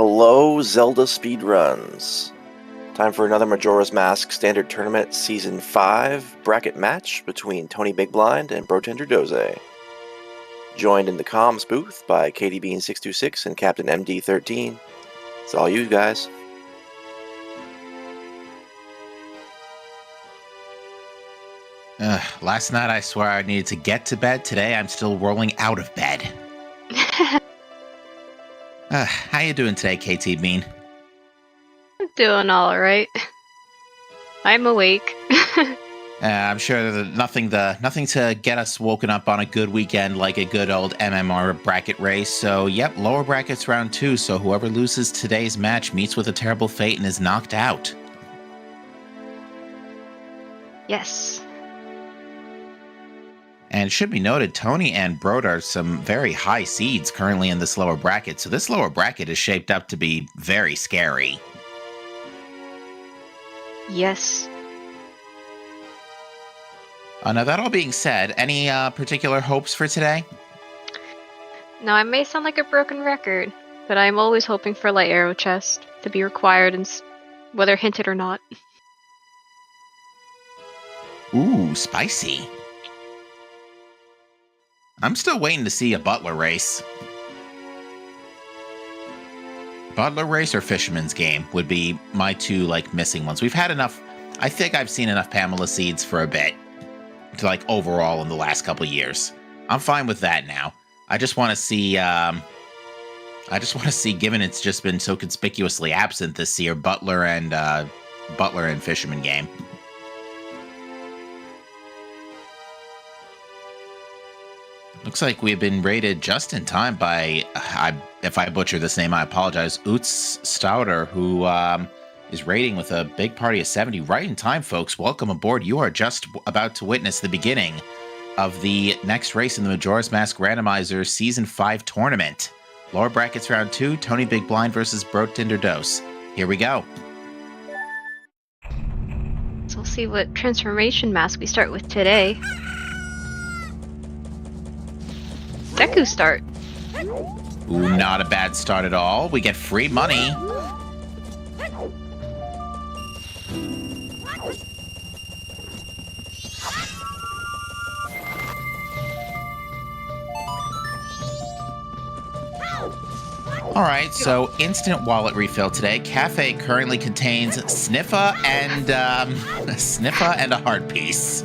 Hello, ZeldaSpeedRuns. Time for another Majora's Mask Standard Tournament Season 5 bracket match between TonyBigBlind and Brotinderdose. Joined in the comms booth by KDBean626 and Captain MD13. It's all you guys. Last night I swore I needed to get to bed. Today I'm still rolling out of bed. How you doing today, KT Bean? I'm doing all right. I'm awake. I'm sure there's nothing to get us woken up on a good weekend like a good old MMR bracket race. So, yep, lower brackets round 2. So whoever loses today's match meets with a terrible fate and is knocked out. Yes. And it should be noted, Tony and Brode are some very high seeds currently in this lower bracket. So this lower bracket is shaped up to be very scary. Yes. Now, that all being said, any particular hopes for today? Now, I may sound like a broken record, but I'm always hoping for light arrow chest to be required, whether hinted or not. Ooh, spicy. I'm still waiting to see a butler race. Butler race or fisherman's game would be my two, missing ones. We've had enough. I think I've seen enough Pamela seeds for a bit. To, overall in the last couple years. I'm fine with that now. I just want to see, given it's just been so conspicuously absent this year, Butler and Fisherman game. Looks like we've been rated just in time by, if I butcher this name, I apologize, Utz Stouter, who is rating with a big party of 70. Right in time, folks. Welcome aboard. You are just about to witness the beginning of the next race in the Majora's Mask Randomizer Season 5 tournament. Lower brackets round 2, TonyBigBlind versus Brotinderdose. Here we go. So we'll see what transformation mask we start with today. Deku start. Ooh, not a bad start at all. We get free money. Alright, so instant wallet refill today. Cafe currently contains Sniffa and a heart piece.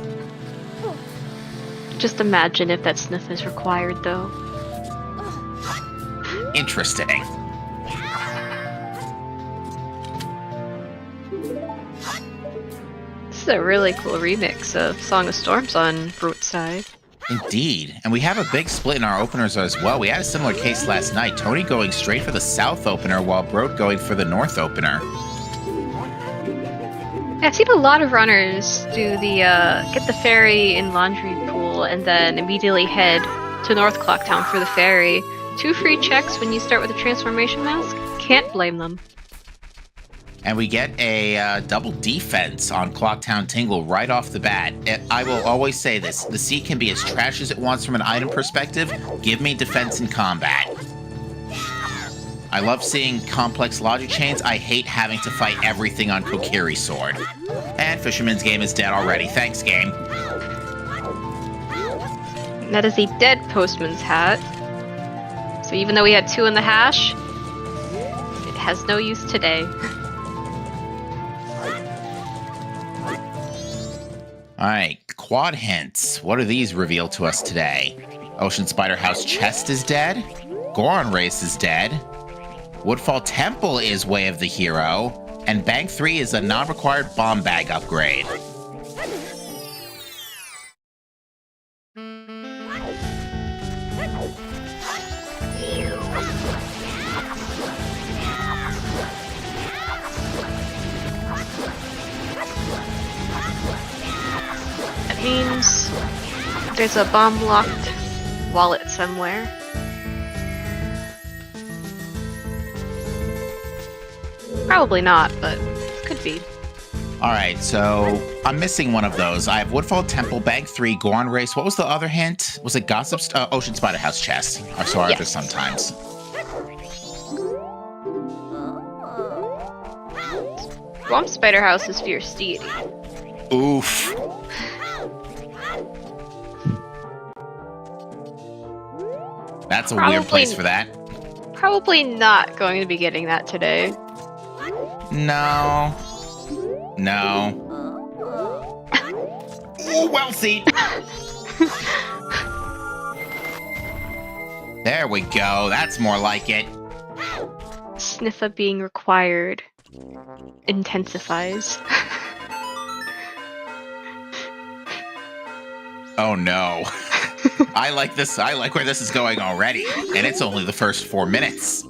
Just imagine if that sniff is required, though. Interesting. This is a really cool remix of Song of Storms on Brote's side. Indeed. And we have a big split in our openers as well. We had a similar case last night. Tony going straight for the South opener while Brote going for the North opener. I've seen a lot of runners do the get the ferry in Laundry Pool and then immediately head to North Clocktown for the ferry. 2 free checks when you start with a transformation mask. Can't blame them. And we get a double defense on Clocktown Tingle right off the bat. I will always say this. The seat can be as trash as it wants from an item perspective. Give me defense in combat. I love seeing complex logic chains. I hate having to fight everything on Kokiri's sword. And Fisherman's game is dead already. Thanks, game. That is a dead Postman's hat. So even though we had 2 in the hash, it has no use today. Alright, quad hints. What are these revealed to us today? Ocean Spider House Chest is dead. Goron Race is dead. Woodfall Temple is Way of the Hero. And Bank 3 is a non-required bomb bag upgrade. That means there's a bomb-locked wallet somewhere. Probably not, but could be. Alright, so I'm missing one of those. I have Woodfall Temple, Bank 3, Goron Race. What was the other hint? Was it Ocean Spider House Chest? Or so are there sometimes. Swamp Spider House is fierce deity. Oof. That's a weird place for that. Probably not going to be getting that today. No. No. Ooh, well, see. There we go. That's more like it. Sniffa being required intensifies. Oh no. I like this. I like where this is going already. And it's only the first 4 minutes.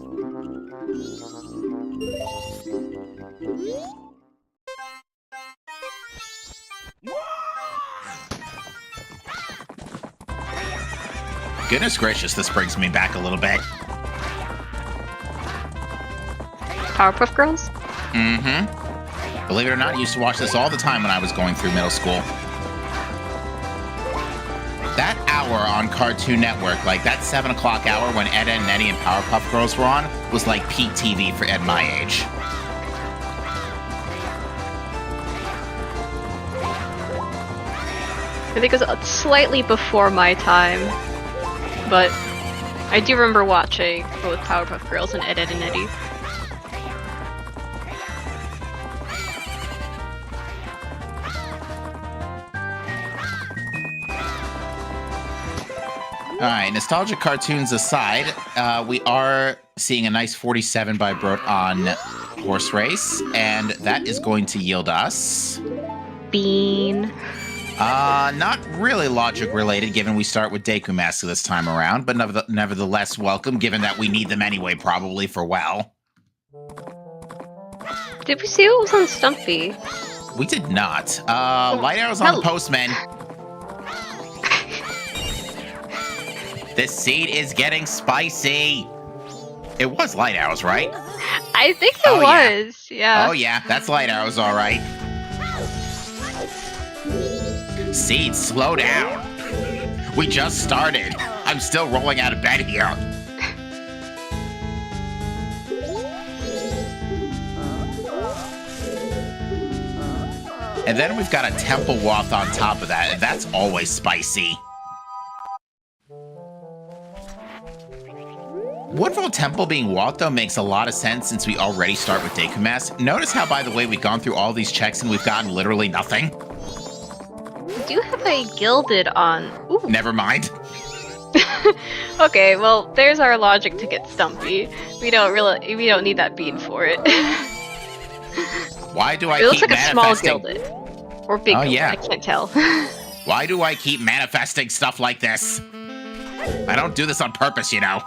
Goodness gracious, this brings me back a little bit. Powerpuff Girls? Mm-hmm. Believe it or not, I used to watch this all the time when I was going through middle school. That hour on Cartoon Network, like that 7 o'clock hour when Ed, Edd and Eddy and Powerpuff Girls were on, was like peak TV for Ed my age. I think it was slightly before my time, but I do remember watching both Powerpuff Girls and Ed, Edd and Eddy. Alright, nostalgic cartoons aside, we are seeing a nice 47 by Brot on Horse Race, and that is going to yield us... Bean. Not really logic related, given we start with Deku Mask this time around, but nevertheless welcome, given that we need them anyway, probably, for well. Did we see what was on Stumpy? We did not. Light Arrows on the Postman. This seed is getting spicy. It was Light Arrows, right? I think it was, yeah. Oh yeah, that's Light Arrows, all right. Seed, slow down. We just started. I'm still rolling out of bed here. And then we've got a Temple Wath on top of that, and that's always spicy. Woodville Temple being Wath, though, makes a lot of sense since we already start with Deku Mask. Notice how, by the way, we've gone through all these checks and we've gotten literally nothing. We do have a Gilded on. Ooh. Never mind. Okay, well, there's our logic to get Stumpy. We don't need that bean for it. Why do I it keep looks like a small manifesting... Gilded. Or big Gilded, yeah. I can't tell. Why do I keep manifesting stuff like this? I don't do this on purpose, you know.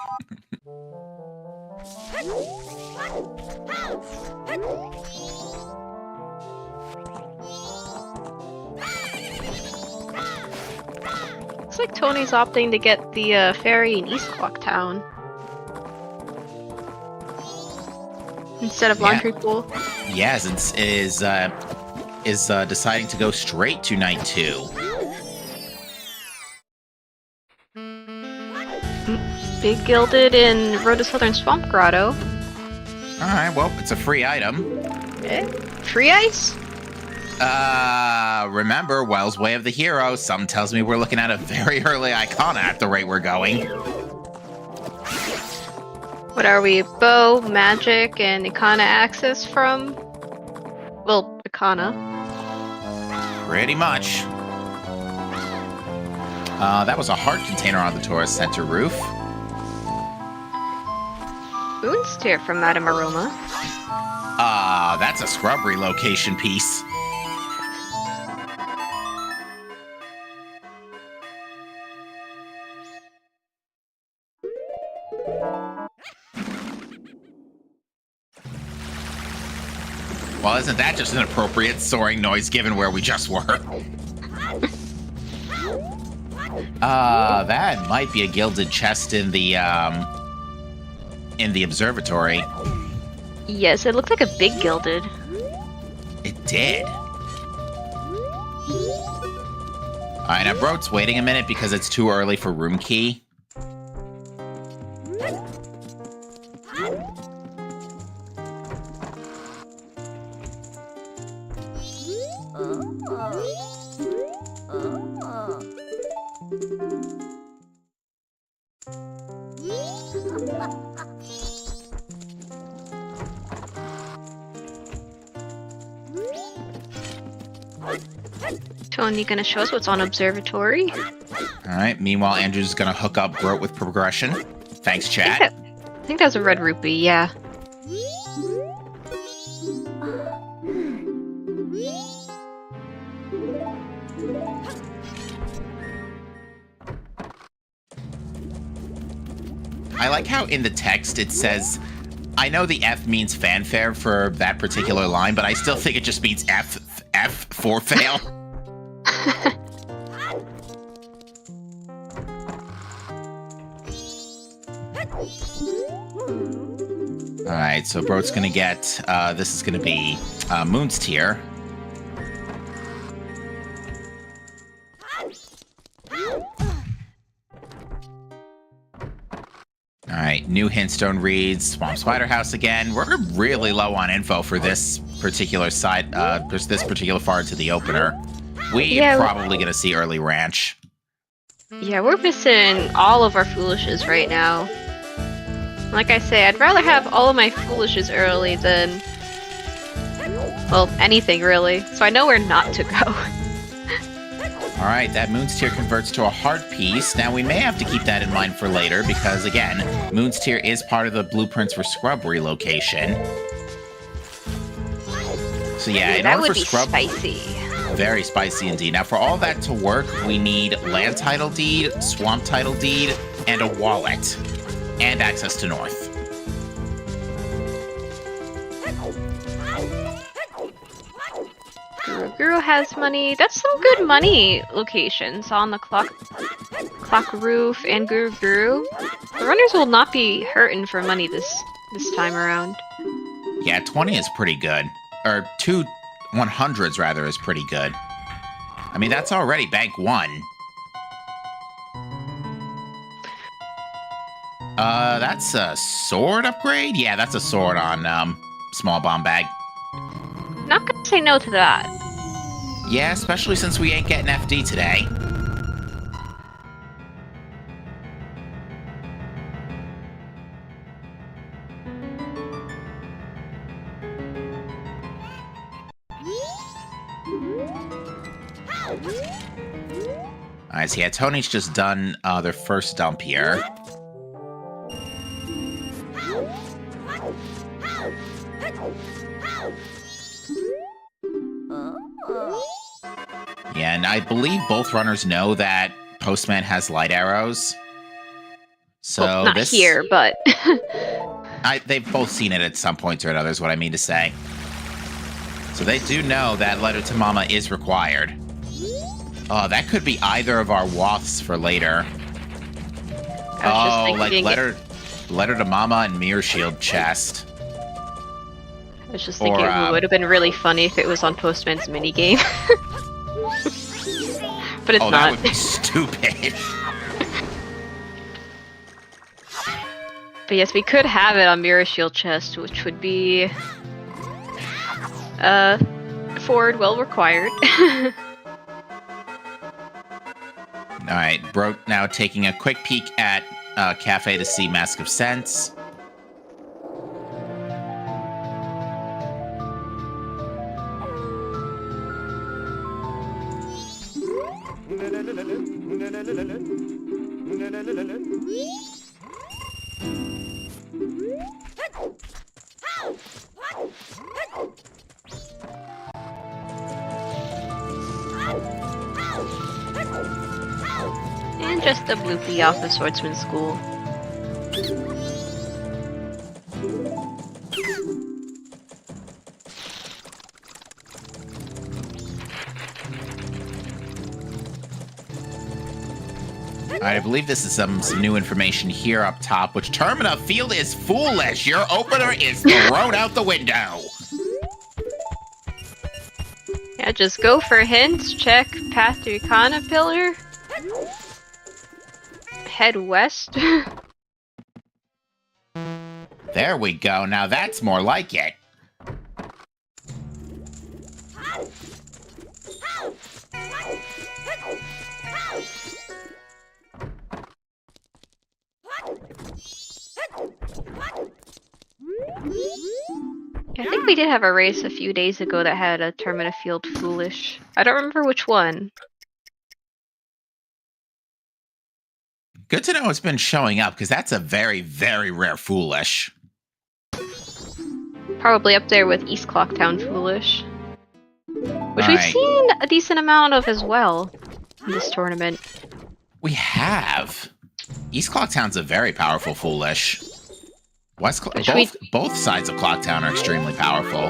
Looks like Tony's opting to get the ferry in East Clock Town instead of Laundry Pool. Yes, is deciding to go straight to Night 2. Big Gilded in Road to Southern Swamp Grotto. Alright, well, it's a free item. Free ice? Remember, Wells' Way of the Hero. Some tells me we're looking at a very early Icona at the rate we're going. What are we? Bow, Magic, and Icona Access from? Well, Icona. Pretty much. That was a heart container on the tourist center roof. Moonsteer from Madame Aroma. That's a scrub relocation piece. Well, isn't that just an appropriate soaring noise given where we just were? That might be a gilded chest in the observatory. Yes, it looked like a big Gilded. It did. Alright, now Brot's waiting a minute because it's too early for room key. Tony gonna show us what's on observatory. Alright, meanwhile, Andrew's gonna hook up Groat with progression. Thanks, chat. I think that was a red rupee, yeah. I like how in the text it says, I know the F means fanfare for that particular line, but I still think it just means F for fail. Alright, so Broat's gonna get, this is gonna be Moon's tier. Alright, new Hintstone reads, Swamp Spider House again. We're really low on info for this particular side, this particular far into the opener. We're probably gonna see early ranch. Yeah, we're missing all of our foolishes right now. Like I say, I'd rather have all of my foolishes early than, well, anything really. So I know where not to go. Alright, that Moon's tier converts to a heart piece. Now we may have to keep that in mind for later because, again, Moon's tier is part of the blueprints for Scrub relocation. So yeah, in order for Scrub... spicy. Very spicy indeed. Now for all that to work, we need land title deed, swamp title deed, and a wallet. And access to North. Guru has money. That's some good money locations on the clock roof and Guru. The runners will not be hurting for money this time around. Yeah, 20 is pretty good. Or 2 100s rather is pretty good. I mean, that's already bank 1. That's a sword upgrade? Yeah, that's a sword on small bomb bag. Not gonna say no to that. Yeah, especially since we ain't getting FD today. Alright, so yeah, Tony's just done their first dump here. Yeah, and I believe both runners know that Postman has light arrows. So well, not here, but they've both seen it at some point or another, is what I mean to say. So they do know that letter to Mama is required. Oh, that could be either of our waths for later. Oh, like letter to Mama and Mirror Shield chest. I was just thinking it would have been really funny if it was on Postman's minigame. But it's not. That would be stupid. But yes, we could have it on Mirror Shield chest, which would be forward well required. Alright, Broke now taking a quick peek at Cafe to see Mask of Sense. And just a bloopy off the Swordsman School. I believe this is some new information here up top, which Termina Field is foolish. Your opener is thrown out the window. Yeah, just go for hints, check path to Ikana Pillar. Head west. There we go. Now that's more like it. I think we did have a race a few days ago that had a tournament of field foolish. I don't remember which one. Good to know it's been showing up, because that's a very, very rare foolish. Probably up there with East Clocktown foolish. Which we've Alright. seen a decent amount of as well in this tournament. We have. East Clocktown's a very powerful foolish. Both sides of Clocktown are extremely powerful.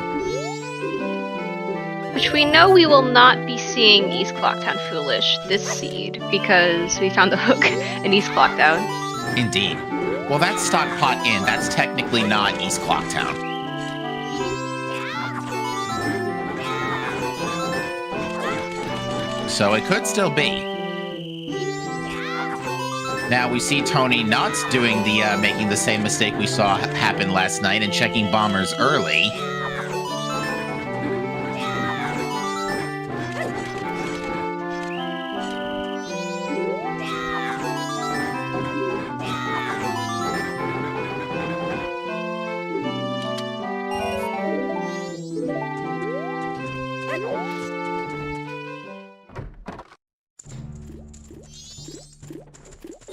Which we know we will not be seeing East Clocktown foolish this seed, because we found the hook in East Clocktown. Indeed. Well, that's Stockpot Inn. That's technically not East Clocktown. So it could still be. Now we see Tony not doing the making the same mistake we saw happen last night and checking bombers early.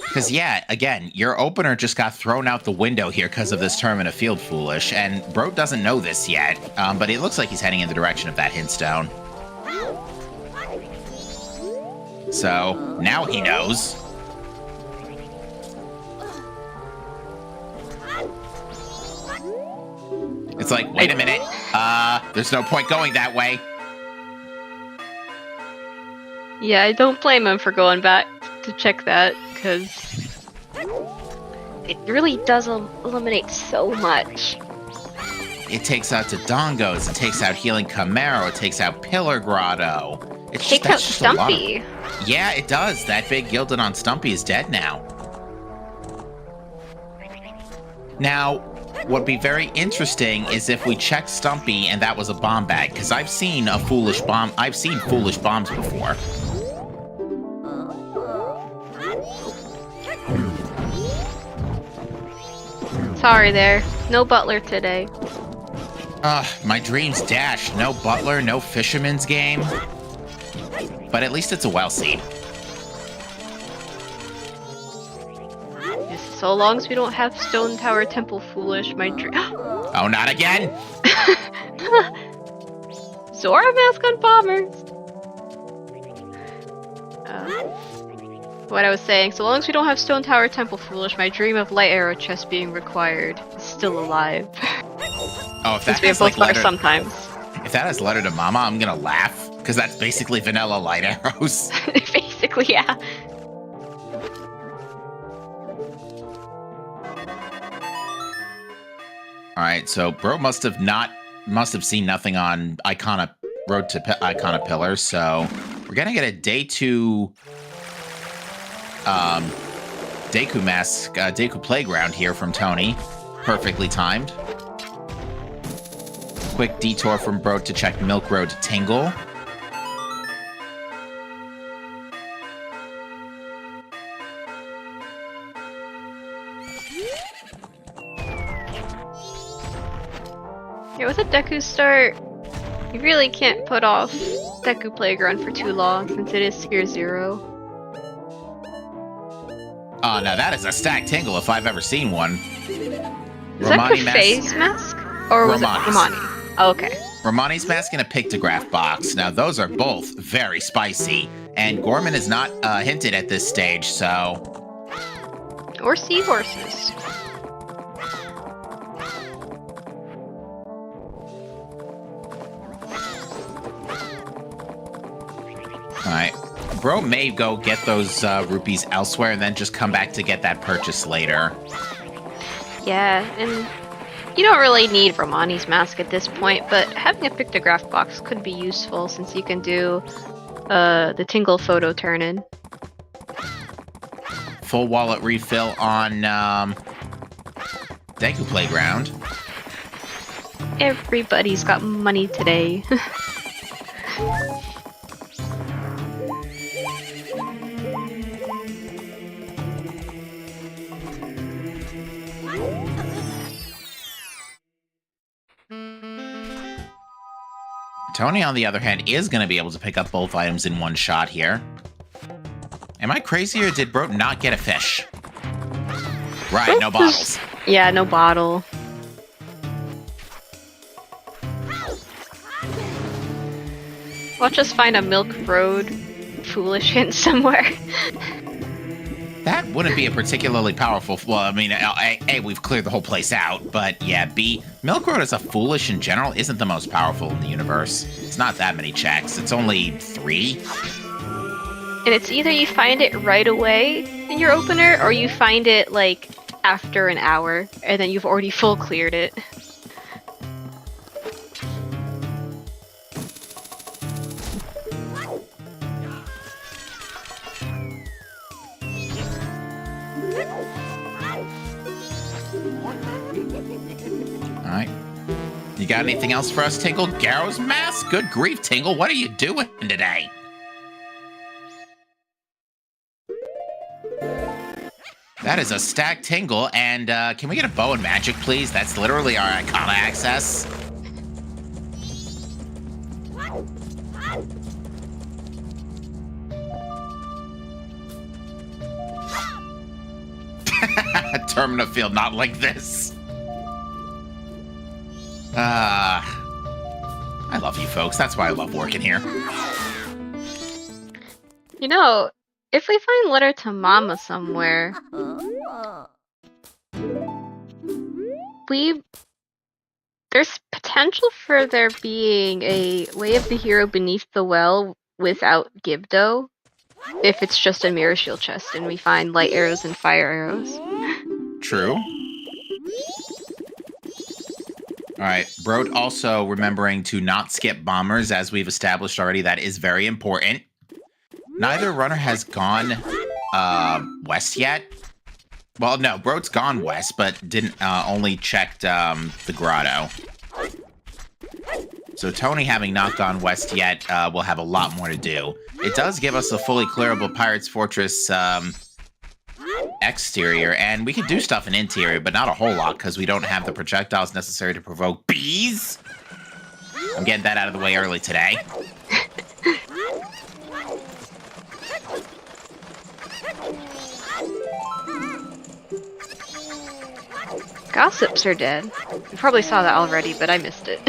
Because, yeah, again, your opener just got thrown out the window here because of this tournament of Field Foolish, and Bro doesn't know this yet, but it looks like he's heading in the direction of that hint stone. So, now he knows. It's like, wait a minute, there's no point going that way. Yeah, I don't blame him for going back to check that, because it really does eliminate so much. It takes out Dodongos, it takes out Healing Camaro, it takes out Pillar Grotto. It takes out Stumpy. Yeah, it does. That big Gilded on Stumpy is dead now. Now, what'd be very interesting is if we check Stumpy and that was a bomb bag, because I've seen a foolish bomb. I've seen foolish bombs before. Sorry there. No butler today. My dreams dash. No butler, no fisherman's game. But at least it's a well seed. So long as we don't have Stone Tower Temple Foolish, my dream. Oh, not again! Zora mask on bombers! What I was saying, so long as we don't have Stone Tower Temple Foolish, my dream of light arrow chest being required is still alive. Oh, if that has like letter sometimes. If that has letter to mama, I'm gonna laugh, because that's basically vanilla light arrows. Basically, yeah. Alright, so Bro must have seen nothing on Road to Icona Pillars, so we're gonna get a day 2 Deku Mask, Deku Playground here from Tony. Perfectly timed. Quick detour from Bro to check Milk Road to Tingle. Yeah, with a Deku start, you really can't put off Deku Playground for too long since it is tier 0. Oh, now that is a stacked Tingle if I've ever seen one. Is that Kafei's mask? Or was it Romani? Oh, okay. Romani's mask and a pictograph box. Now, those are both very spicy. And Gorman is not hinted at this stage, so... Or seahorses. Alright. Bro may go get those rupees elsewhere and then just come back to get that purchase later. Yeah, and you don't really need Romani's mask at this point, but having a pictograph box could be useful since you can do the Tingle photo turn-in. Full wallet refill on Deku Playground. Everybody's got money today. Tony, on the other hand, is going to be able to pick up both items in one shot here. Am I crazy, or did Bro not get a fish? Right, no bottles. Yeah, no bottle. Watch us find a Milk Road foolish hint somewhere. That wouldn't be a particularly powerful... Well, I mean, A, we've cleared the whole place out, but yeah, B, Milk Road as a foolish in general isn't the most powerful in the universe. It's not that many checks. It's only 3. And it's either you find it right away in your opener, or you find it, like, after an hour, and then you've already full cleared it. Alright. You got anything else for us, Tingle? Garrow's Mask? Good grief, Tingle, what are you doing today? That is a stacked Tingle, and can we get a bow and magic, please? That's literally our Icona access. Termina Field, not like this. I love you folks. That's why I love working here. You know, if we find Letter to Mama somewhere, there's potential for there being a Way of the Hero beneath the well without Gibdo, if it's just a Mirror Shield chest and we find light arrows and fire arrows. True. Alright, Brode also remembering to not skip bombers, as we've established already. That is very important. Neither runner has gone west yet. Well, no, Brode's gone west, but didn't only checked the grotto. So Tony, having not gone west yet, will have a lot more to do. It does give us a fully clearable Pirate's Fortress exterior, and we can do stuff in interior, but not a whole lot, because we don't have the projectiles necessary to provoke bees. I'm getting that out of the way early today. Gossips are dead. You probably saw that already, but I missed it.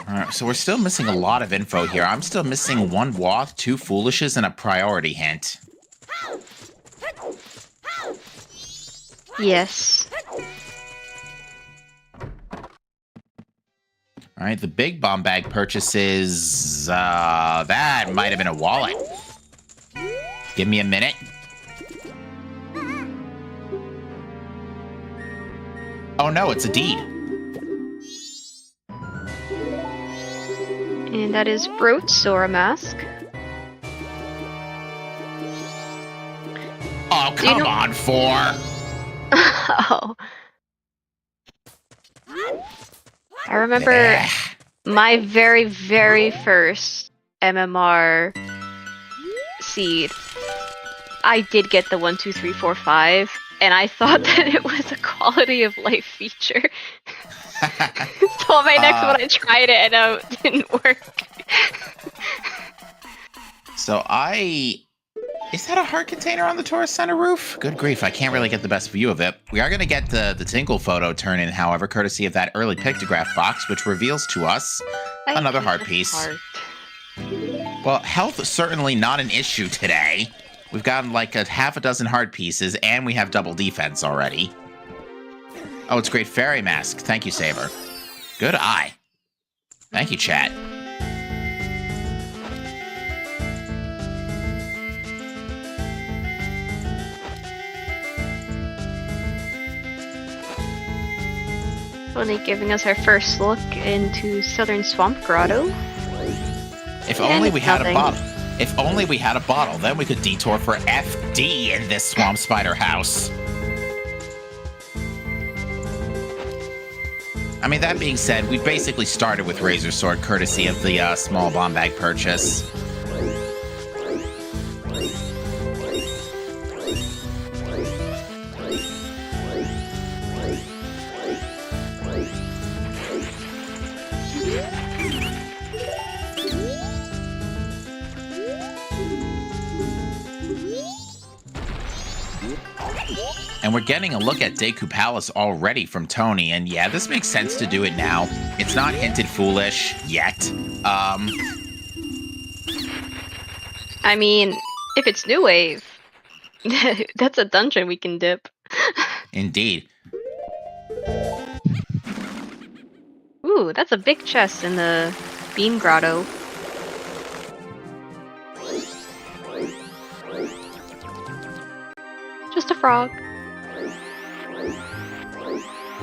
Alright, so we're still missing a lot of info here. I'm still missing 1 Wath, 2 Foolishes, and a priority hint. Yes. Alright, the big bomb bag purchases, that might have been a wallet. Give me a minute. Oh no, it's a deed. And that is Brote's Sora Mask. Oh, come on, 4. Oh. I remember my very, very first MMR seed. I did get the 1, 2, 3, 4, 5, and I thought that it was a quality of life feature. So on my next one, I tried it and it didn't work. So is that a heart container on the tourist center roof? Good grief, I can't really get the best view of it. We are going to get the Tingle photo turn in, however, courtesy of that early pictograph box, which reveals to us another heart piece. Well, health is certainly not an issue today. We've gotten like a half a dozen heart pieces, and we have double defense already. Oh, it's Great Fairy Mask. Thank you, Saber. Good eye. Thank you, chat. Only giving us our first look into Southern Swamp Grotto. If only we had a bottle. If only we had a bottle, then we could detour for FD in this Swamp Spider house. I mean, that being said, we basically started with Razor Sword, courtesy of the small bomb bag purchase. And we're getting a look at Deku Palace already from Tony, and yeah, this makes sense to do it now. It's not hinted foolish yet. I mean, if it's New Wave, that's a dungeon we can dip. Indeed. Ooh, that's a big chest in the Bean Grotto. Just a frog.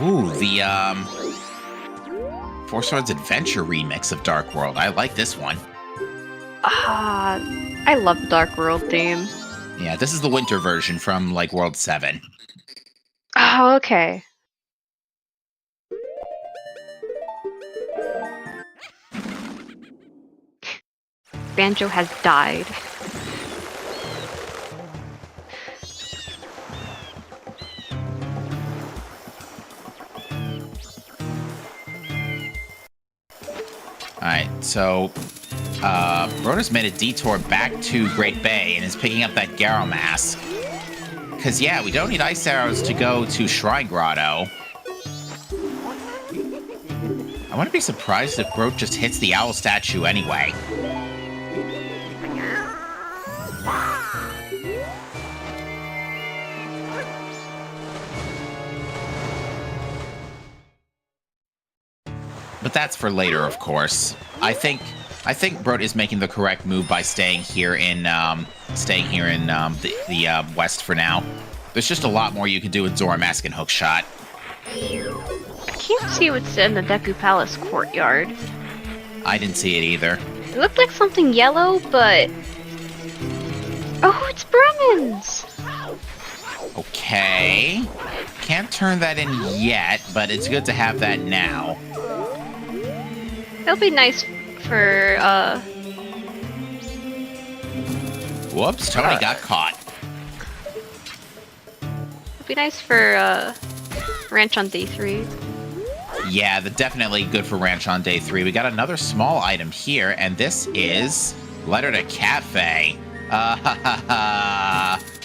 Ooh, the Four Swords Adventure remix of Dark World. I like this one. I love the Dark World theme. Yeah, this is the winter version from, like, World 7. Oh, okay. Banjo has died. Alright, so Broda's made a detour back to Great Bay and is picking up that Garo mask. Because, yeah, we don't need ice arrows to go to Shrine Grotto. I wouldn't be surprised if Brode just hits the owl statue anyway. But that's for later, of course. I think Brode is making the correct move by staying here in the west for now. There's just a lot more you can do with Zora Mask and Hookshot. I can't see what's in the Deku Palace courtyard. I didn't see it either. It looked like something yellow, but... Oh, it's Bremen's! Okay. Can't turn that in yet, but it's good to have that now. It'll be nice for, Whoops, Tony got caught. It'll be nice for, Ranch on Day 3. Yeah, definitely good for Ranch on Day 3. We got another small item here, and this is Letter to Cafe.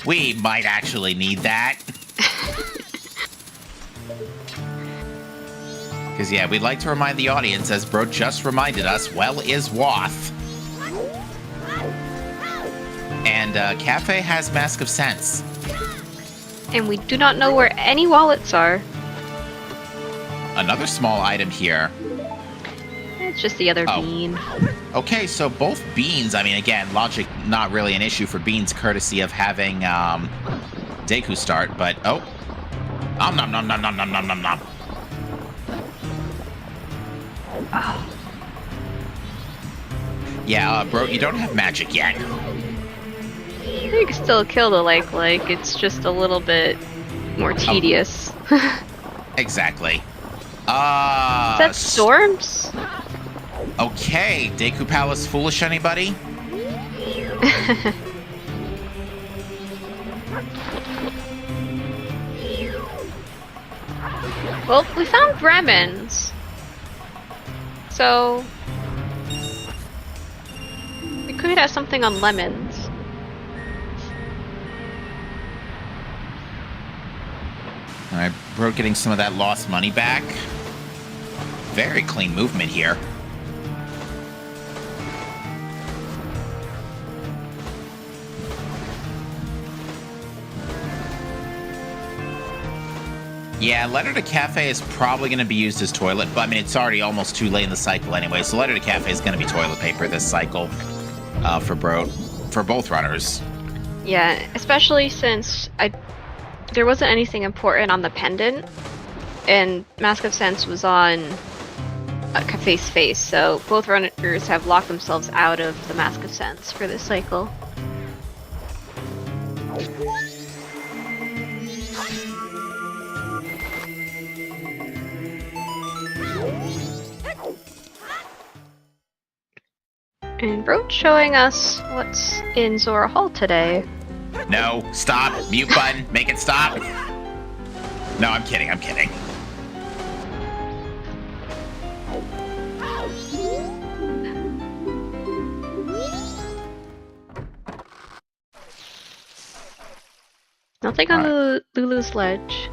We might actually need that. Because, yeah, we'd like to remind the audience, as Brode just reminded us, well is Wath. And Cafe has Mask of Sense. And we do not know where any wallets are. Another small item here. It's just the other bean. Okay, so both beans, I mean, again, logic not really an issue for beans, courtesy of having Deku start, but, oh. Nom nom nom nom nom nom nom nom nom. Yeah, bro, you don't have magic yet. You can still kill the like, it's just a little bit more tedious. Exactly. Is that storms? Okay, Deku Palace foolish anybody? Well, we found Bremen's. So we could have something on lemons. Alright, Brode getting some of that lost money back. Very clean movement here. Yeah, Letter to Cafe is probably going to be used as toilet, but I mean, it's already almost too late in the cycle anyway, so Letter to Cafe is going to be toilet paper this cycle for Brode, for both runners. Yeah, especially since there wasn't anything important on the pendant, and Mask of Sense was on Cafe's face, so both runners have locked themselves out of the Mask of Sense for this cycle. And Brode's showing us what's in Zora Hall today. No, stop. Mute button. Make it stop. No, I'm kidding. I'm kidding. Nothing on the Lulu's ledge.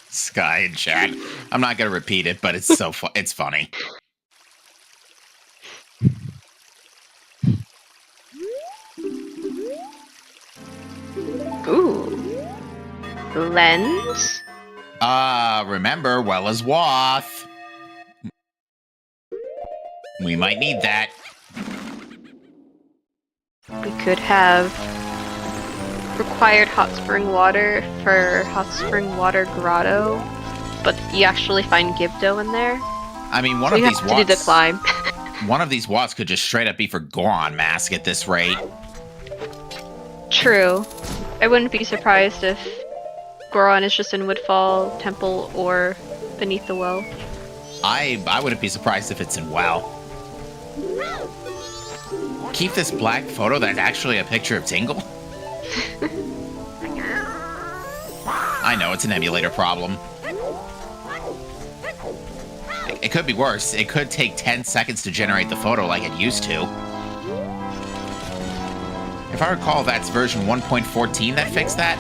Sky in chat. I'm not gonna repeat it, but it's so it's funny. Ooh. Lens? Remember, well as Wath. We might need that. We could have required hot spring water for hot spring water grotto, but you actually find Gibdo in there. I mean, one so of you these have to do the Watts. climb. One of these Watts could just straight up be for Goron Mask at this rate. True. I wouldn't be surprised if Goron is just in Woodfall Temple or beneath the well. I wouldn't be surprised if it's in Well. Keep this black photo that's actually a picture of Tingle? I know, it's an emulator problem. It could be worse. It could take 10 seconds to generate the photo like it used to. If I recall, that's version 1.14 that fixed that.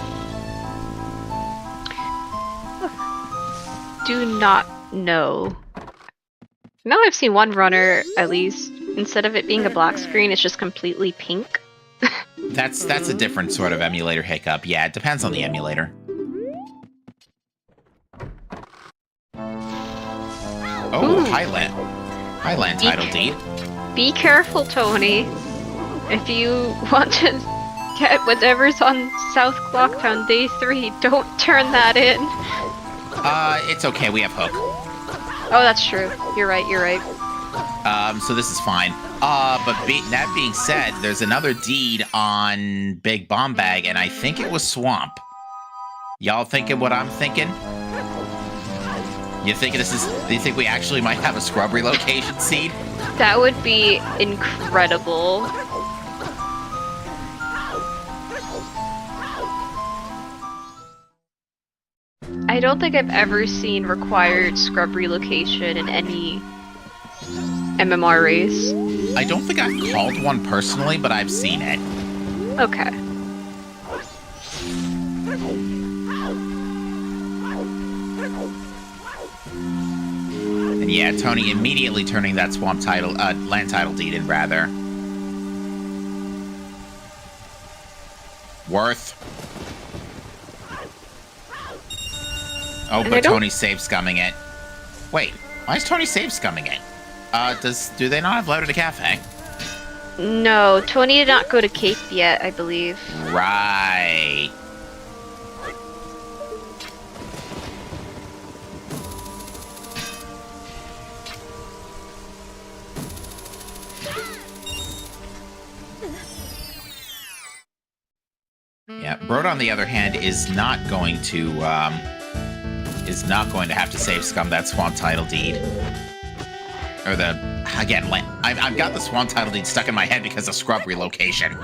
Do not know. Now I've seen one runner, at least, instead of it being a black screen, it's just completely pink. That's a different sort of emulator hiccup. Yeah, it depends on the emulator. Oh, Ooh. Highland title deed. Be careful, Tony. If you want to get whatever's on South Clocktown Day 3, don't turn that in. It's okay, we have Hook. Oh, that's true. You're right. So this is fine. But that being said, there's another deed on Big Bomb Bag, and I think it was Swamp. Y'all thinking what I'm thinking? You think do you think we actually might have a scrub relocation seed? That would be incredible. I don't think I've ever seen required scrub relocation in any MMR race. I don't think I've called one personally, but I've seen it. Okay. And yeah, Tony immediately turning that land title deed in, rather. Worth. Oh, but Tony's save scumming it. Wait, why is Tony save scumming it? Do they not have Letter to Cafe? No, Tony did not go to Cape yet, I believe. Right. Yeah, Broad, on the other hand, is not going to have to save scum that swamp title deed. Or I've got the swamp title deed stuck in my head because of scrub relocation.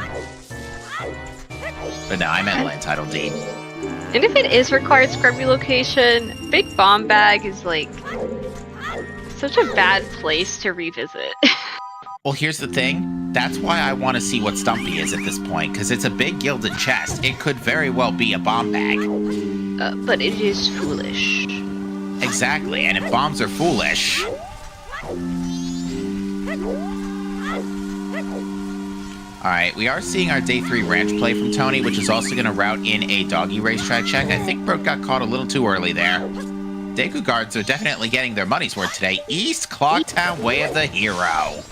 But no, I meant land title deed. And if it is required scrub relocation, Big Bomb Bag is like such a bad place to revisit. Well, here's the thing. That's why I want to see what Stumpy is at this point, because it's a big gilded chest. It could very well be a bomb bag. But it is foolish. Exactly, and if bombs are foolish... Alright, we are seeing our Day 3 ranch play from Tony, which is also going to route in a doggy racetrack check. I think Brooke got caught a little too early there. Deku guards are definitely getting their money's worth today. East Clocktown Way of the Hero.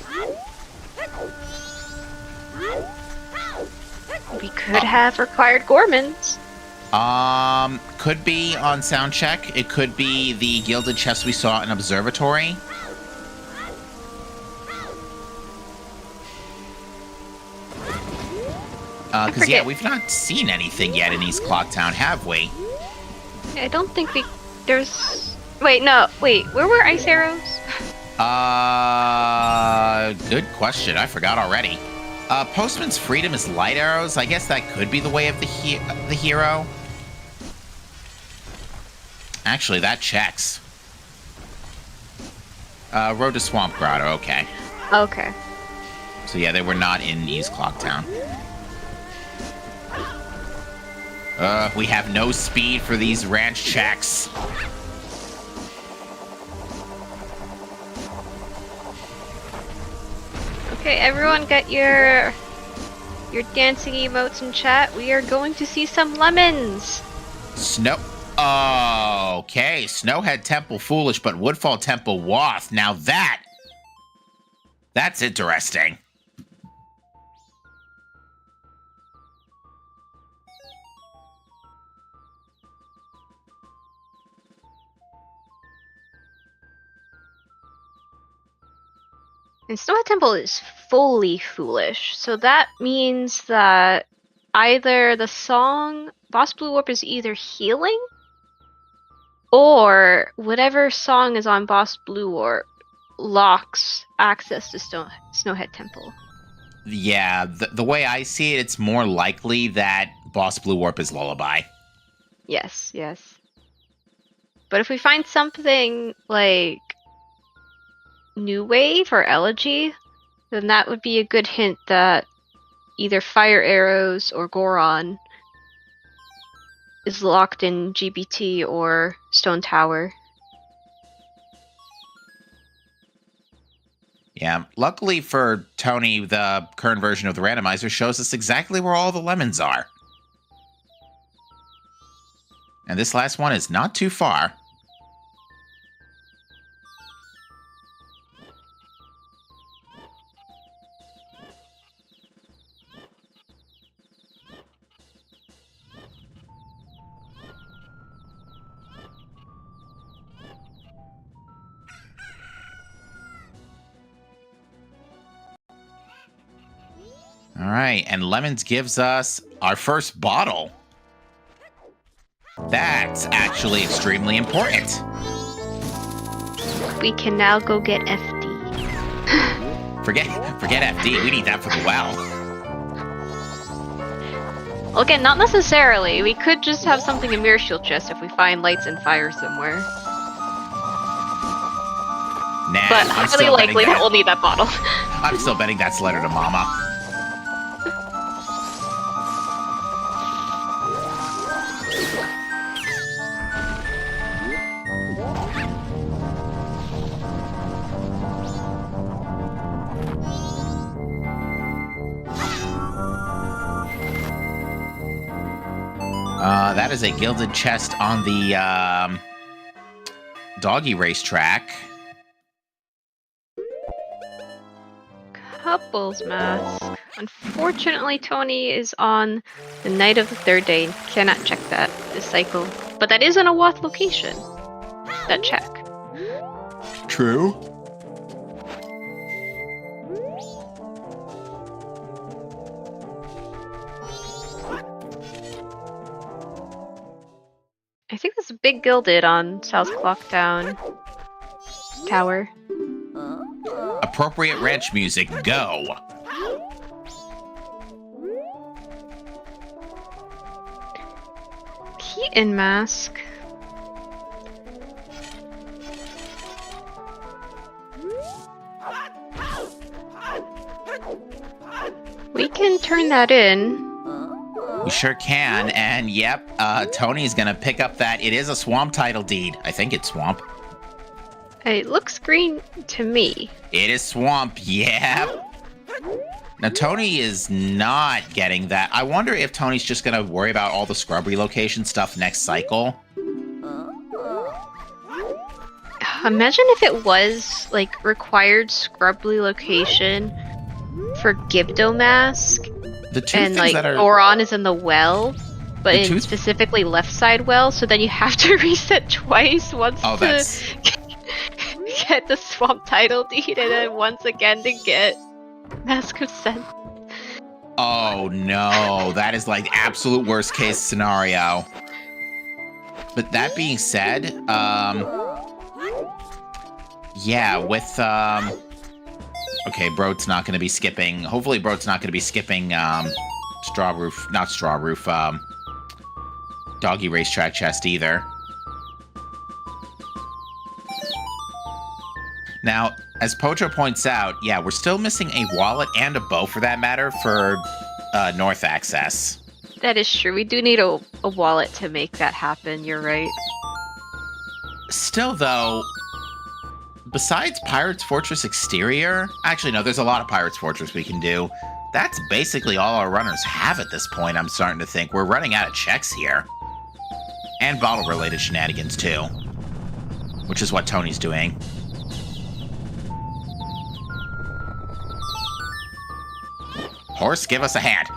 We could have required Gormans. Could be on sound check. It could be the gilded chest we saw in Observatory. Because, yeah, we've not seen anything yet in East Clocktown, have we? I don't think there's... Wait, no. Wait, where were ice arrows? Good question. I forgot already. Postman's freedom is light arrows. I guess that could be the way of the hero. Actually, that checks. Road to Swamp Grotto. Okay. Okay. So yeah, they were not in East Clocktown. We have no speed for these ranch checks. Okay, everyone get your dancing emotes in chat. We are going to see some lemons. Snow. Okay, Snowhead Temple foolish, but Woodfall Temple wath. Now that's interesting. And Snowhead Temple is fully foolish, so that means that either the song Boss Blue Warp is either healing, or whatever song is on Boss Blue Warp locks access to Snowhead Temple. Yeah, the way I see it, it's more likely that Boss Blue Warp is Lullaby. Yes, yes. But if we find something like New Wave or Elegy, then that would be a good hint that either Fire Arrows or Goron is locked in GBT or Stone Tower. Yeah, luckily for Tony, the current version of the randomizer shows us exactly where all the lemons are. And this last one is not too far. All right, and Lemons gives us our first bottle. That's actually extremely important. We can now go get FD. Forget FD, we need that for the well. Well, again, not necessarily. We could just have something in Mirror Shield chest if we find lights and fire somewhere. Nah, But I'm highly still likely betting that we'll need that bottle. I'm still betting that's letter to Mama. That is a gilded chest on the doggy racetrack. Couples mask. Unfortunately, Tony is on the night of the third day and cannot check that this cycle. But that is in a Wath location. That check. True. I think there's a big gilded on South Clocktown Tower. Appropriate ranch music, go! Keaton mask. We can turn that in. We sure can, and yep, Tony's gonna pick up that. It is a swamp title deed. I think it's swamp. It looks green to me. It is swamp, yep. Now, Tony is not getting that. I wonder if Tony's just gonna worry about all the scrub relocation stuff next cycle. Imagine if it was, like, required scrub relocation for Gibdo mask. The two and things like that are Goron is in the well, but The in two- specifically left side well, so then you have to reset twice, once Oh, to that's get the swamp title deed, and then once again to get Mask of Scent. oh no, that is like absolute worst case scenario. But that being said, Yeah, with, okay, Bro's not going to be skipping, hopefully Bro's not going to be skipping, Doggy Racetrack chest either. Now, as Pocho points out, yeah, we're still missing a wallet and a bow, for that matter, for North access. That is true. We do need a wallet to make that happen. You're right. Still, though, besides Pirate's Fortress Exterior... Actually, no, there's a lot of Pirate's Fortress we can do. That's basically all our runners have at this point, I'm starting to think. We're running out of checks here. And bottle-related shenanigans, too. Which is what Tony's doing. Horse, give us a hand.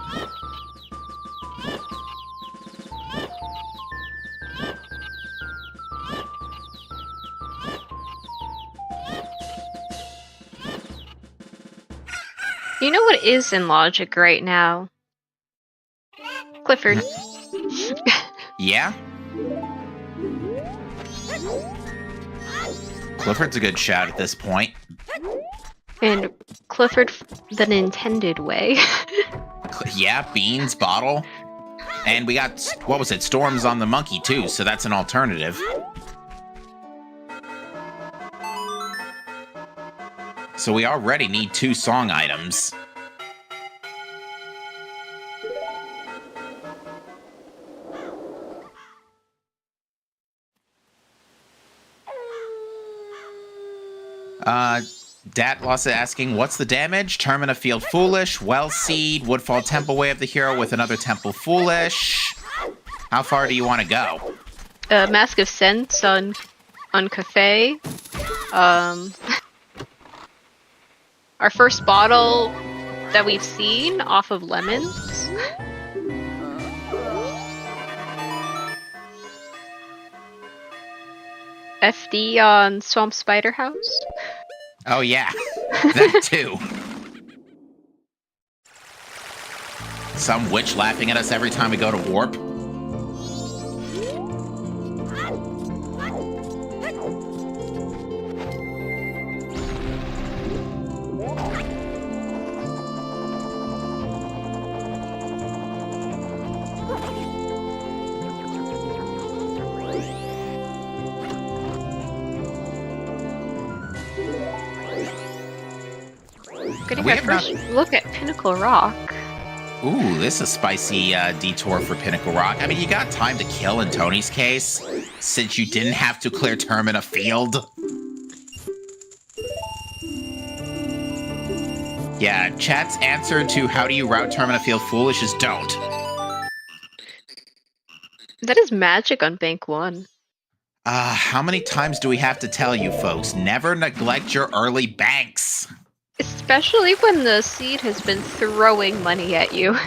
You know what is in logic right now? Clifford. Yeah? Clifford's a good shout at this point. And Clifford the intended way. Yeah, Beans, Bottle. And we got, what was it, Storms on the Monkey, too, so that's an alternative. So we already need 2 song items. Datloss asking, what's the damage? Termina Field Foolish, Well Seed, Woodfall Temple Way of the Hero with another Temple Foolish. How far do you want to go? Mask of Sense on Cafe. Our first bottle that we've seen off of Lemons. FD on Swamp Spider House. Oh yeah, that too. Some witch laughing at us every time we go to warp. Getting our first look at Pinnacle Rock. Ooh, this is a spicy detour for Pinnacle Rock. I mean, you got time to kill in Tony's case, since you didn't have to clear Termina Field. Yeah, chat's answer to how do you route Termina Field Foolish is don't. That is magic on Bank 1. How many times do we have to tell you folks? Never neglect your early banks. Especially when the seed has been throwing money at you.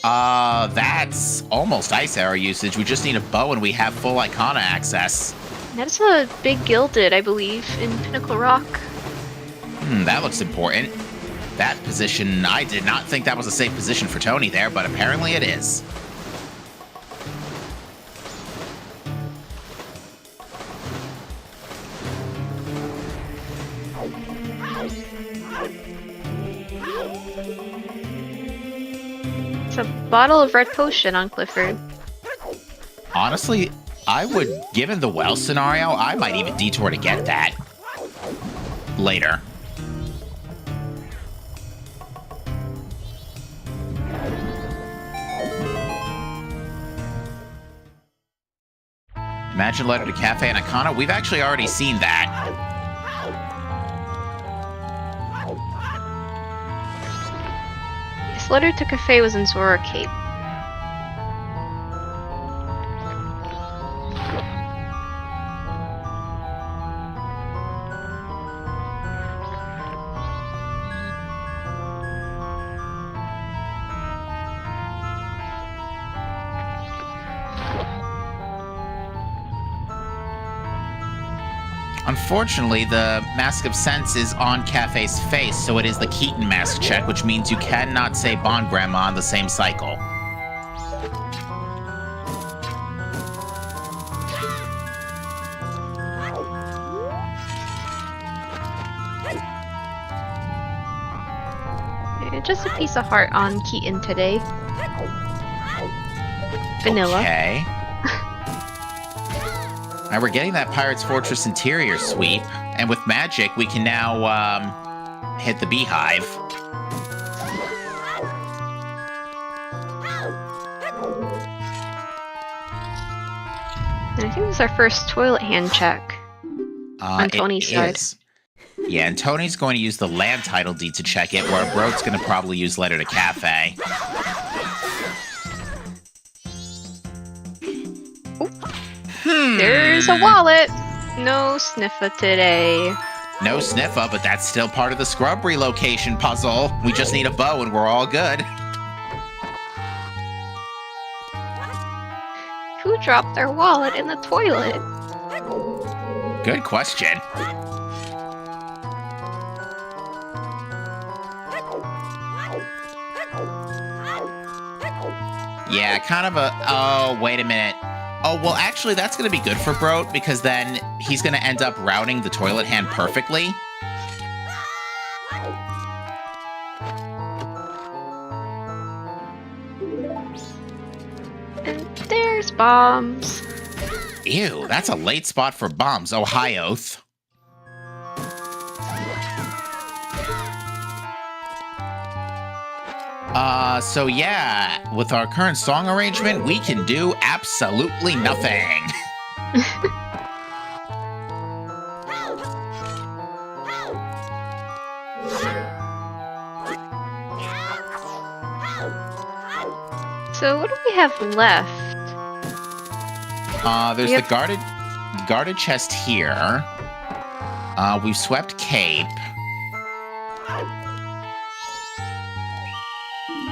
That's almost Ice Arrow usage. We just need a bow and we have full Icona access. That's a big gilded, I believe, in Pinnacle Rock. That looks important. That position, I did not think that was a safe position for Tony there, but apparently it is. It's a bottle of red potion on Clifford. Honestly, I would, given the well scenario, I might even detour to get that. Later. Imagine letter to Cafe and Icona. We've actually already seen that. This letter to Cafe was in Zora Cape. Unfortunately, the Mask of Sense is on Cafe's face, so it is the Keaton mask check, which means you cannot say Bond Grandma on the same cycle. And just a piece of heart on Keaton today. Vanilla. Okay. Alright, we're getting that Pirate's Fortress interior sweep, and with magic, we can now hit the beehive. And I think this is our first toilet hand check on Tony's side. Yeah, and Tony's going to use the land title deed to check it, where Brote's going to probably use letter to cafe. There's a wallet. No sniffer today. No sniffer, but that's still part of the scrub relocation puzzle. We just need a bow and we're all good. Who dropped their wallet in the toilet? Good question. Yeah, kind of a... Oh, wait a minute. Oh, well, actually, that's going to be good for Brote, because then he's going to end up routing the toilet hand perfectly. And there's bombs. Ew, that's a late spot for bombs, Ohioth. So yeah, with our current song arrangement, we can do absolutely nothing. So what do we have left? There's the guarded chest here. We've swept Cape.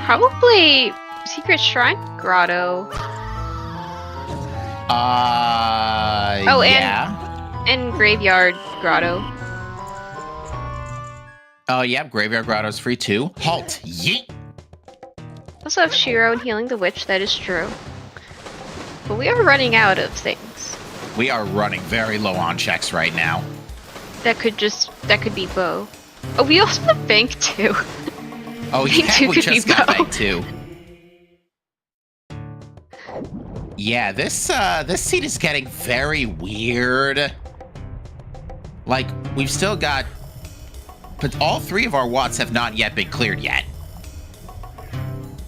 Probably Secret Shrine Grotto. Oh, yeah. And Graveyard Grotto. Oh, yep, Graveyard Grotto's free too. Halt! Yeet! Also have Shiro and Healing the Witch, that is true. But we are running out of things. We are running very low on checks right now. That could be Bo. Oh, we also have Bank too. Oh yeah, we just got Bank too. Yeah, this seat is getting very weird. Like, we've still got... But all three of our watts have not yet been cleared yet.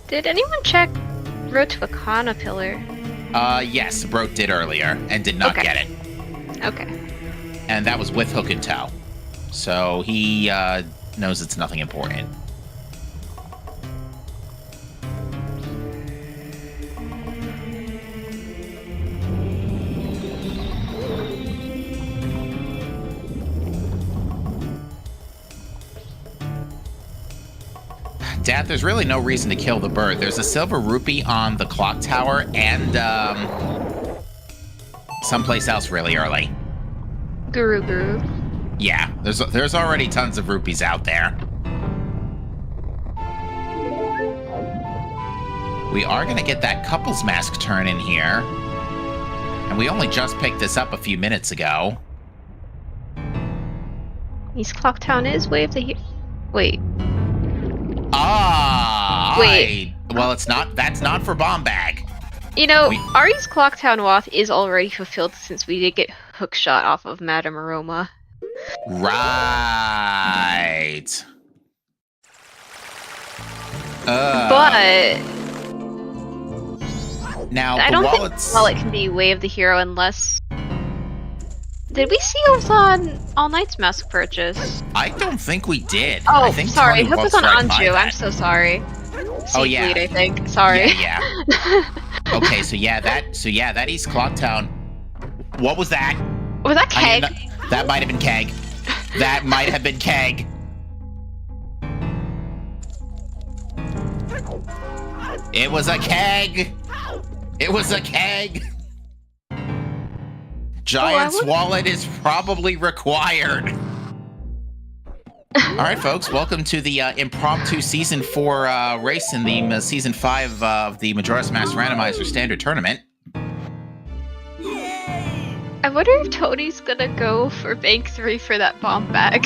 Did anyone check Road to Akana Pillar? Yes, Brote did earlier, and did not get it. Okay. And that was with hook and toe. So he, knows it's nothing important. Dad, there's really no reason to kill the bird. There's a silver rupee on the clock tower and, someplace else really early. Guru. Yeah, there's already tons of rupees out there. We are gonna get that couple's mask turn in here. And we only just picked this up a few minutes ago. East Clocktown is Way of the Wait. Wait. Well, it's not. That's not for Bomb Bag. You know, Ari's Clocktown Wath is already fulfilled since we did get hookshot off of Madame Aroma. Right. But now I don't think the wallet can be Way of the Hero unless. Did we see those on All Night's Mask purchase? I don't think we did. Oh, I think sorry. Tony Hook was on right Anju. I'm so sorry. Oh yeah. Fleet, I think. Sorry. Yeah. Okay, so that East Clocktown. What was that? Was that Keg? That might have been Keg. That might have been Keg. It was a Keg. It was a Keg. Giant's wallet is probably required. All right, folks, welcome to the impromptu Season 4 race in the Season 5 of the Majora's Mask Randomizer Standard Tournament. I wonder if Tony's gonna go for Bank 3 for that bomb bag.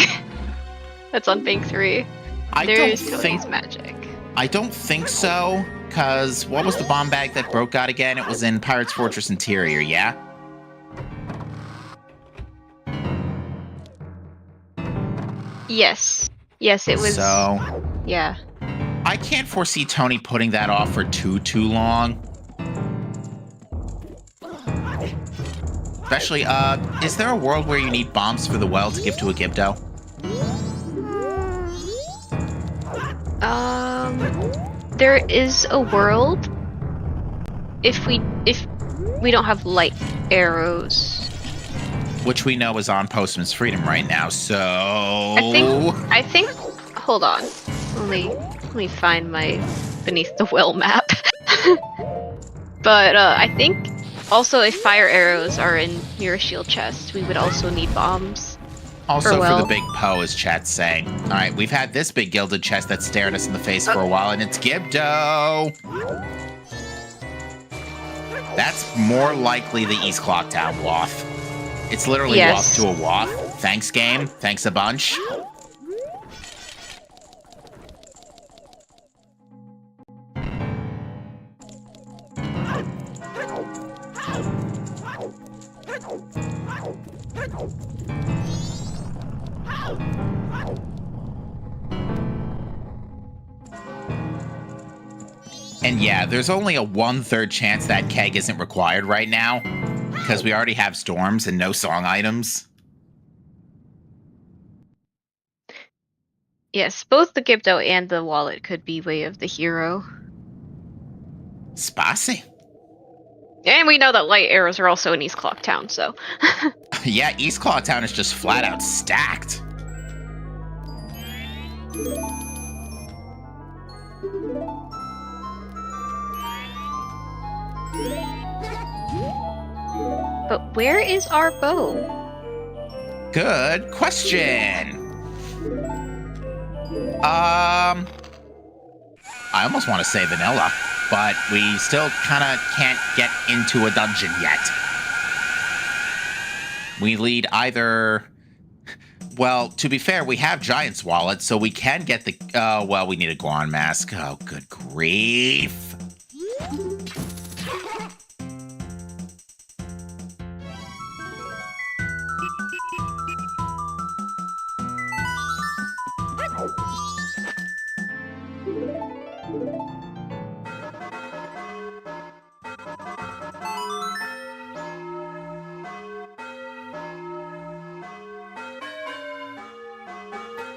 That's on Bank 3. There's Tony's magic. I don't think so, because what was the bomb bag that Broke got again? It was in Pirate's Fortress Interior, yeah? Yes. Yes, it was. So, yeah. I can't foresee Tony putting that off for too long. Especially, is there a world where you need bombs for the well to give to a Gibdo? There is a world if we don't have light arrows. Which we know is on Postman's Freedom right now, so... I think hold on. Let me find my Beneath the Well map. But I think also if fire arrows are in your shield chest, we would also need bombs. Also for the big Poe, as chat's saying. Alright, we've had this big gilded chest that's staring us in the face for a while, and it's Gibdo! That's more likely the East Clocktown Waff. It's literally Waff to a Waff. Thanks, game. Thanks a bunch. And yeah, there's only a 1/3 chance that keg isn't required right now, because we already have storms and no song items. Yes, both the Gibdo and the wallet could be Way of the Hero. Spicy. And we know that light arrows are also in East Clocktown, so... Yeah, East Clocktown is just flat out stacked. But where is our bow? Good question. I almost want to say vanilla, but we still kind of can't get into a dungeon yet. We lead either... Well, to be fair, we have Giant's Wallet, so we can get the... well, we need a Guan Mask. Oh, good grief.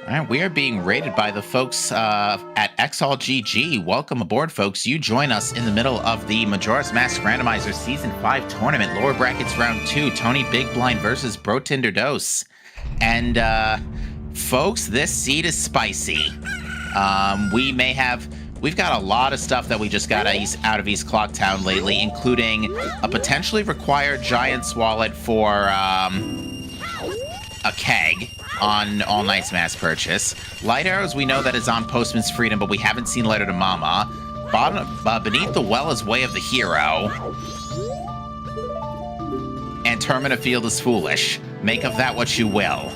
All right, we are being rated by the folks at XLGG. Welcome aboard, folks. You join us in the middle of the Majora's Mask Randomizer Season 5 tournament, lower brackets round 2, TonyBigBlind versus Brotinderdose. And, folks, this seed is spicy. We've got a lot of stuff that we just got out of East Clocktown lately, including a potentially required Giant's Wallet for a keg on All Night's mass purchase. Light arrows we know that is on Postman's Freedom, but we haven't seen Letter to Mama. Beneath the Well is Way of the Hero. And Termina Field is Foolish. Make of that what you will.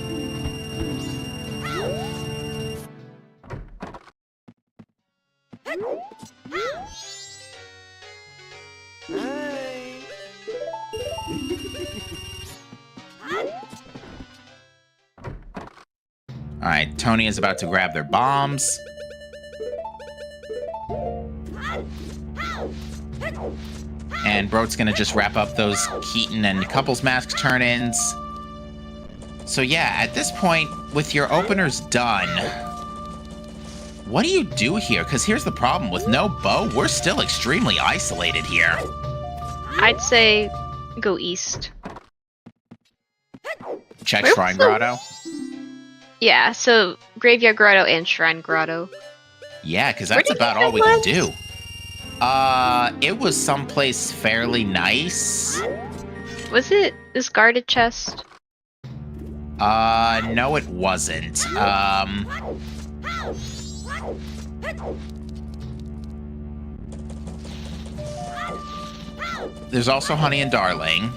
Alright, Tony is about to grab their bombs. And Brote's gonna just wrap up those Keaton and Couples Mask turn-ins. So yeah, at this point, with your openers done, what do you do here? Because here's the problem, with no bow, we're still extremely isolated here. I'd say go east. Check Shrine Grotto. Yeah, so Graveyard Grotto and Shrine Grotto. Yeah, because that's about all we can do. It was someplace fairly nice. Was it this guarded chest? No it wasn't. There's also Honey and Darling.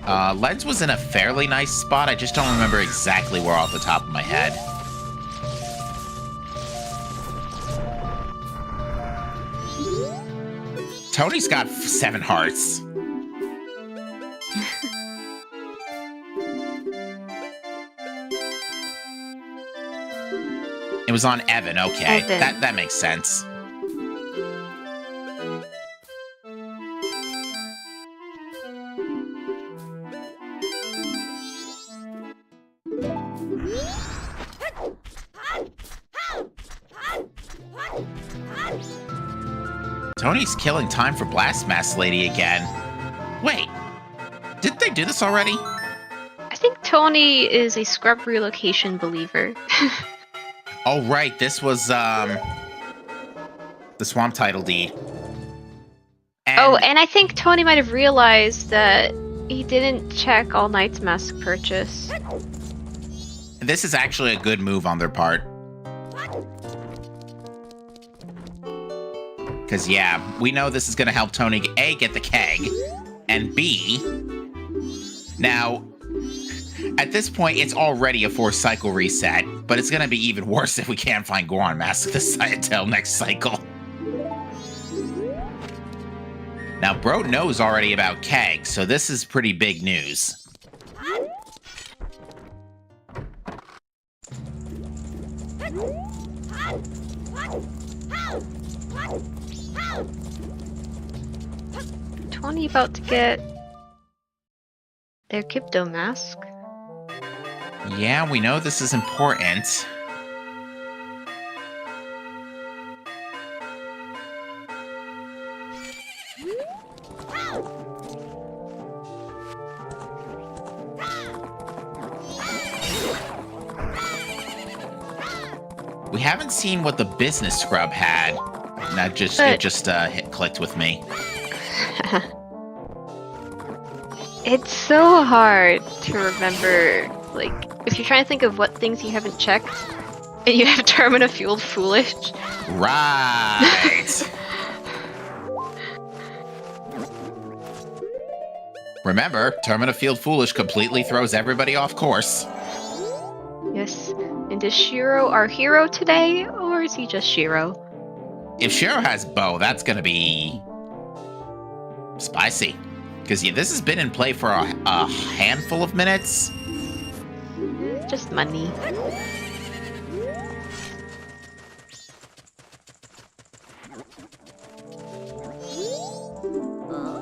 Lens was in a fairly nice spot. I just don't remember exactly where off the top of my head. Tony's got 7 hearts. It was on Evan, okay. Evan. That makes sense. Tony's killing time for Blast Mask Lady again. Wait, didn't they do this already? I think Tony is a scrub relocation believer. Oh, right, this was, the Swamp Title deed. And I think Tony might have realized that he didn't check All Knight's mask purchase. This is actually a good move on their part. Because, yeah, we know this is going to help Tony, A, get the keg, and B, now, at this point, it's already a 4-cycle reset, but it's going to be even worse if we can't find Goron Mask this until next cycle. Now, Bro knows already about keg, so this is pretty big news. Tony about to get their Kipto mask. Yeah, we know this is important. We haven't seen what the business scrub had. That just it just clicked with me. It's so hard to remember, like, if you're trying to think of what things you haven't checked, and you have Termina Fueled Foolish. Right! Remember, Termina Field Foolish completely throws everybody off course. Yes. And is Shiro our hero today, or is he just Shiro? If Shiro has bow, that's gonna be spicy. Because yeah, this has been in play for a handful of minutes. Just money.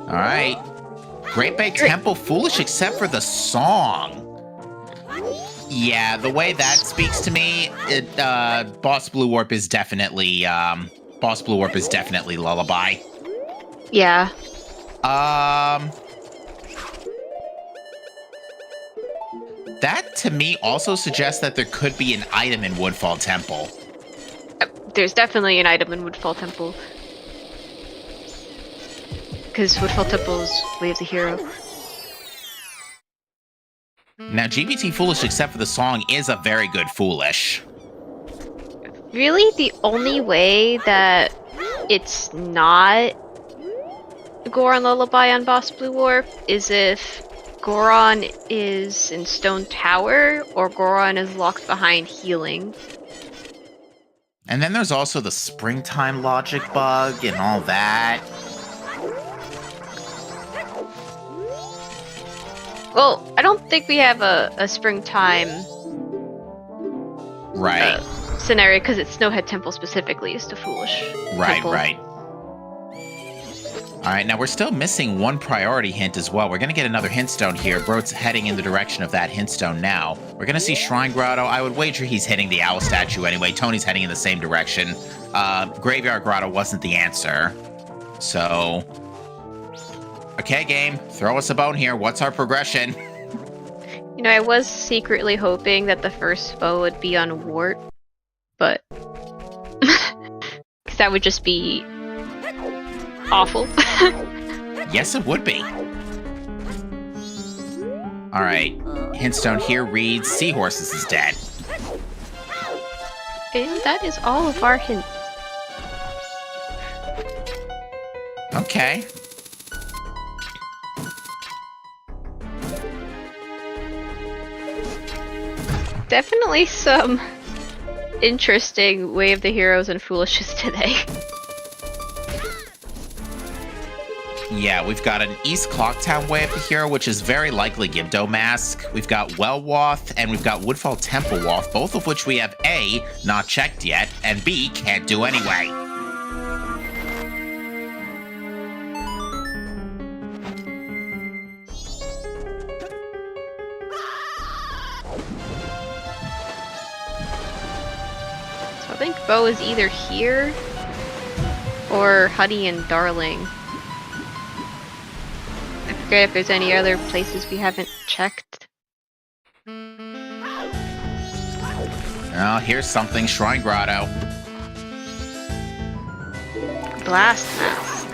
Alright. Great Bay Temple Foolish except for the song. Yeah, the way that speaks to me, Boss Blue Warp is definitely Lullaby. Yeah. That to me also suggests that there could be an item in Woodfall Temple. There's definitely an item in Woodfall Temple. Because Woodfall Temple's Way of the Hero. Now, GBT Foolish, except for the song, is a very good Foolish. Really, the only way that it's not Goron Lullaby on Boss Blue Warp is if Goron is in Stone Tower or Goron is locked behind healing. And then there's also the springtime logic bug and all that. Well, I don't think we have a springtime right scenario because it's Snowhead Temple specifically is the Foolish Temple. Right. Alright, now we're still missing one priority hint as well. We're going to get another hint stone here. Bro's heading in the direction of that hint stone now. We're going to see Shrine Grotto. I would wager he's hitting the owl statue anyway. Tony's heading in the same direction. Graveyard Grotto wasn't the answer. So... okay, game. Throw us a bone here. What's our progression? You know, I was secretly hoping that the first foe would be on Wart, but... because that would just be... awful. Yes, it would be. Alright. Hintstone here reads Seahorses is dead. And that is all of our hints. Okay. Definitely some interesting Way of the Heroes and Foolishes today. Yeah, we've got an East Clocktown Way of the Hero, which is very likely Gibdo Mask. We've got Wellwath, and we've got Woodfall Temple Wath, both of which we have A, not checked yet, and B, can't do anyway. So I think Bo is either here or Honey and Darling. I forget if there's any other places we haven't checked. Oh, here's something. Shrine Grotto. Blast Mask.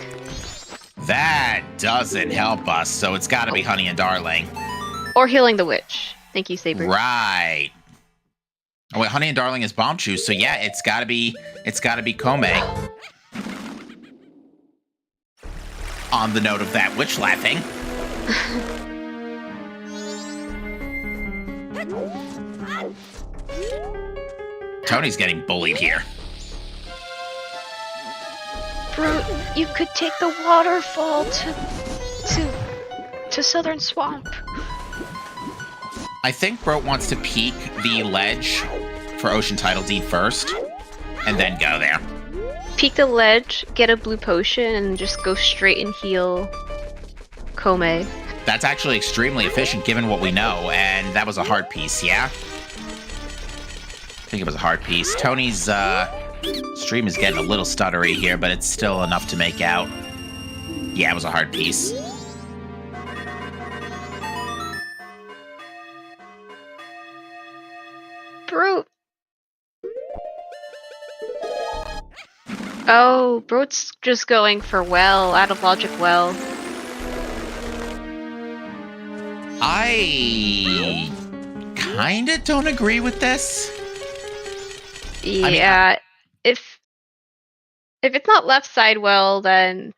That doesn't help us, so it's gotta be Honey and Darling. Or Healing the Witch. Thank you, Saber. Right. Oh wait, Honey and Darling is Bomb Juice, so yeah, it's gotta be Kome. On the note of that witch laughing. Tony's getting bullied here. Brute, you could take the waterfall to Southern Swamp. I think Brot wants to peek the ledge for Ocean Title Deed first, and then go there. Peek the ledge, get a blue potion, and just go straight and heal Kome. That's actually extremely efficient given what we know, and that was a hard piece, yeah? I think it was a hard piece. Tony's stream is getting a little stuttery here, but it's still enough to make out. Yeah, it was a hard piece. Brute! Oh, Brote's just going for well, out of logic well. I kinda don't agree with this. Yeah, I mean, if it's not left side well, then...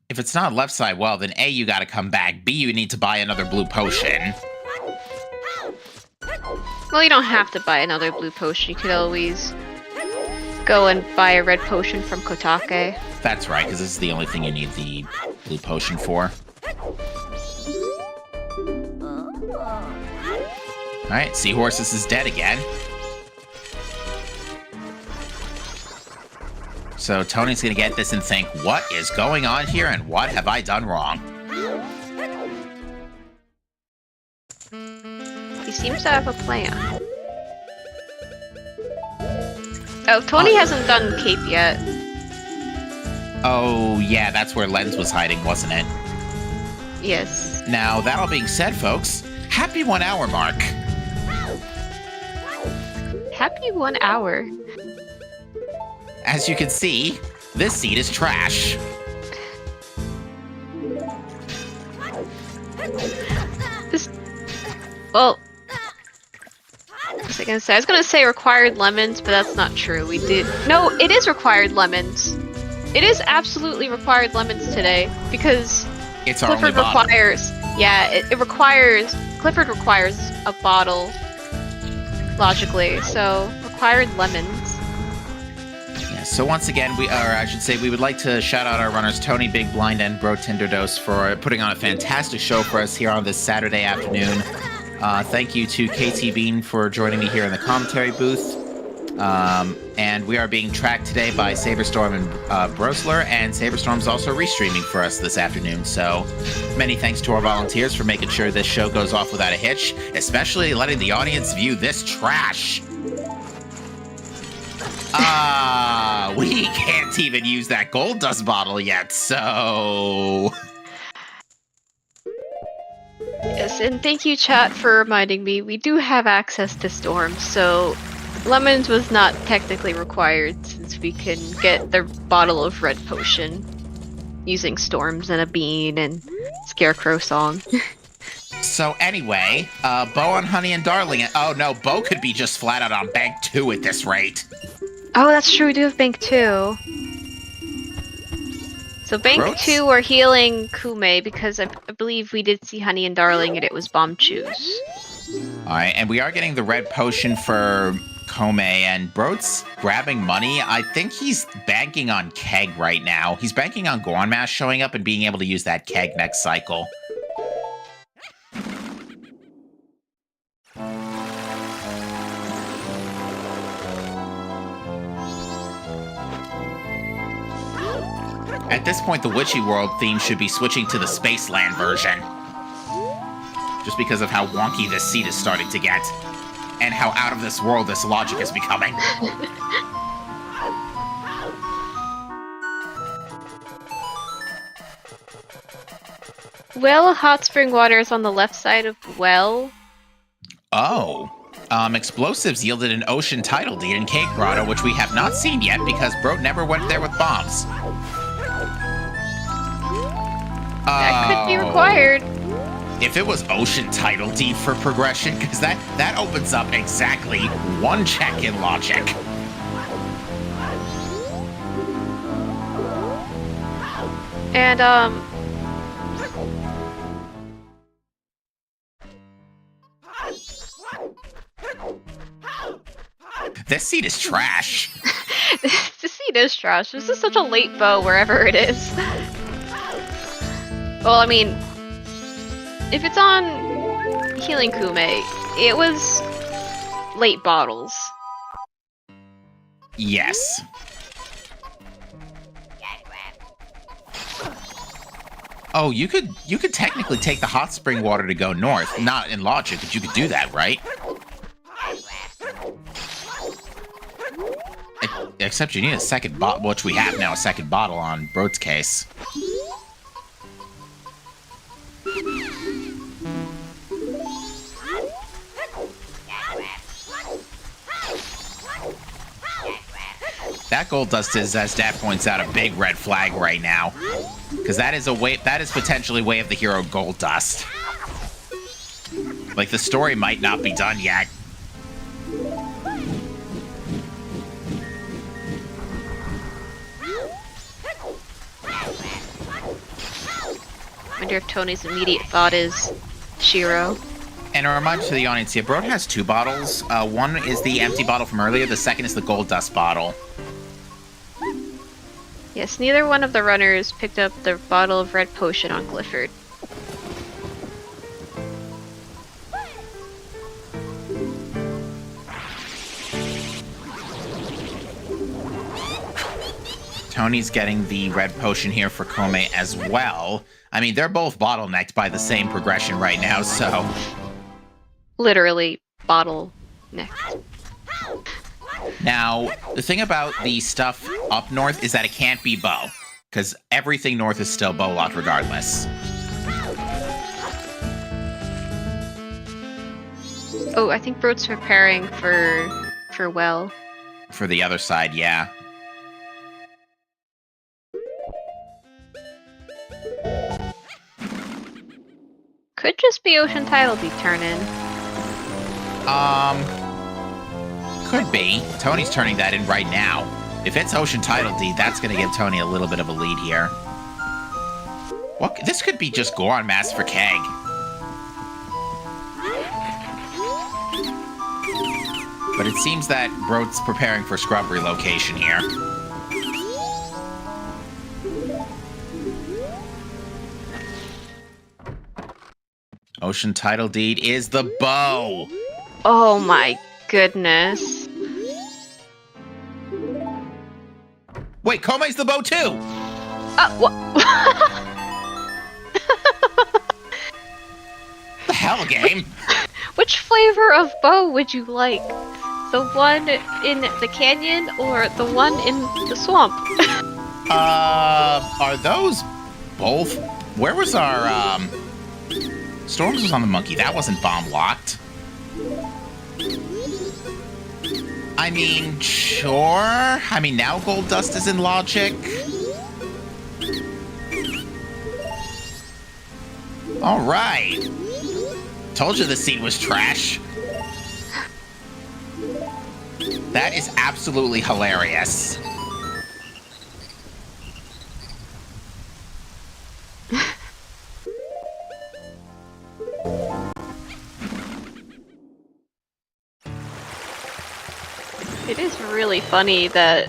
If it's not left side well, then A, you gotta come back. B, you need to buy another blue potion. Well, you don't have to buy another blue potion. You could always go and buy a red potion from Kotake. That's right, because this is the only thing you need the blue potion for. Alright, Seahorses is dead again. So Tony's gonna get this and think, what is going on here and what have I done wrong? He seems to have a plan. Oh, Tony hasn't done Cape yet. Oh, yeah, that's where Lens was hiding, wasn't it? Yes. Now, that all being said, folks, happy 1 hour mark. Happy 1 hour. As you can see, this seed is trash. Well, what was I gonna say? I was gonna say required lemons, but that's not true. We did. No, it is required lemons. It is absolutely required lemons today because It's our Clifford only bottle. requires. Yeah, it requires. Clifford requires a bottle. Logically, so required lemons. Yeah, so once again, we would like to shout out our runners TonyBigBlind and Brotinderdose for putting on a fantastic show for us here on this Saturday afternoon. Thank you to KT Bean for joining me here in the commentary booth. And we are being tracked today by Saberstorm and Brosler, and Saberstorm's also restreaming for us this afternoon. So many thanks to our volunteers for making sure this show goes off without a hitch, especially letting the audience view this trash. We can't even use that gold dust bottle yet, so... Yes, and thank you, chat, for reminding me. We do have access to storms, so lemons was not technically required since we can get the bottle of red potion using storms and a bean and scarecrow song. So anyway, Bo on Honey and Darling. Oh no, Bo could be just flat out on Bank 2 at this rate. Oh, that's true. We do have Bank 2. So Bank Gross. 2 we're healing Kume because I believe we did see Honey and Darling and it was Bomb Choose. All right, and we are getting the red potion for Kome, and Bro's grabbing money. I think he's banking on Keg right now. He's banking on Gornmass showing up and being able to use that Keg next cycle. At this point, the Witchy World theme should be switching to the Spaceland version. Just because of how wonky this seed is starting to get. And how out of this world this logic is becoming. Well, hot spring water is on the left side of well. Oh. Explosives yielded an ocean title deed in Cave Grotto, which we have not seen yet because Bro never went there with bombs. That could be required. If it was ocean title deed for progression, because that opens up exactly one check in logic. And, This seed is trash. this seed is trash. This is such a late bow wherever it is. Well, I mean, if it's on Healing Kume, it was late bottles. Yes. Oh, you could technically take the hot spring water to go north. Not in logic, but you could do that, right? Except you need a second bottle, which we have now, a second bottle on Bro's case. That gold dust is, as Dad points out, a big red flag right now. Because that is potentially Way of the Hero gold dust. Like, the story might not be done yet. I wonder if Tony's immediate thought is Shiro. And a reminder to the audience here, Bro has two bottles. One is the empty bottle from earlier, the second is the gold dust bottle. Yes, neither one of the runners picked up the bottle of red potion on Clifford. Tony's getting the red potion here for Kome as well. I mean, they're both bottlenecked by the same progression right now, so... Literally, bottlenecked. Now, the thing about the stuff up north is that it can't be bow, because everything north is still bow locked regardless. Oh, I think Bro's preparing for well. For the other side, yeah. Could just be Ocean Title Deed turn in. Could be. Tony's turning that in right now. If it's Ocean Title Deed, that's going to give Tony a little bit of a lead here. What? This could be just Goron Mass for Keg. But it seems that Bro's preparing for scrub relocation here. Ocean Title Deed is the bow. Oh my goodness. Wait, Kome's the bow too! What? The hell, game? Which flavor of bow would you like? The one in the canyon or the one in the swamp? Are those both? Where was our, Storms was on the monkey. That wasn't bomb locked. I mean, sure. I mean, now gold dust is in logic. All right. Told you the seed was trash. That is absolutely hilarious. is really funny that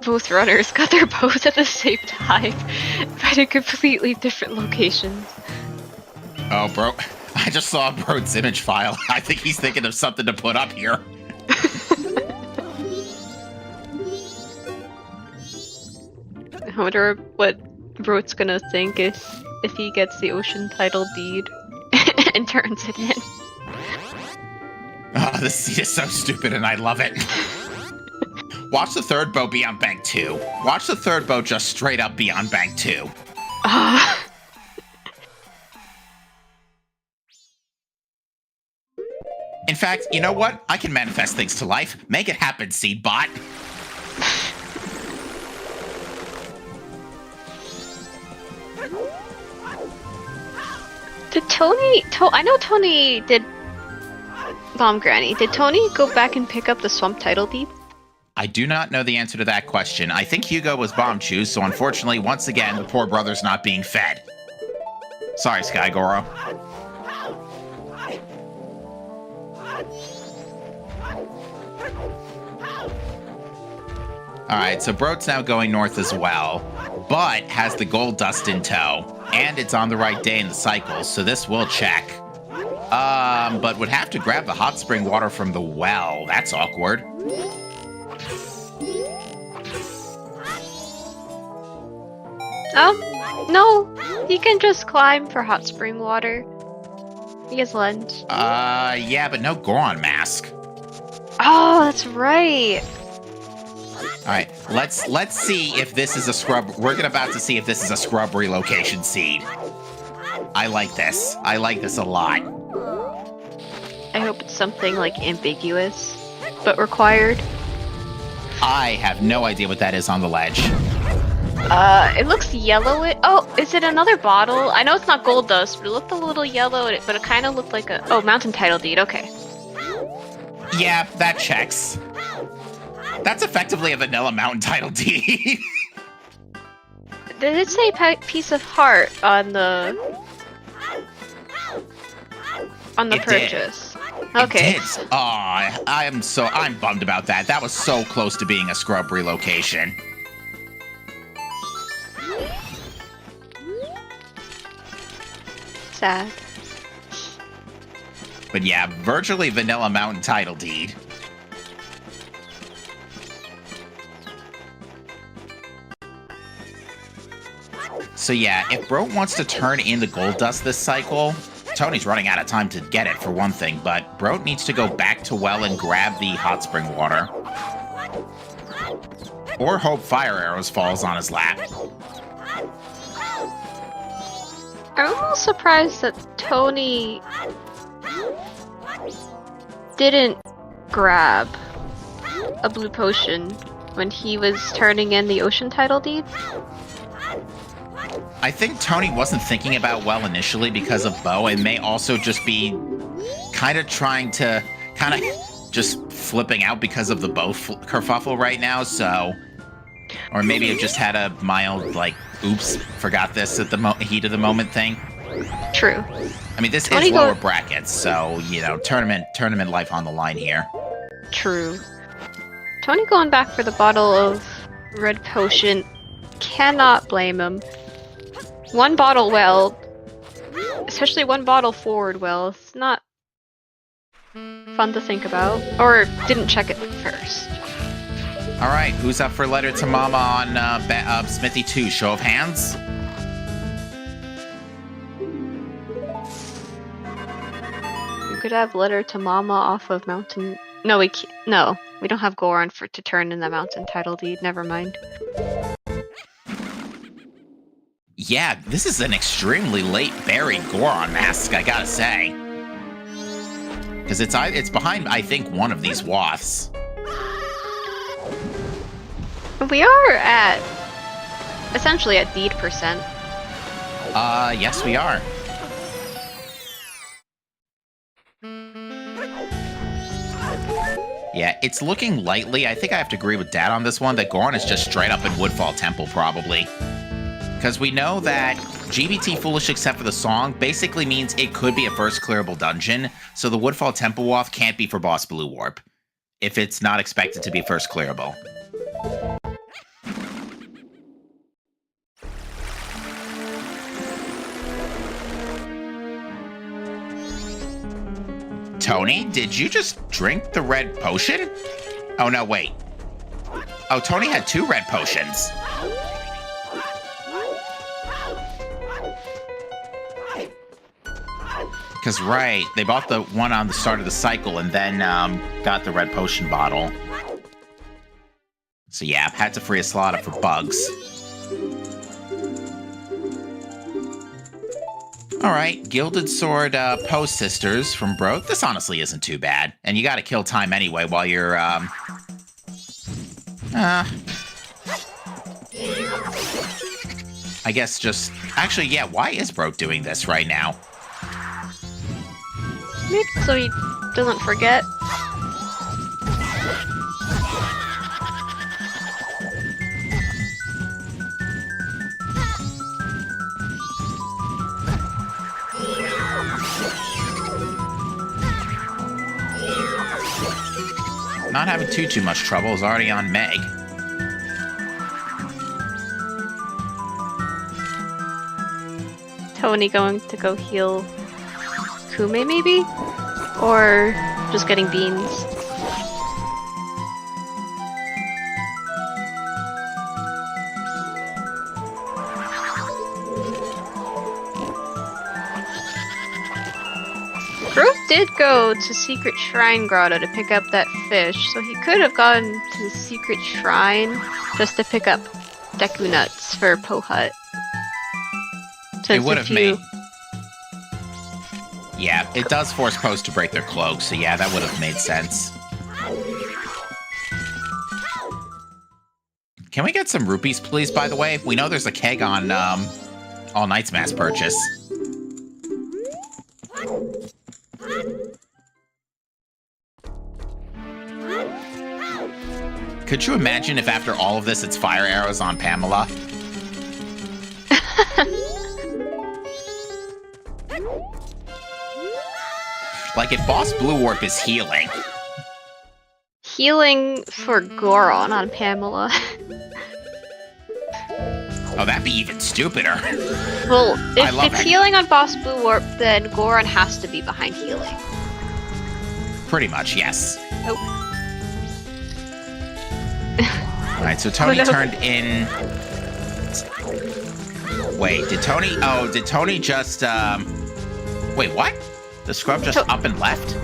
both runners got their bows at the same time, but in completely different locations. Oh, bro. I just saw Bro's image file. I think he's thinking of something to put up here. I wonder what Bro's gonna think if he gets the ocean title deed and turns it in. Oh, this seed is so stupid and I love it. Watch the third boat be on bank 2. Watch the third boat just straight up be on bank 2. In fact, you know what? I can manifest things to life. Make it happen, Seedbot. Did Tony... I know Tony did Bomb Granny. Did Tony go back and pick up the swamp title deed? I do not know the answer to that question. I think Hugo was Bomb Chew, so unfortunately, once again, the poor brother's not being fed. Sorry, Sky Goro. Alright, so Bro's now going north as well, but has the gold dust in tow, and it's on the right day in the cycle, so this will check. But would have to grab the hot spring water from the well. That's awkward. Oh, no. He can just climb for hot spring water. He has lunch. Yeah, but no Goron mask. Oh, that's right. Alright, let's see if this is a scrub. We're about to see if this is a scrub relocation seed. I like this. I like this a lot. I hope it's something like ambiguous, but required. I have no idea what that is on the ledge. It looks yellow. Oh, is it another bottle? I know it's not gold dust, but it looked a little yellow, but it kind of looked like a... Oh, mountain title deed, okay. Yeah, that checks. That's effectively a vanilla mountain title deed. Did it say piece of heart on the purchase? Okay. It did. Aw, I'm bummed about that. That was so close to being a scrub relocation. Sad. But yeah, virtually vanilla mountain title deed. So yeah, if Bro wants to turn in the gold dust this cycle, Tony's running out of time to get it for one thing, but Bro needs to go back to well and grab the hot spring water. Or hope fire arrows falls on his lap. I'm almost surprised that Tony didn't grab a blue potion when he was turning in the ocean title deed. I think Tony wasn't thinking about well initially because of Bo, and may also just be kind of trying to just flipping out because of the Bo kerfuffle right now, so... Or maybe it just had a mild, like, oops, forgot this at the heat of the moment thing. True. I mean, this is lower brackets, so, you know, tournament life on the line here. True. Tony going back for the bottle of red potion, cannot blame him. One bottle well, especially one bottle forward well, it's not fun to think about. Or didn't check it first. Alright, who's up for Letter to Mama on Smithy 2? Show of hands? We could have Letter to Mama off of Mountain... No, we can't. No, we don't have Goron to turn in the Mountain title deed. Never mind. Yeah, this is an extremely late buried Goron mask, I gotta say. Because it's behind, I think, one of these waths. We are at... essentially at deed percent. Yes we are. Yeah, it's looking lightly. I think I have to agree with Dad on this one, that Goron is just straight up in Woodfall Temple, probably. Because we know that GBT Foolish except for the song basically means it could be a first clearable dungeon, so the Woodfall Temple Wath can't be for Boss Blue Warp. if it's not expected to be first clearable. Tony, did you just drink the red potion? Oh, no, wait. Oh, Tony had 2 red potions. Because, right, they bought the one on the start of the cycle and then got the red potion bottle. So, yeah, had to free a slot up for bugs. Alright, Gilded Sword Post Sisters from Bro. This honestly isn't too bad. And you gotta kill time anyway while you're, I guess just... Actually, yeah, why is Broke doing this right now? Maybe so he doesn't forget. Not having too much trouble. Is already on Meg. Tony going to go heal Kume, maybe? Or just getting beans? Grove did go to Secret Shrine Grotto to pick up that fish, so he could have gone to the Secret Shrine just to pick up Deku Nuts for Pohut. It would have made... Yeah, it does force Post to break their cloak, so yeah, that would have made sense. Can we get some rupees, please, by the way? We know there's a keg on All Night's mass purchase. Could you imagine if after all of this it's fire arrows on Pamela? Like if Boss Blue Warp is healing. Healing for Goron on Pamela. Oh, that'd be even stupider. Well, if it's healing on Boss Blue Warp, then Goron has to be behind healing. Pretty much, yes. Nope. Alright, so Tony turned in... Wait, did Tony... Oh, did Tony just, Wait, what? The scrub just up and left?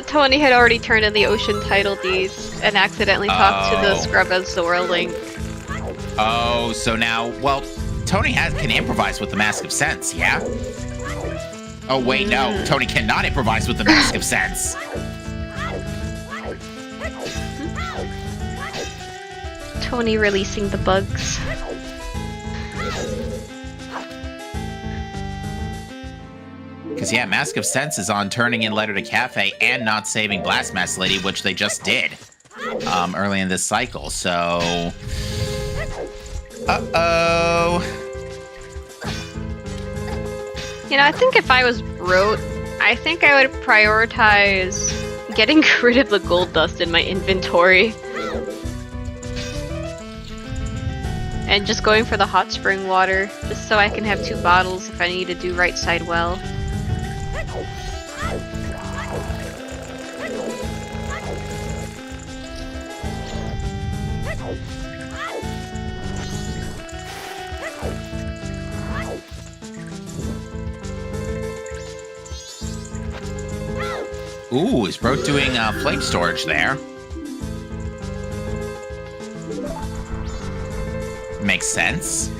Tony had already turned in the ocean title deeds and accidentally talked to the scrub as Zora Link. Oh, so now... Well, Tony can improvise with the Mask of Sense, yeah? Oh, wait, no. Tony cannot improvise with the Mask of Sense. Tony releasing the bugs. Because, yeah, Mask of Sense is on turning in Letter to Cafe and not saving Blast Mask Lady, which they just did early in this cycle, so... Uh-oh! You know, I think if I was Brot, I think I would prioritize getting rid of the gold dust in my inventory. And just going for the hot spring water, just so I can have 2 bottles if I need to do right side well. Ooh, is Broke doing flame storage there? Makes sense.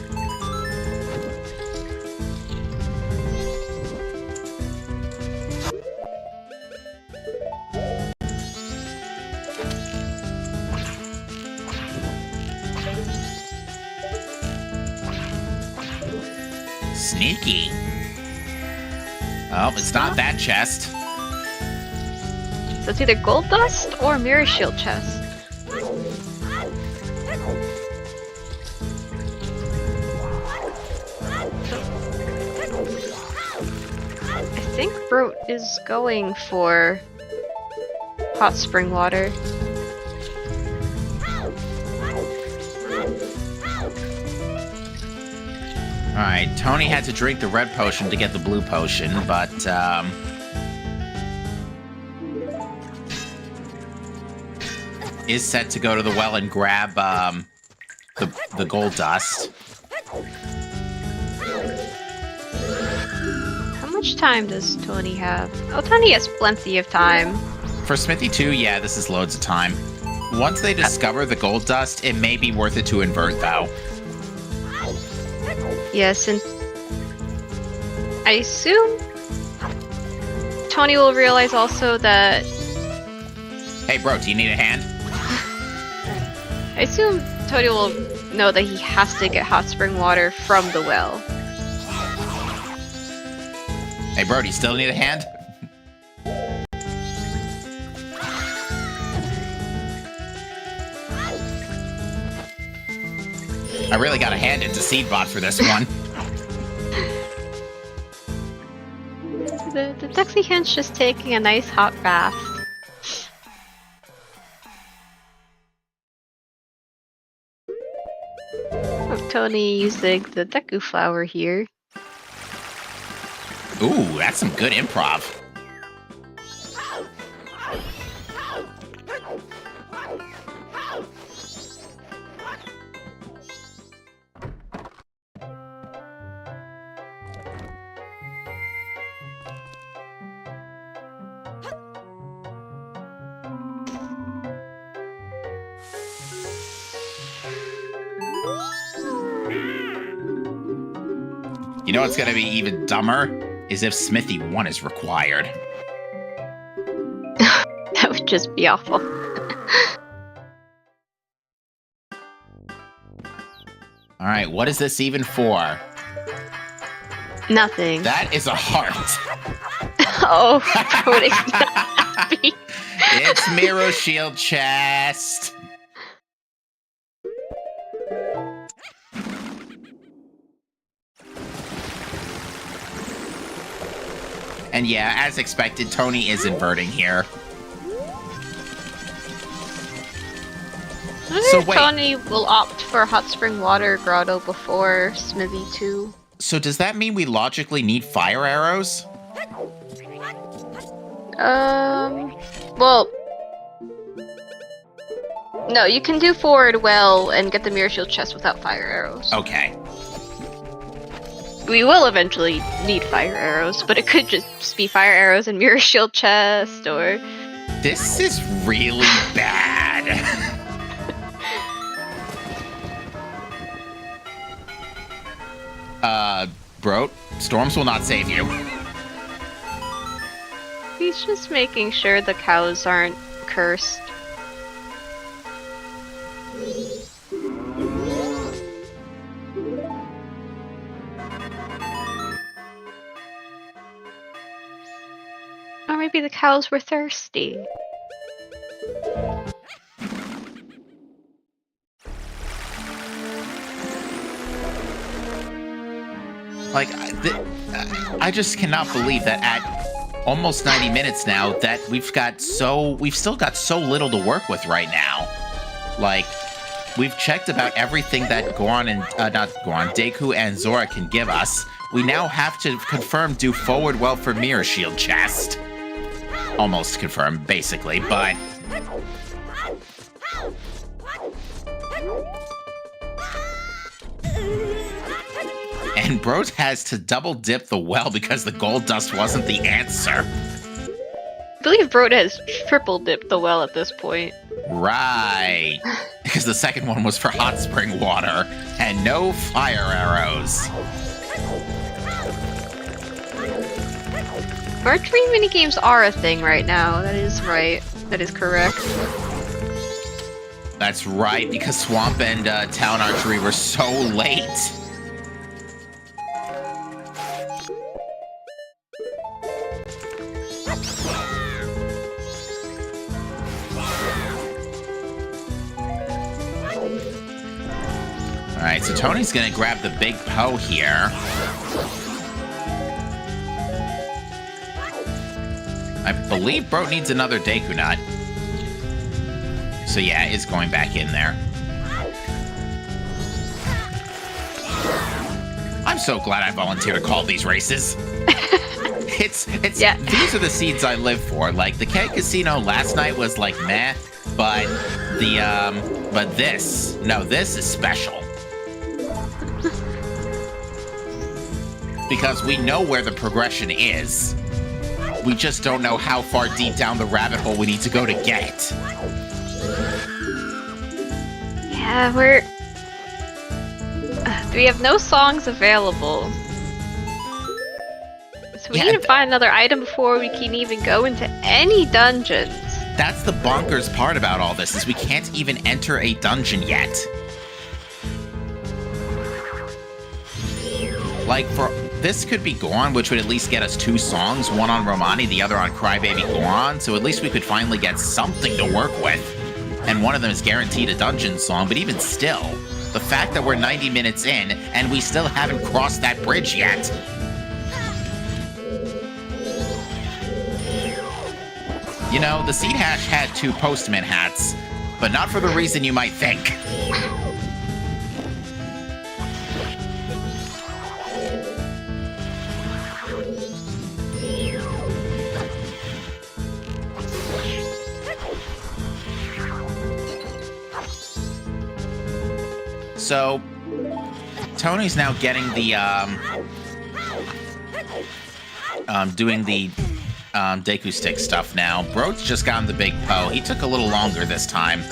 Sneaky. Oh, it's not that chest. So it's either gold dust or mirror shield chest. I think Brot is going for hot spring water. Alright, Tony had to drink the red potion to get the blue potion, but, is set to go to the well and grab, the gold dust. How much time does Tony have? Oh, Tony has plenty of time. For Smithy 2, yeah, this is loads of time. Once they discover the gold dust, it may be worth it to invert, though. Yes, and I assume Tony will realize also that... Hey, bro, do you need a hand? I assume Tony will know that he has to get hot spring water from the well. Hey, bro, do you still need a hand? I really got a hand into Seedbot for this one. The Dexy Hand's just taking a nice hot bath. Tony using the Deku flower here. Ooh, that's some good improv. You know what's gonna be even dumber? Is if Smithy 1 is required. That would just be awful. Alright, what is this even for? Nothing. That is a heart. Oh, Cody's not happy. It's Mirror Shield Chest. And yeah, as expected, Tony is inverting here. So wait. Tony will opt for Hot Spring Water Grotto before Smithy 2. So does that mean we logically need fire arrows? Well... No, you can do Forward Well and get the Mirror Shield chest without fire arrows. Okay. We will eventually need fire arrows, but it could just be fire arrows and Mirror Shield chest, or... This is really bad. Bro, storms will not save you. He's just making sure the cows aren't cursed. Or maybe the cows were thirsty. Like, I just cannot believe that at almost 90 minutes now that we've still got so little to work with right now. Like, we've checked about everything that Deku and Zora can give us. We now have to do Forward Well for Mirror Shield chest. Almost confirmed, basically, but... And Bros has to double dip the well because the gold dust wasn't the answer. I believe Broda has triple dipped the well at this point. Right. Because the second one was for hot spring water and no fire arrows. Archery minigames are a thing right now. That is right. That is correct. That's right, because Swamp and Town Archery were so late. Alright, so Tony's gonna grab the big Poe here. I believe Bro needs another Deku Nut. So yeah, it's going back in there. I'm so glad I volunteered to call these races. These are the seeds I live for. Like the keg casino last night was like meh, but this is special. Because we know where the progression is. We just don't know how far deep down the rabbit hole we need to go to get it. Yeah, we have no songs available. So we need to find another item before we can even go into any dungeons. That's the bonkers part about all this, is we can't even enter a dungeon yet. Like, this could be Goron, which would at least get us 2 songs, one on Romani, the other on Crybaby Goron, so at least we could finally get something to work with. And one of them is guaranteed a dungeon song, but even still, the fact that we're 90 minutes in and we still haven't crossed that bridge yet. You know, the seed hash had 2 postman hats, but not for the reason you might think. So, Tony's now getting the, doing the, Deku stick stuff now. Bro's just gotten the big Poe. He took a little longer this time.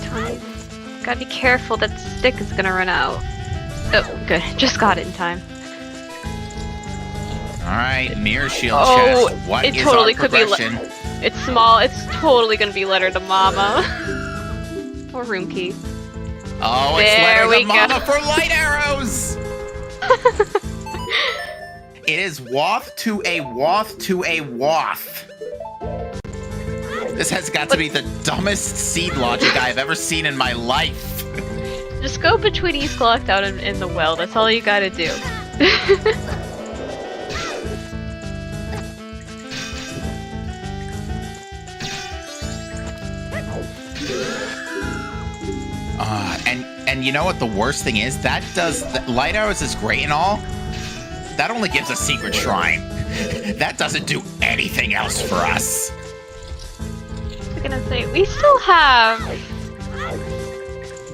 Tony, gotta be careful, that stick is gonna run out. Oh, good. Just got it in time. Alright, mirror shield chest. What is totally our progression? It's small. It's totally gonna be letter to Mama. Or room key. Oh, it's letter to Mama for light arrows! It is wath to a wath to a wath. This has got to be the dumbest seed logic I've ever seen in my life. Just go between East Lockdown and the well. That's all you gotta do. And you know what the worst thing is? Light arrows is great and all. That only gives us secret shrine. That doesn't do anything else for us. I was gonna say, we still have...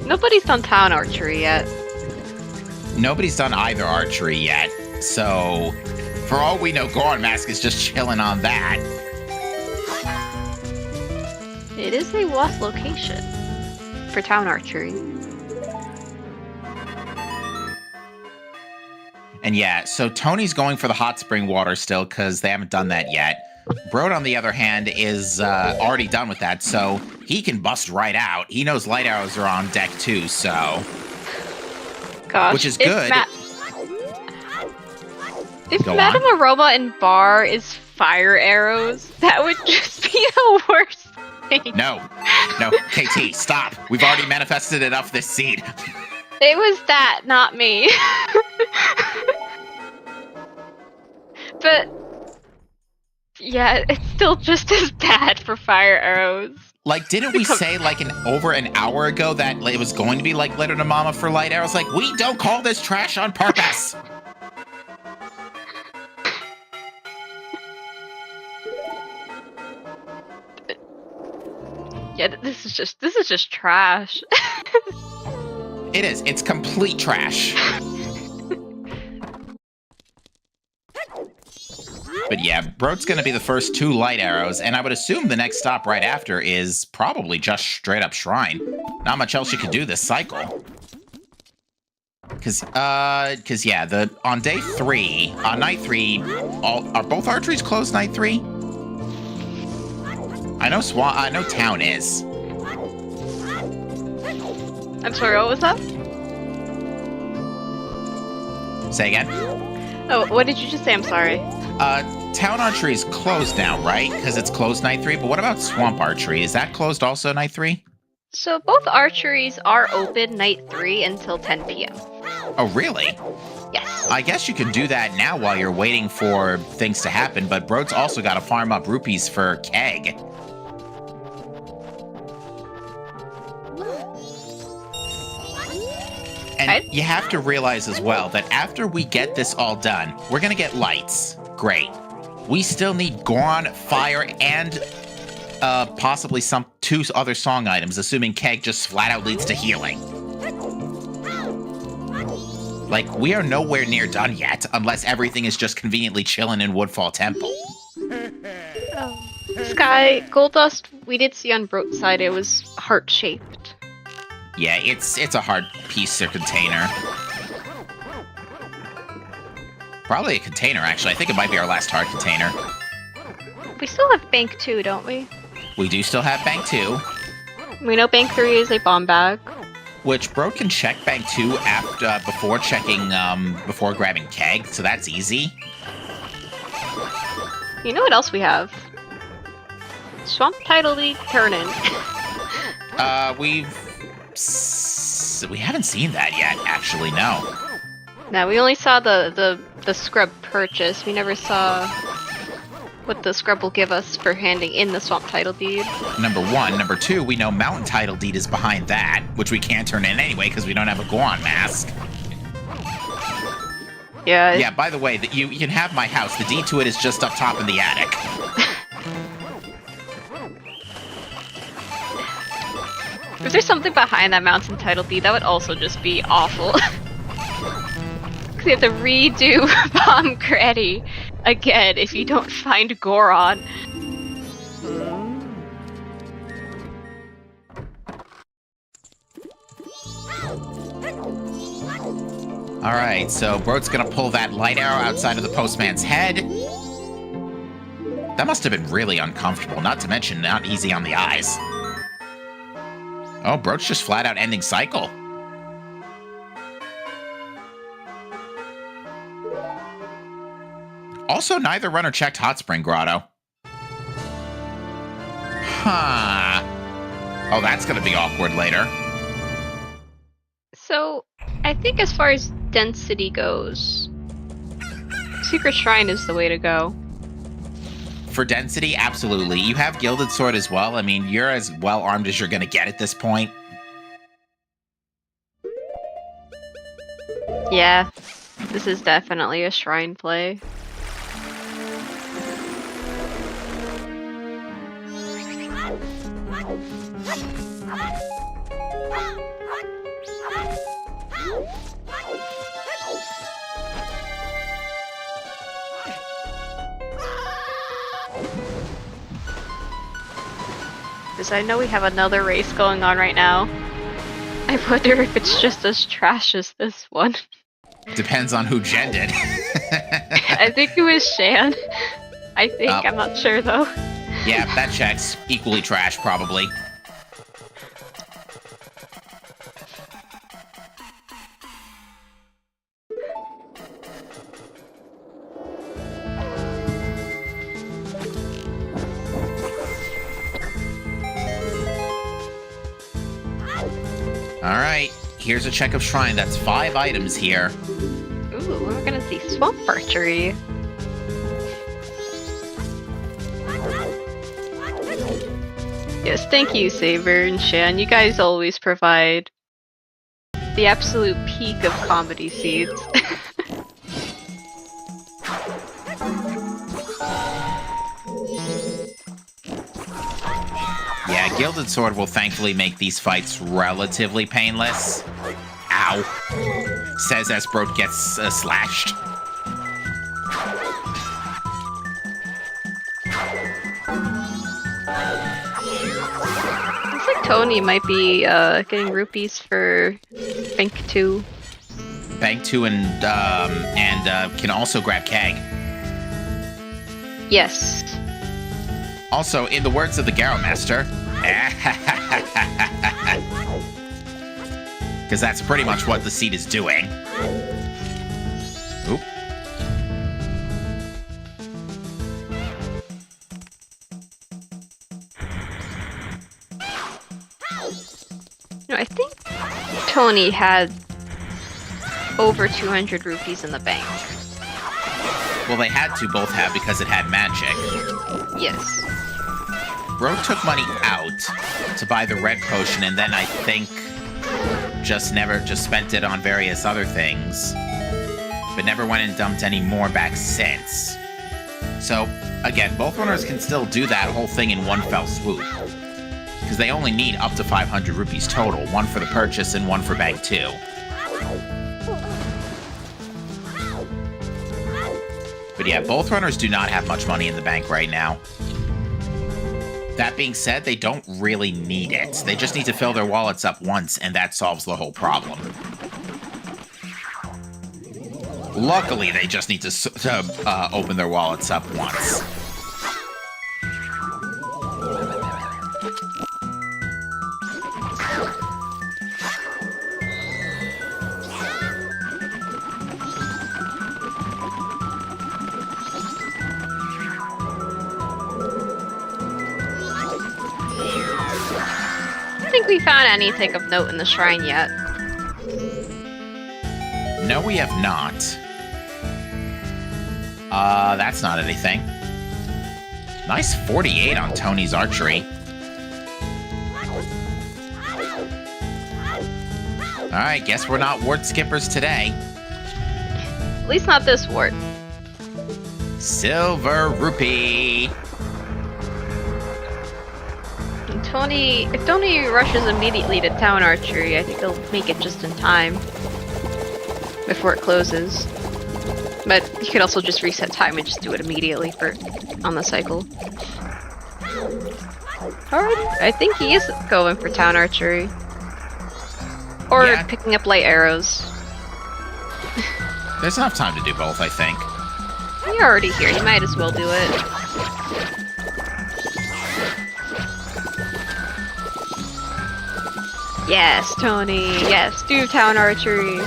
Nobody's done town archery yet. Nobody's done either archery yet. So, for all we know, Goron Mask is just chilling on that. It is a Wath location for town archery. And yeah, so Tony's going for the hot spring water still because they haven't done that yet. Brode, on the other hand, is already done with that, so he can bust right out. He knows light arrows are on deck too, so... Gosh, which is good. If Madame Aroma in Bar is fire arrows, that would just be the worst thing. No, KT, stop. We've already manifested enough this seed. It was that, not me. But, yeah, it's still just as bad for fire arrows. Like, didn't we say, like, over an hour ago that it was going to be like Letter to Mama for light arrows? Like, we don't call this trash on purpose! Yeah, this is just trash. It is. It's complete trash. But yeah, Brode's going to be the first 2 light arrows, and I would assume the next stop right after is probably just straight up Shrine. Not much else you could do this cycle. Cause yeah, on day 3, on night 3, are both archeries closed night 3? I know Town is. I'm sorry, what was that? Say again? Oh, what did you just say? I'm sorry. Town Archery is closed now, right? Because it's closed night 3, but what about Swamp Archery? Is that closed also night 3? So both archeries are open night 3 until 10 p.m. Oh, really? Yes. I guess you can do that now while you're waiting for things to happen, but Brode's also got to farm up rupees for Keg. And you have to realize as well that after we get this all done, we're going to get lights. Great. We still need Goron, Fire, and possibly two other song items, assuming Keg just flat out leads to healing. Like, we are nowhere near done yet, unless everything is just conveniently chilling in Woodfall Temple. Sky, gold dust, we did see on Brote's side it was heart-shaped. Yeah, it's a hard piece or container. Probably a container, actually. I think it might be our last hard container. We still have Bank 2, don't we? We do still have Bank 2. We know Bank 3 is a bomb bag. Which Bro can check Bank 2 before checking, before grabbing Keg, so that's easy. You know what else we have? Swamp Tidal League Turn-In. We haven't seen that yet, actually, no. No, we only saw the scrub purchase. We never saw what the scrub will give us for handing in the Swamp Title Deed. Number 1. Number 2, we know Mountain Title Deed is behind that, which we can't turn in anyway because we don't have a Goron mask. Yeah. Yeah, by the way, you can have my house. The deed to it is just up top in the attic. If there's something behind that Mountain Title Deed, that would also just be awful. Because you have to redo Bomb Creddy again if you don't find Goron. Alright, so Brote's gonna pull that light arrow outside of the postman's head. That must have been really uncomfortable, not to mention not easy on the eyes. Oh, Brote's just flat out ending cycle. Also, neither runner checked Hot Spring Grotto. Huh. Oh, that's gonna be awkward later. So, I think as far as density goes, Secret Shrine is the way to go. For density, absolutely. You have Gilded Sword as well. I mean, you're as well armed as you're gonna get at this point. Yeah, this is definitely a shrine play. Because I know we have another race going on right now. I wonder if it's just as trash as this one. Depends on who genned it. I think it was Shan. I think, I'm not sure though. Yeah, that checks. Equally trash, probably. Alright, here's a check of Shrine. That's 5 items here. Ooh, we're gonna see Swamp Archery. Yes, thank you, Saber and Shan. You guys always provide the absolute peak of comedy seeds. Yeah, Gilded Sword will thankfully make these fights relatively painless. Ow. Says as Brote gets slashed. Looks like Tony might be getting rupees for Bank 2. Bank 2 and can also grab Keg. Yes. Also, in the words of the Garrow Master, because that's pretty much what the seed is doing. Oop. No, I think Tony had over 200 rupees in the bank. Well, they had to both have because it had magic. Yes. Brote took money out to buy the red potion, and then I think just spent it on various other things, but never went and dumped any more back since. So, again, both runners can still do that whole thing in one fell swoop, because they only need up to 500 rupees total, one for the purchase and one for Bank 2. But yeah, both runners do not have much money in the bank right now. That being said, they don't really need it. They just need to fill their wallets up once, and that solves the whole problem. Luckily, they just need to open their wallets up once. I don't think we found anything of note in the shrine yet. No, we have not. That's not anything. Nice 48 on Tony's archery. Alright, guess we're not wart skippers today. At least not this wart. Silver rupee. And if Tony rushes immediately to town archery, I think he'll make it just in time before it closes. But he could also just reset time and just do it immediately on the cycle. Alright, I think he is going for town archery. Or Yeah. picking up light arrows. There's enough time to do both, I think. You're already here, you might as well do it. Yes, Tony, yes, do town archery.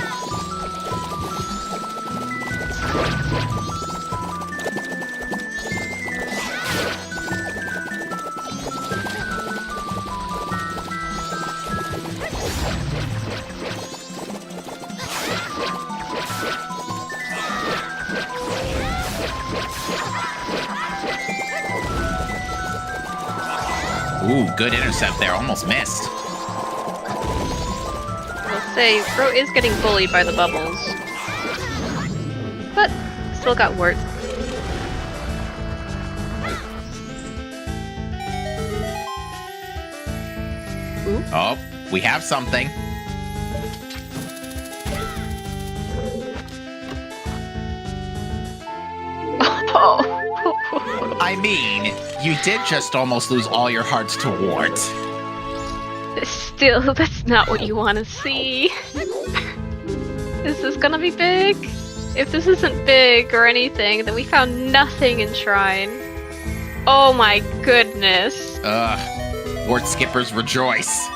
Ooh, good intercept there. Almost missed. I'll say, Bro is getting bullied by the bubbles. But, still got wart. Ooh. Oh, we have something. Oh. I mean, you did just almost lose all your hearts to wart. Still, that's not what you want to see. Is this gonna be big? If this isn't big or anything, then we found nothing in Shrine. Oh my goodness. Ugh. Wart skippers rejoice.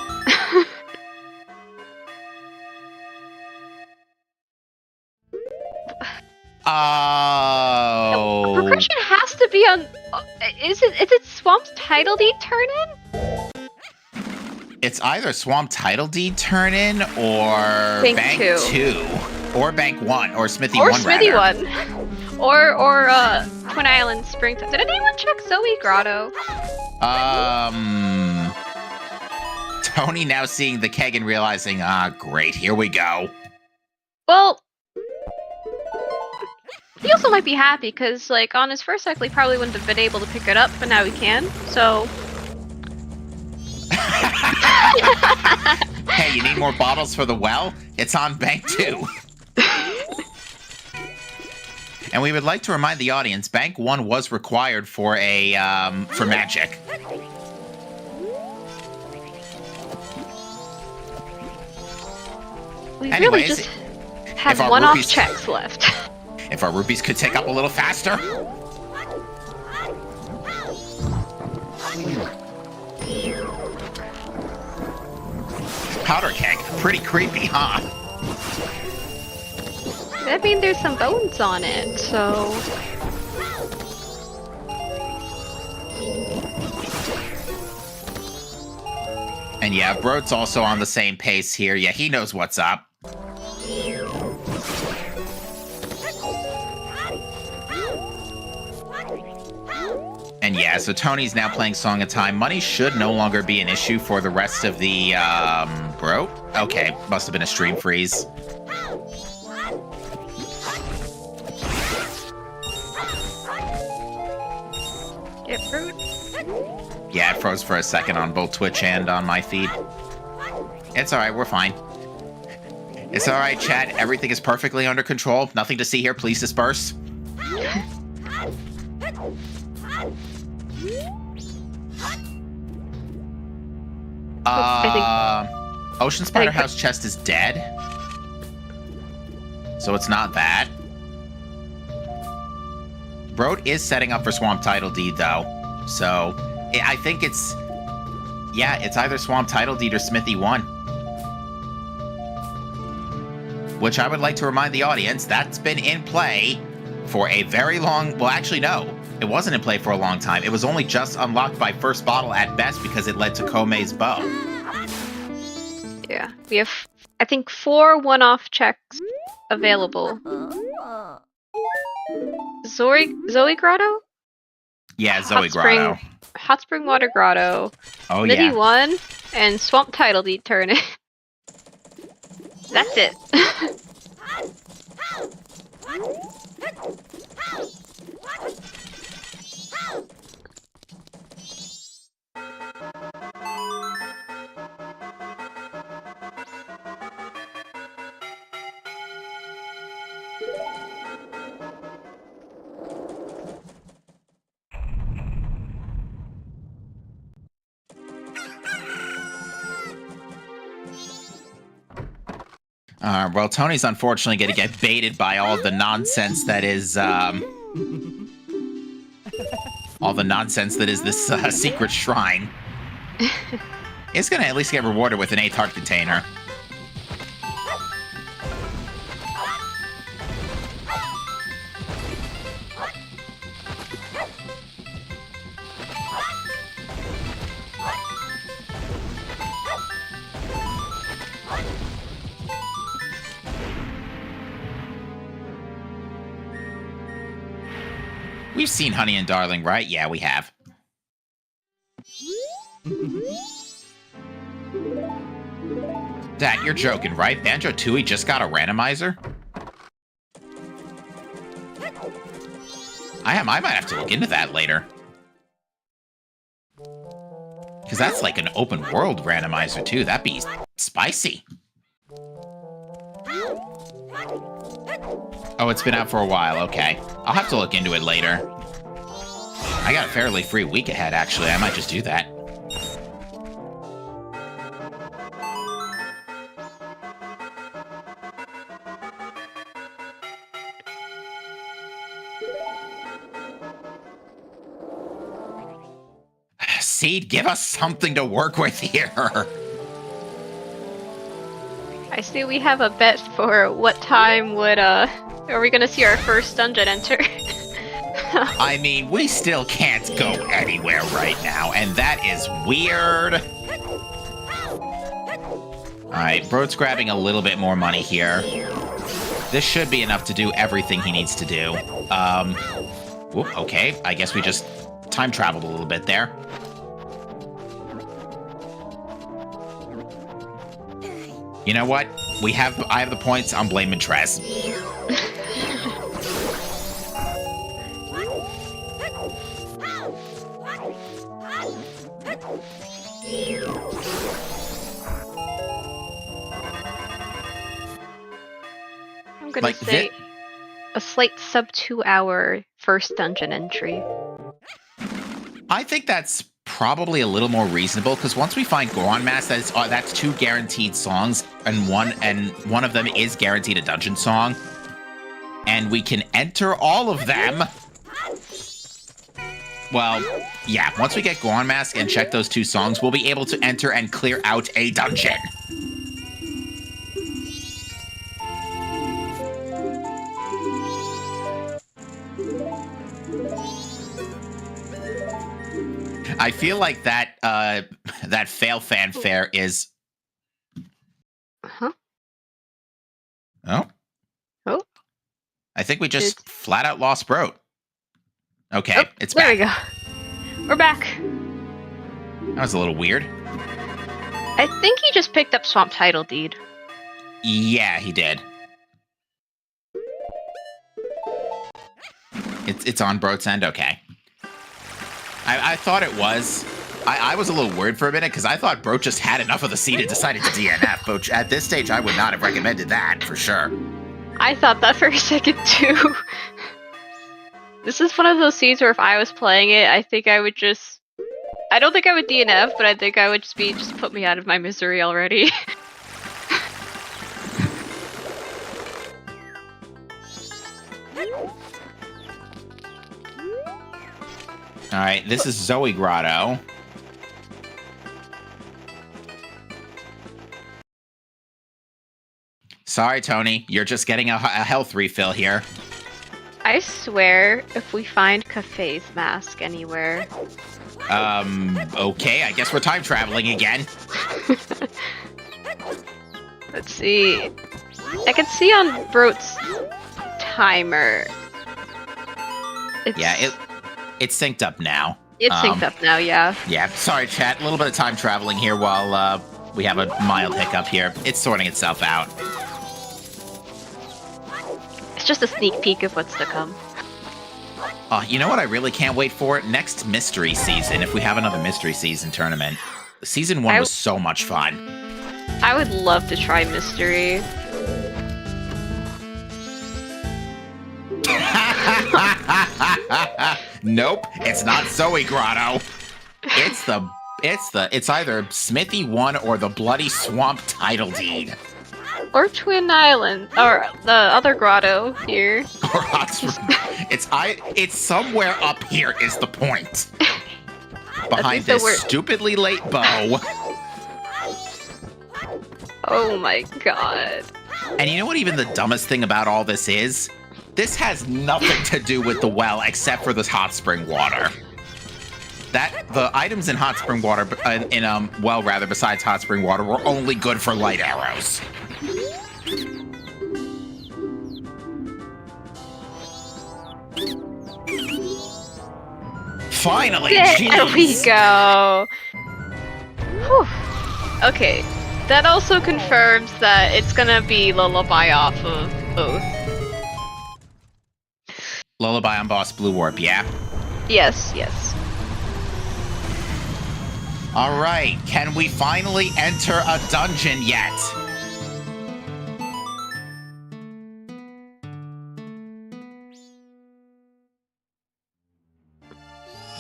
Oh. Progression has to be on. Is it Swamp Title Deed turn in? It's either Swamp Title Deed turn in or Bank 2. Or Bank 1 or Smithy Or 1 Smithy rather. 1. Or Twin Island Springtime. Did anyone check Zoe Grotto? Tony now seeing the keg and realizing, great, here we go. Well, he also might be happy because, like, on his first cycle, he probably wouldn't have been able to pick it up, but now he can. So. Hey, you need more bottles for the well? It's on Bank 2. And we would like to remind the audience, Bank 1 was required for for magic. We Anyways, really just have if our one-off rupees- checks left. If our rupees could tick up a little faster. Powder keg, pretty creepy, huh? I mean, there's some bones on it, so. And yeah, Bro's also on the same pace here. Yeah, he knows what's up. And yeah, so Tony's now playing Song of Time. Money should no longer be an issue for the rest of the, Bro. Okay, must have been a stream freeze. Get fruit. Yeah, it froze for a second on both Twitch and on my feed. It's alright, we're fine. It's alright, chat. Everything is perfectly under control. Nothing to see here. Please disperse. Ocean Spider House chest is dead. So it's not that. Broad is setting up for Swamp Title Deed, though. So, I think it's... Yeah, it's either Swamp Title Deed or Smithy 1. Which I would like to remind the audience, that's been in play for a very long... Well, actually, no. It wasn't in play for a long time. It was only just unlocked by first bottle at best because it led to Komei's bow. Yeah, we have, I think, 4 one-off checks available. Zoe Grotto? Yeah, Zoe Grotto. Hot Spring Water Grotto. Oh, Midi yeah. 1, and Swamp Title Deed Turnip. That's it. Well, Tony's unfortunately going to get baited by all the nonsense that is, all the nonsense that is this secret shrine. It's going to at least get rewarded with an 8th heart container. We've seen Honey and Darling, right? Yeah, we have. Dad, you're joking, right? Banjo-Tooie just got a randomizer? I might have to look into that later. Because that's like an open world randomizer, too. That'd be spicy. Oh, it's been out for a while. Okay. I'll have to look into it later. I got a fairly free week ahead, actually. I might just do that. Seed, give us something to work with here. I see we have a bet for what time would, are we gonna see our first dungeon enter? I mean, we still can't go anywhere right now, and that is weird. Alright, Broad's grabbing a little bit more money here. This should be enough to do everything he needs to do. Whoop, okay, I guess we just time traveled a little bit there. You know what? I have the points. I'm blaming Trez. I'm gonna say a slight sub 2 hour first dungeon entry. I think that's probably a little more reasonable, because once we find Goron Mask, that's 2 guaranteed songs, and one of them is guaranteed a dungeon song, and we can enter all of them. Well, yeah, once we get Goron Mask and check those 2 songs, we'll be able to enter and clear out a dungeon. I feel like that that fail fanfare is. Huh? Oh. Oh. I think we just flat out lost Broad. Okay, oh, it's back. back. There we go. We're back. That was a little weird. I think he just picked up Swamp Title Deed. Yeah, he did. It's on Brote's end? Okay. I thought it was. I was a little worried for a minute because I thought Brote just had enough of the seed and decided to DNF, but at this stage I would not have recommended that, for sure. I thought that for a second too. This is one of those seeds where if I was playing it, I think I would just... I don't think I would DNF, but I think I would just put me out of my misery already. Alright, this is Zoe Grotto. Sorry, Tony. You're just getting a health refill here. I swear, if we find Cafe's mask anywhere... Okay, I guess we're time traveling again. Let's see. I can see on Brote's timer. It's synced up now. It's synced up now, yeah. Yeah, sorry, chat. A little bit of time traveling here while we have a mild hiccup here. It's sorting itself out. It's just a sneak peek of what's to come. You know what I really can't wait for? Next mystery season, if we have another mystery season tournament. Season 1 was so much fun. I would love to try mystery. Nope, it's not Zoe Grotto. It's either Smithy 1 or the Bloody Swamp Title Deed. Or Twin Island, or the other grotto here. Or Hot Springs. It's somewhere up here is the point. Behind this stupidly late bow. Oh my god. And you know what even the dumbest thing about all this is? This has nothing to do with the well except for this hot spring water. The items in hot spring water, besides hot spring water, were only good for light arrows. Finally, there we go. Whew. Okay, that also confirms that it's gonna be Lullaby off of both. Lullaby on Boss Blue Warp, yeah? Yes. Alright, can we finally enter a dungeon yet?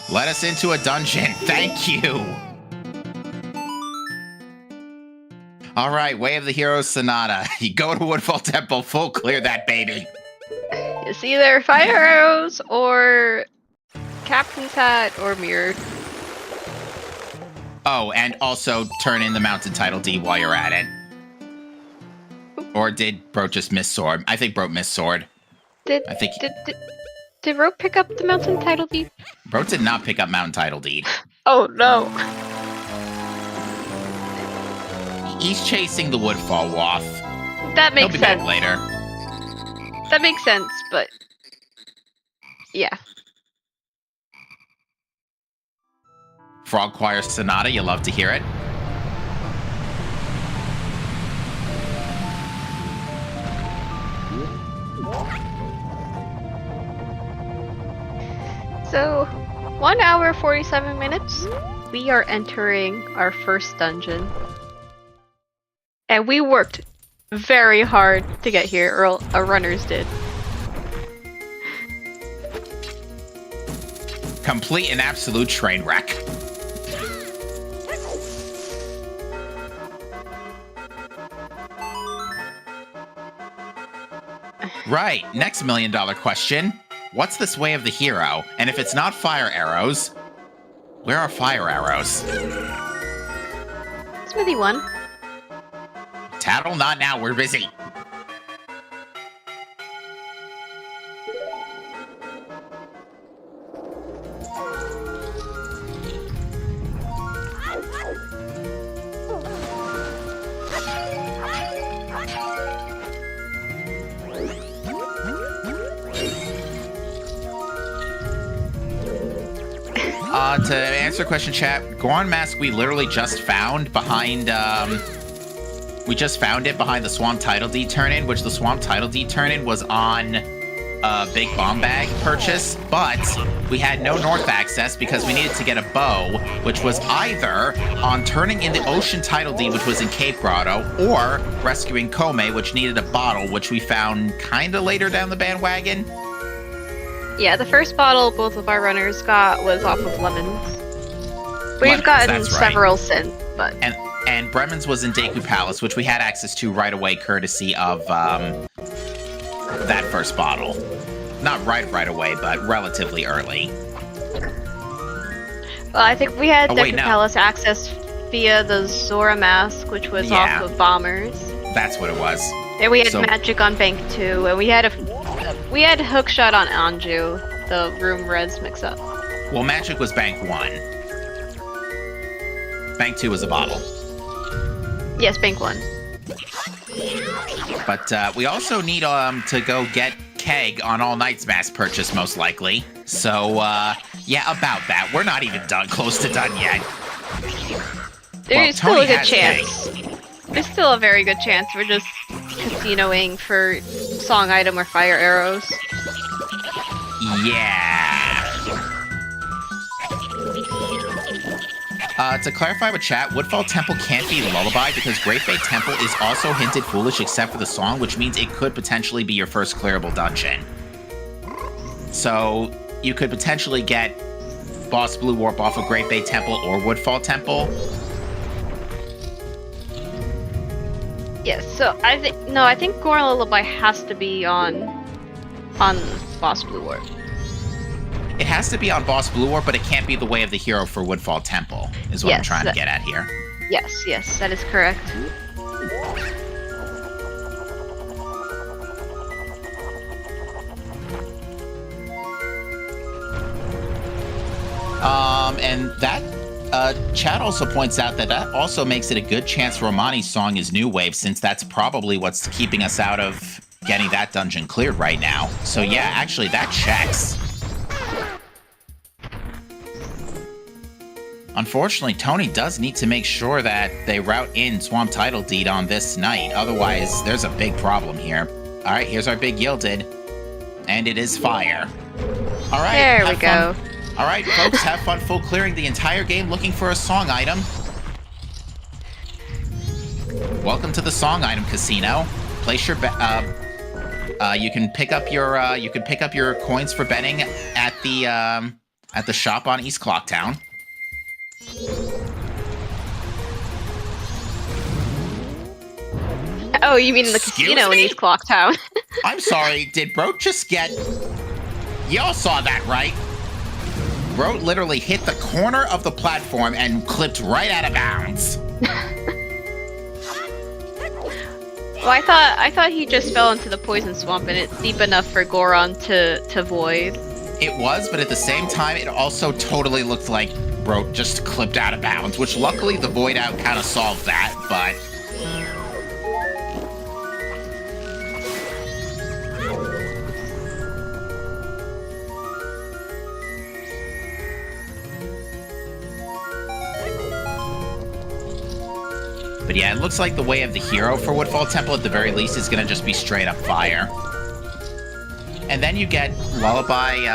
Let us into a dungeon, thank you! Alright, Way of the Heroes Sonata. You go to Woodfall Temple, full clear that baby. It's either Fire Arrows or Captain's Hat or Mirrored. Oh, and also turn in the Mountain Title D while you're at it. Or did Brote just miss Sword? I think Brote missed Sword. Did Brote pick up the Mountain Title Deed? Brote did not pick up Mountain Title Deed. Oh no. He's chasing the Woodfall Waff. That makes sense. He'll be back later. That makes sense, but yeah. Frog Choir Sonata, you love to hear it. So, 1 hour 47 minutes. We are entering our first dungeon. And we worked very hard to get here, or our runners did. Complete and absolute train wreck. Right, next $1 million question. What's this Way of the Hero? And if it's not fire arrows, where are fire arrows? Smithy 1. Tattle, not now, we're busy. To answer the question, chat, Goron Mask we literally just found behind, we just found it behind the Swamp Title Deed turn-in, which the Swamp Title Deed turn-in was on a big bomb bag purchase, but we had no north access because we needed to get a bow, which was either on turning in the Ocean Title Deed, which was in Cape Grotto, or rescuing Kome, which needed a bottle, which we found kind of later down the bandwagon. Yeah, the first bottle both of our runners got was off of Lemons. We've gotten several since, but... And Bremen's was in Deku Palace, which we had access to right away, courtesy of that first bottle. Not right away, but relatively early. Well, I think we had Deku Palace access via the Zora Mask, which was off of Bombers. That's what it was. And we had Magic on Bank 2, and we had Hookshot on Anju, the Room Reds mix-up. Well, Magic was Bank 1. Bank 2 was a bottle. Yes, Bank 1. But we also need to go get Keg on All Knight's mass purchase, most likely. So, yeah, about that. We're not even close to done yet. There's still a good chance. There's still a very good chance. We're just casinoing for song item or fire arrows. Yeah. To clarify with chat, Woodfall Temple can't be Lullaby because Great Bay Temple is also hinted foolish except for the song, which means it could potentially be your first clearable dungeon. So you could potentially get Boss Blue Warp off of Great Bay Temple or Woodfall Temple. Yes, so I think Goron Lullaby has to be on Boss Blue Warp. It has to be on Boss Blue Warp, but it can't be the way of the hero for Woodfall Temple, is what I'm trying to get at here. Yes, that is correct. And that chat also points out that also makes it a good chance Romani's song is New Wave, since that's probably what's keeping us out of getting that dungeon cleared right now. So yeah, actually that checks. Unfortunately, Tony does need to make sure that they route in Swamp Title Deed on this night. Otherwise, there's a big problem here. All right, here's our big yielded. And it is fire. All right. There we go. All right, folks, have fun full clearing the entire game looking for a song item. Welcome to the song item casino. Place your you can pick up your coins for betting at the shop on East Clocktown. Oh, you mean the casino in East Clocktown? I'm sorry, did Bro just get... Y'all saw that, right? Bro literally hit the corner of the platform and clipped right out of bounds. Well, I thought he just fell into the poison swamp and it's deep enough for Goron to void. It was, but at the same time, it also totally looked like Bro just clipped out of bounds, which luckily the void out kind of solved that, but... But yeah, it looks like the way of the hero for Woodfall Temple at the very least is going to just be straight up fire. And then you get Lullaby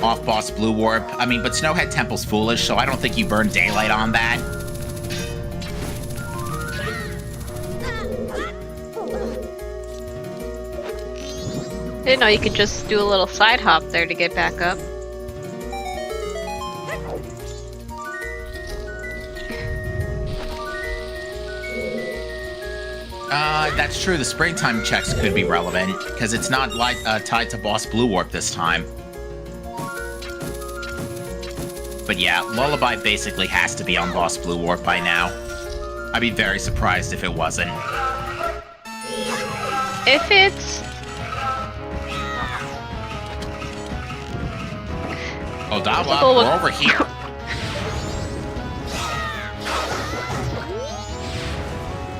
off Boss Blue Warp. I mean, but Snowhead Temple's foolish, so I don't think you burn daylight on that. I didn't know you could just do a little side hop there to get back up. That's true. The springtime checks could be relevant, because it's not tied to Boss Blue Warp this time. But yeah, Lullaby basically has to be on Boss Blue Warp by now. I'd be very surprised if it wasn't. If it's... Odawa, we're over here.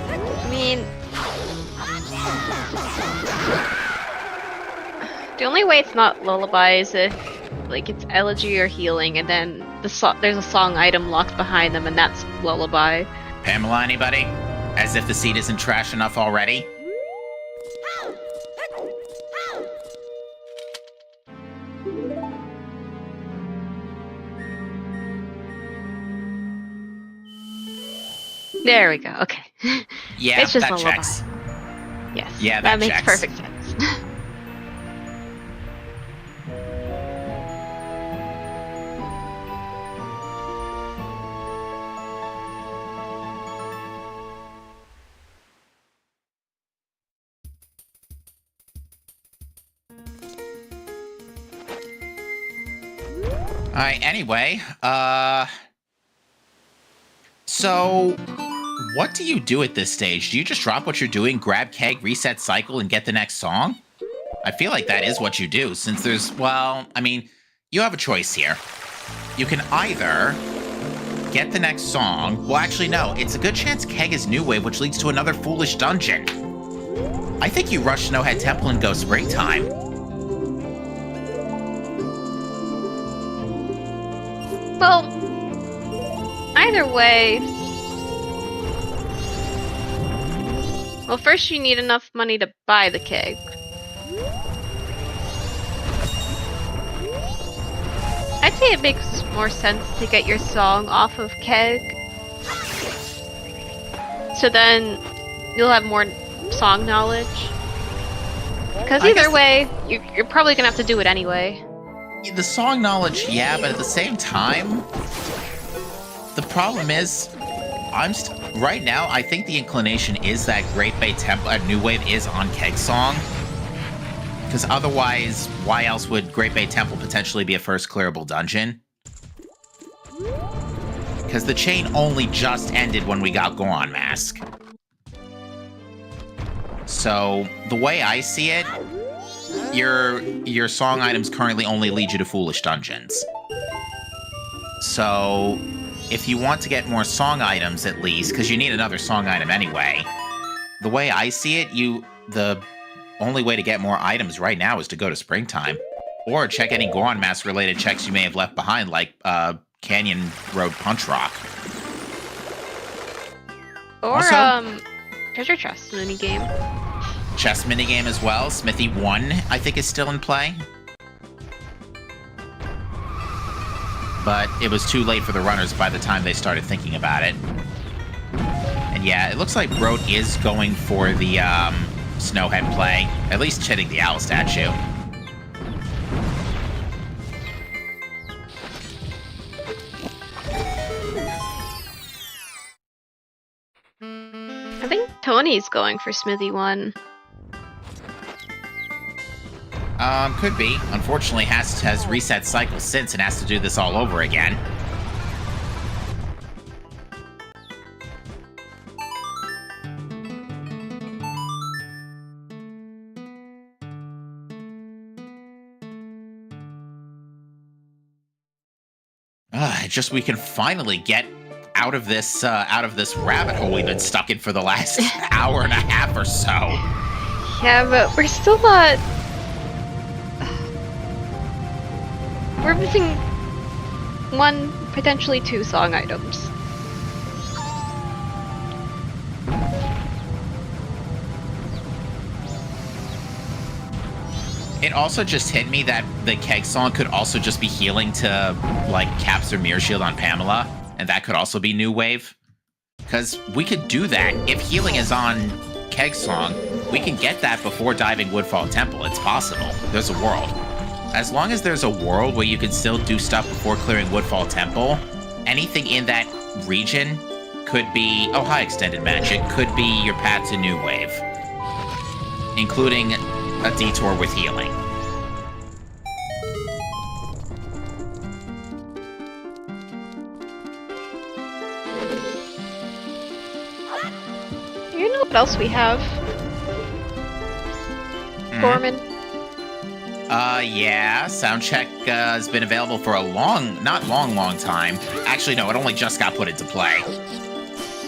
I mean... The only way it's not Lullaby is if, like, it's Elegy or Healing, and then there's a song item locked behind them, and that's Lullaby. Pamela, anybody? As if the seat isn't trash enough already? There we go. Okay. Yeah, it's just that Lullaby. checks. Yes. Yeah, that makes checks. perfect sense. Alright, anyway, so, what do you do at this stage? Do you just drop what you're doing, grab keg, reset cycle, and get the next song? I feel like that is what you do, since there's, well, I mean, you have a choice here. You can either get the next song. Well, actually, no, it's a good chance keg is New Wave, which leads to another foolish dungeon. I think you rush Snowhead Temple and go Springtime. Well, either way. Well, first you need enough money to buy the keg. I'd say it makes more sense to get your song off of keg. So then you'll have more song knowledge. Because either way, you're probably gonna have to do it anyway. The song knowledge, yeah, but at the same time, the problem is, right now, I think the inclination is that Great Bay Temple, New Wave is on keg song. Because otherwise, why else would Great Bay Temple potentially be a first clearable dungeon? Because the chain only just ended when we got Goron Mask. So, the way I see it, your song items currently only lead you to Foolish Dungeons. So, if you want to get more song items at least, because you need another song item anyway, the way I see it, the only way to get more items right now is to go to Springtime. Or check any Goron Mask related checks you may have left behind, like Canyon Road Punch Rock. Or, also, treasure chest minigame. Chess minigame as well. Smithy 1, I think, is still in play. But it was too late for the runners by the time they started thinking about it. And yeah, it looks like Broat is going for the Snowhead play. At least hitting the owl statue. I think Tony's going for Smithy 1. Could be. Unfortunately, has reset cycles since and has to do this all over again. Just we can finally get out of this rabbit hole we've been stuck in for the last hour and a half or so. Yeah, but we're still not. We're missing one, potentially two song items. It also just hit me that the keg song could also just be healing to, like, Caps or Mirror Shield on Pamela, and that could also be New Wave. Because we could do that. If healing is on keg song, we can get that before diving Woodfall Temple. It's possible. There's a world. As long as there's a world where you can still do stuff before clearing Woodfall Temple, anything in that region could be... Oh, hi, Extended Magic. Could be your path to New Wave. Including a detour with healing. You know what else we have? Gorman. Yeah, Soundcheck has been available for a long time. Actually, no, it only just got put into play.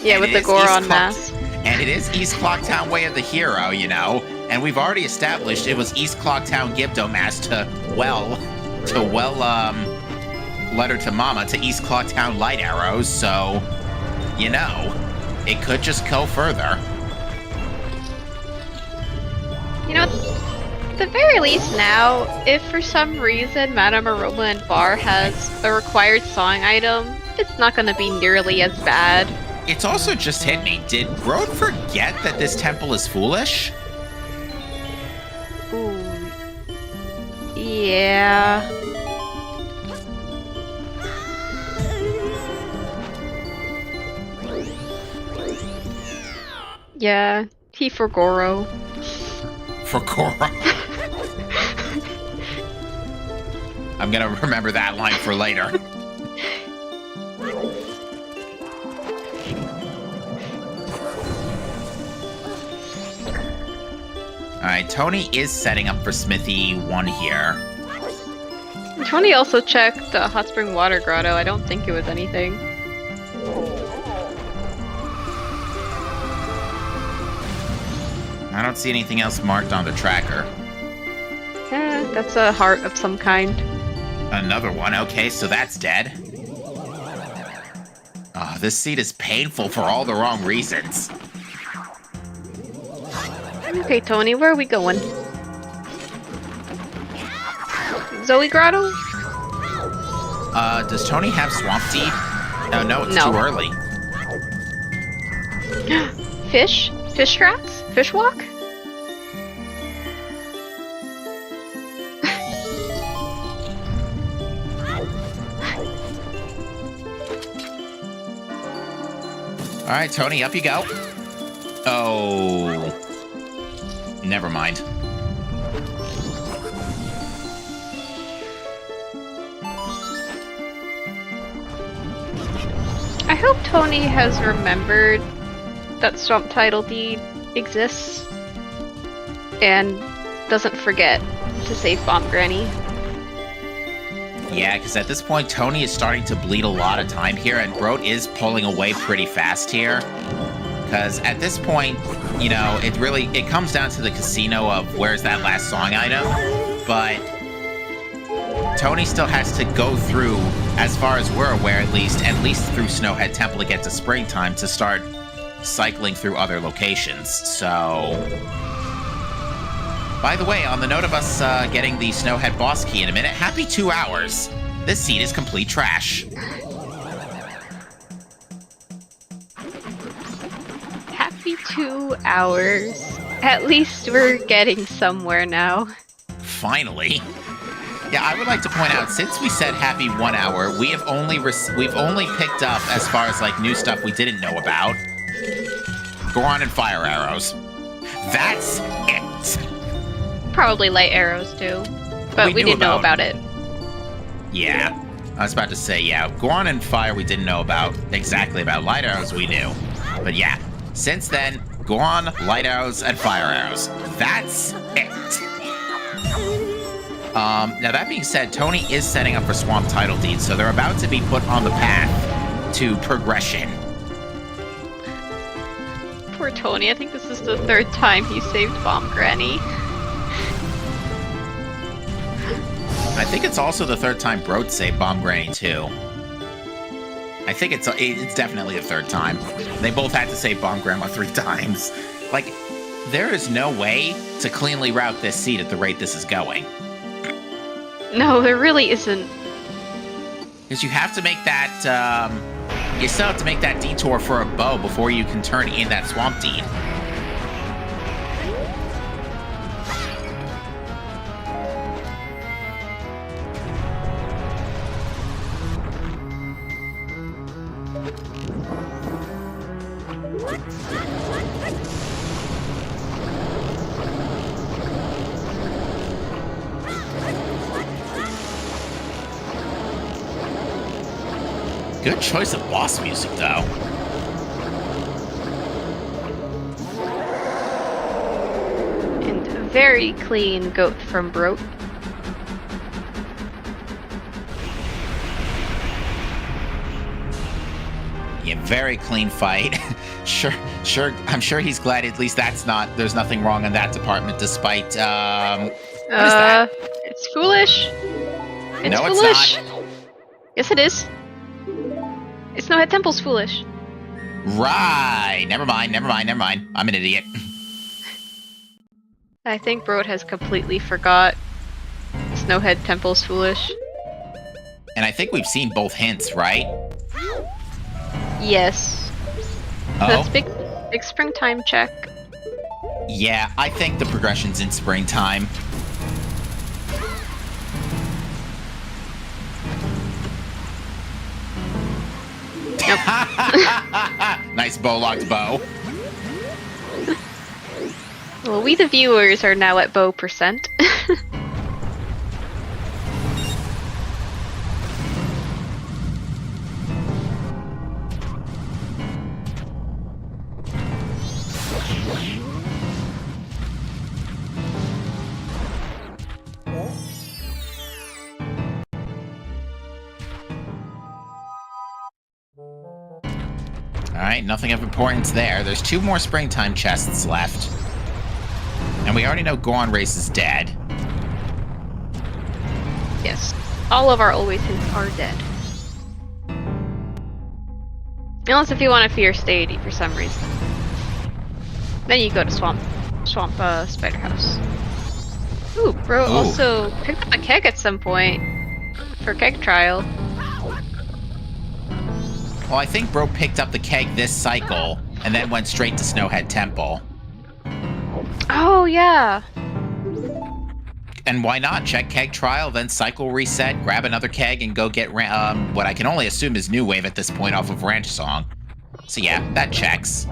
Yeah, And with it the is Goron mask. And it is East Clocktown Way of the Hero, you know? And we've already established it was East Clocktown Gibdo mask to letter to Mama to East Clawtown light arrows, so, you know, it could just go further. You know, at the very least now, if for some reason Madame Aroma and Bar has a required song item, it's not going to be nearly as bad. It's also just hit me. Did Brode forget that this temple is foolish? Ooh. Yeah. Yeah, he for Goro. For Goro. I'm gonna remember that line for later. Alright, Tony is setting up for Smithy 1 here. Tony also checked the Hot Spring Water Grotto. I don't think it was anything. I don't see anything else marked on the tracker. That's a heart of some kind. Another one, okay, so that's dead. Oh, this seat is painful for all the wrong reasons. Okay, Tony, where are we going? Zoe Grotto? Does Tony have Swamp Deed? No, it's No. too early. Fish? Fish tracks? Fish walk? Alright, Tony, up you go. Oh. Never mind. I hope Tony has remembered that Swamp Title Deed exists and doesn't forget to save Bomb Granny. Yeah, because at this point, Tony is starting to bleed a lot of time here, and Brode is pulling away pretty fast here. Because at this point, you know, it comes down to the casino of where's that last song item, but Tony still has to go through, as far as we're aware at least through Snowhead Temple to get to Springtime to start cycling through other locations, so... By the way, on the note of us getting the Snowhead boss key in a minute, happy 2 hours. This seat is complete trash. Happy 2 hours. At least we're getting somewhere now. Finally. Yeah, I would like to point out, since we said happy 1 hour, we've only picked up, as far as like new stuff we didn't know about, Goron and Fire Arrows. That's it. Probably light arrows too, but we didn't know about it. Yeah, I was about to say, yeah, Goron and Fire we didn't know about exactly about. Light Arrows we knew. But yeah, since then, Goron, Light Arrows, and Fire Arrows. That's it. Now that being said, Tony is setting up for Swamp Title Deed, so they're about to be put on the path to progression. Poor Tony, I think this is the 3rd time he saved Bomb Granny. I think it's also the 3rd time Brode saved Bomb Granny too. I think it's definitely the 3rd time. They both had to save Bomb Grandma 3 times. Like, there is no way to cleanly route this seat at the rate this is going. No, there really isn't. Because you have to make that, you still have to make that detour for a bow before you can turn in that Swamp Deed. Good choice of boss music, though. And a very clean goat from Broke. Yeah, very clean fight. Sure. I'm sure he's glad at least there's nothing wrong in that department, despite, what is that? It's foolish. It's No, foolish. it's not. Yes, it is. It's Snowhead Temple's foolish. Right. Never mind. I'm an idiot. I think Brode has completely forgot Snowhead Temple's foolish. And I think we've seen both hints, right? Yes. Oh. That's big springtime check. Yeah, I think the progression's in springtime. Nope. Nice bow-locked bow. Well, we the viewers are now at bow percent. Alright, nothing of importance there. There's 2 more springtime chests left. And we already know Goron Race is dead. Yes. All of our always hints are dead. Unless if you want to fear Deity for some reason. Then you go to Swamp Spider House. Ooh, bro also picked up a keg at some point for keg trial. Well, I think Bro picked up the keg this cycle, and then went straight to Snowhead Temple. Oh, yeah. And why not? Check keg trial, then cycle reset, grab another keg, and go get what I can only assume is New Wave at this point off of Ranch Song. So yeah, that checks.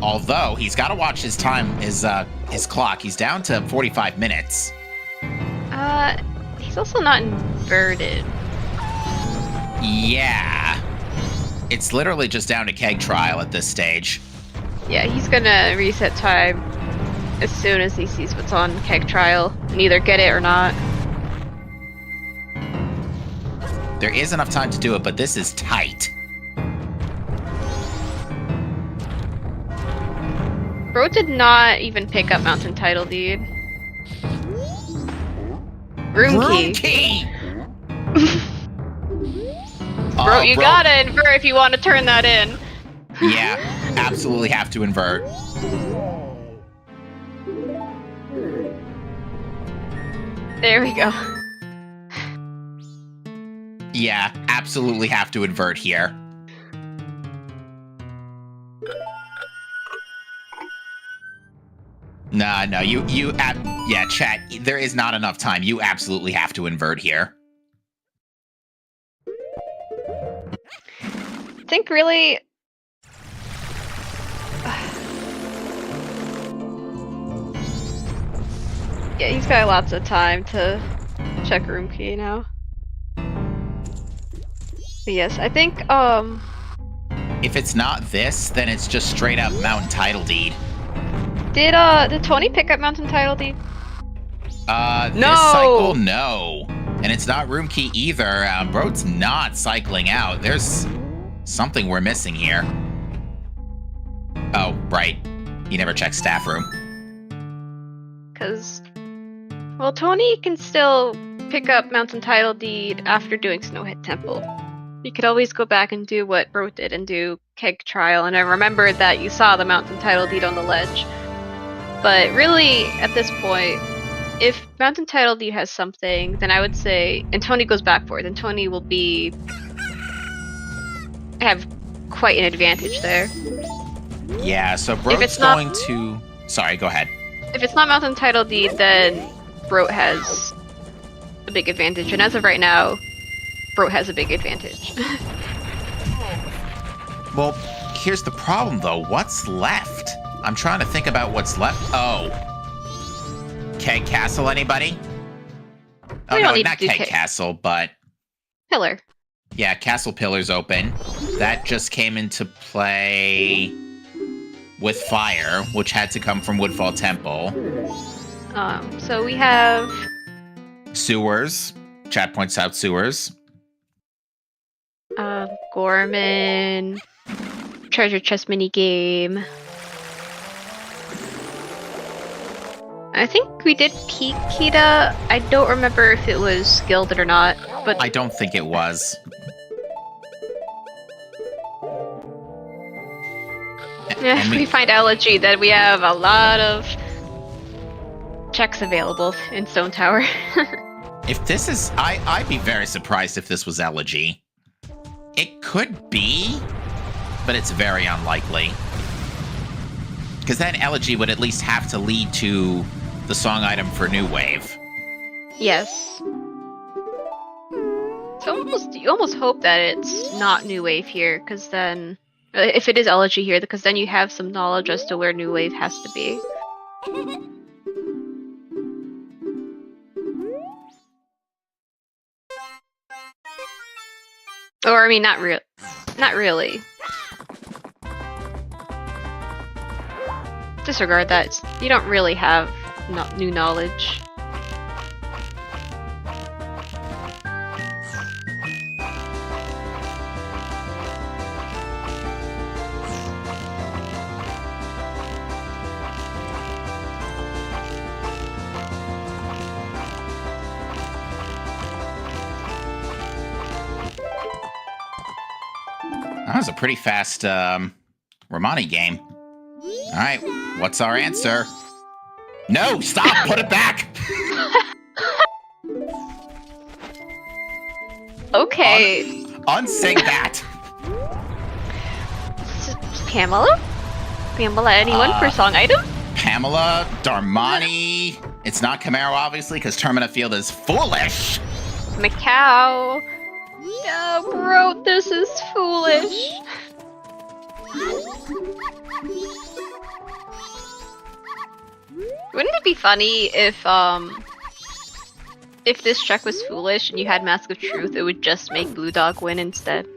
Although, he's got to watch his time, his clock. He's down to 45 minutes. He's also not inverted. Yeah. It's literally just down to keg trial at this stage. Yeah, he's gonna reset time as soon as he sees what's on keg trial and either get it or not. There is enough time to do it, but this is tight. Bro did not even pick up Mountain Title Deed. Room key. Bro, you gotta invert if you want to turn that in. Yeah, absolutely have to invert. There we go. Yeah, absolutely have to invert here. No, yeah, chat, there is not enough time. You absolutely have to invert here. I think really... yeah, he's got lots of time to check room key now. But yes, I think, If it's not this, then it's just straight up Mountain Title Deed. Did Tony pick up Mountain Title Deed? No! This cycle, no. And it's not room key either. Bro's not cycling out. There's something we're missing here. Oh, right. He never checked staff room. Because, well, Tony can still pick up Mountain Title Deed after doing Snowhead Temple. You could always go back and do what Bro did and do keg trial, and I remembered that you saw the Mountain Title Deed on the ledge. But really, at this point, if Mountain Title Deed has something, then I would say, and Tony goes back for it, then Tony will have quite an advantage there. Yeah, so Bro's going to... Sorry, go ahead. If it's not Mountain Title Deed, then Bro has a big advantage, and as of right now, Bro has a big advantage. Well, here's the problem, though. What's left? I'm trying to think about what's left. Oh. Keg Castle, anybody? Oh, no, not Keg Castle, but... Pillar. Yeah, Castle Pillar's open. That just came into play with fire, which had to come from Woodfall Temple. So we have... Sewers. Chat points out sewers. Gorman... Treasure chest minigame. I think we did peak Kita. I don't remember if it was gilded or not, but I don't think it was. if we find Elegy, then we have a lot of checks available in Stone Tower. If this is... I'd be very surprised if this was Elegy. It could be, but it's very unlikely. Because then Elegy would at least have to lead to the song item for New Wave. Yes. So you almost hope that it's not New Wave here, because then... if it is Elegy here, because then you have some knowledge as to where New Wave has to be. Or, I mean, not really. Disregard that. You don't really have new knowledge. That was a pretty fast Romani game. All right, what's our answer? No, stop! Put it back! Okay. Unsing that! Pamela? Pamela, anyone for song item? Pamela, Darmani. It's not Camaro, obviously, because Termina Field is foolish. Macau. No, bro, this is foolish. Wouldn't it be funny if this check was foolish and you had Mask of Truth, it would just make Blue Dog win instead?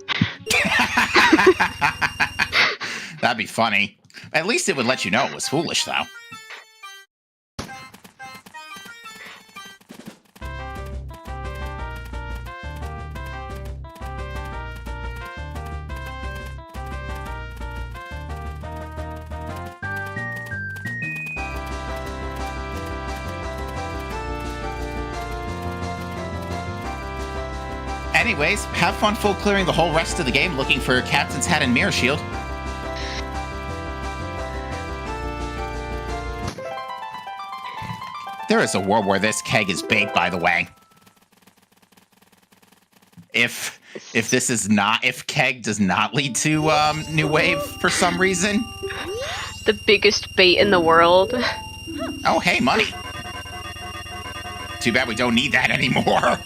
That'd be funny. At least it would let you know it was foolish, though. Anyways, have fun full clearing the whole rest of the game looking for Captain's Hat and Mirror Shield. There is a world where this keg is big, by the way. If keg does not lead to New Wave for some reason. The biggest bait in the world. Oh, hey, money. Too bad we don't need that anymore.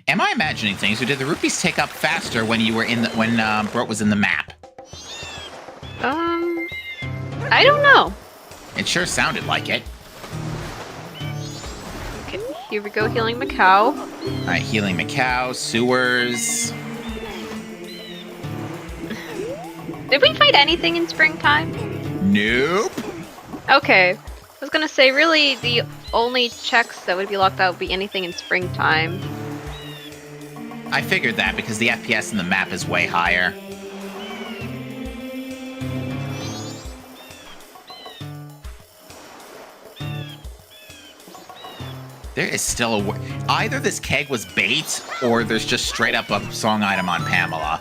Am I imagining things, or did the rupees take up faster when you were when Brot was in the map? I don't know. It sure sounded like it. Okay, here we go, healing Macau. All right, healing Macau, sewers. Did we fight anything in springtime? Nope. Okay, I was gonna say, really, the only checks that would be locked out would be anything in springtime. I figured that because the FPS in the map is way higher. There is still either this keg was bait, or there's just straight up a song item on Pamela.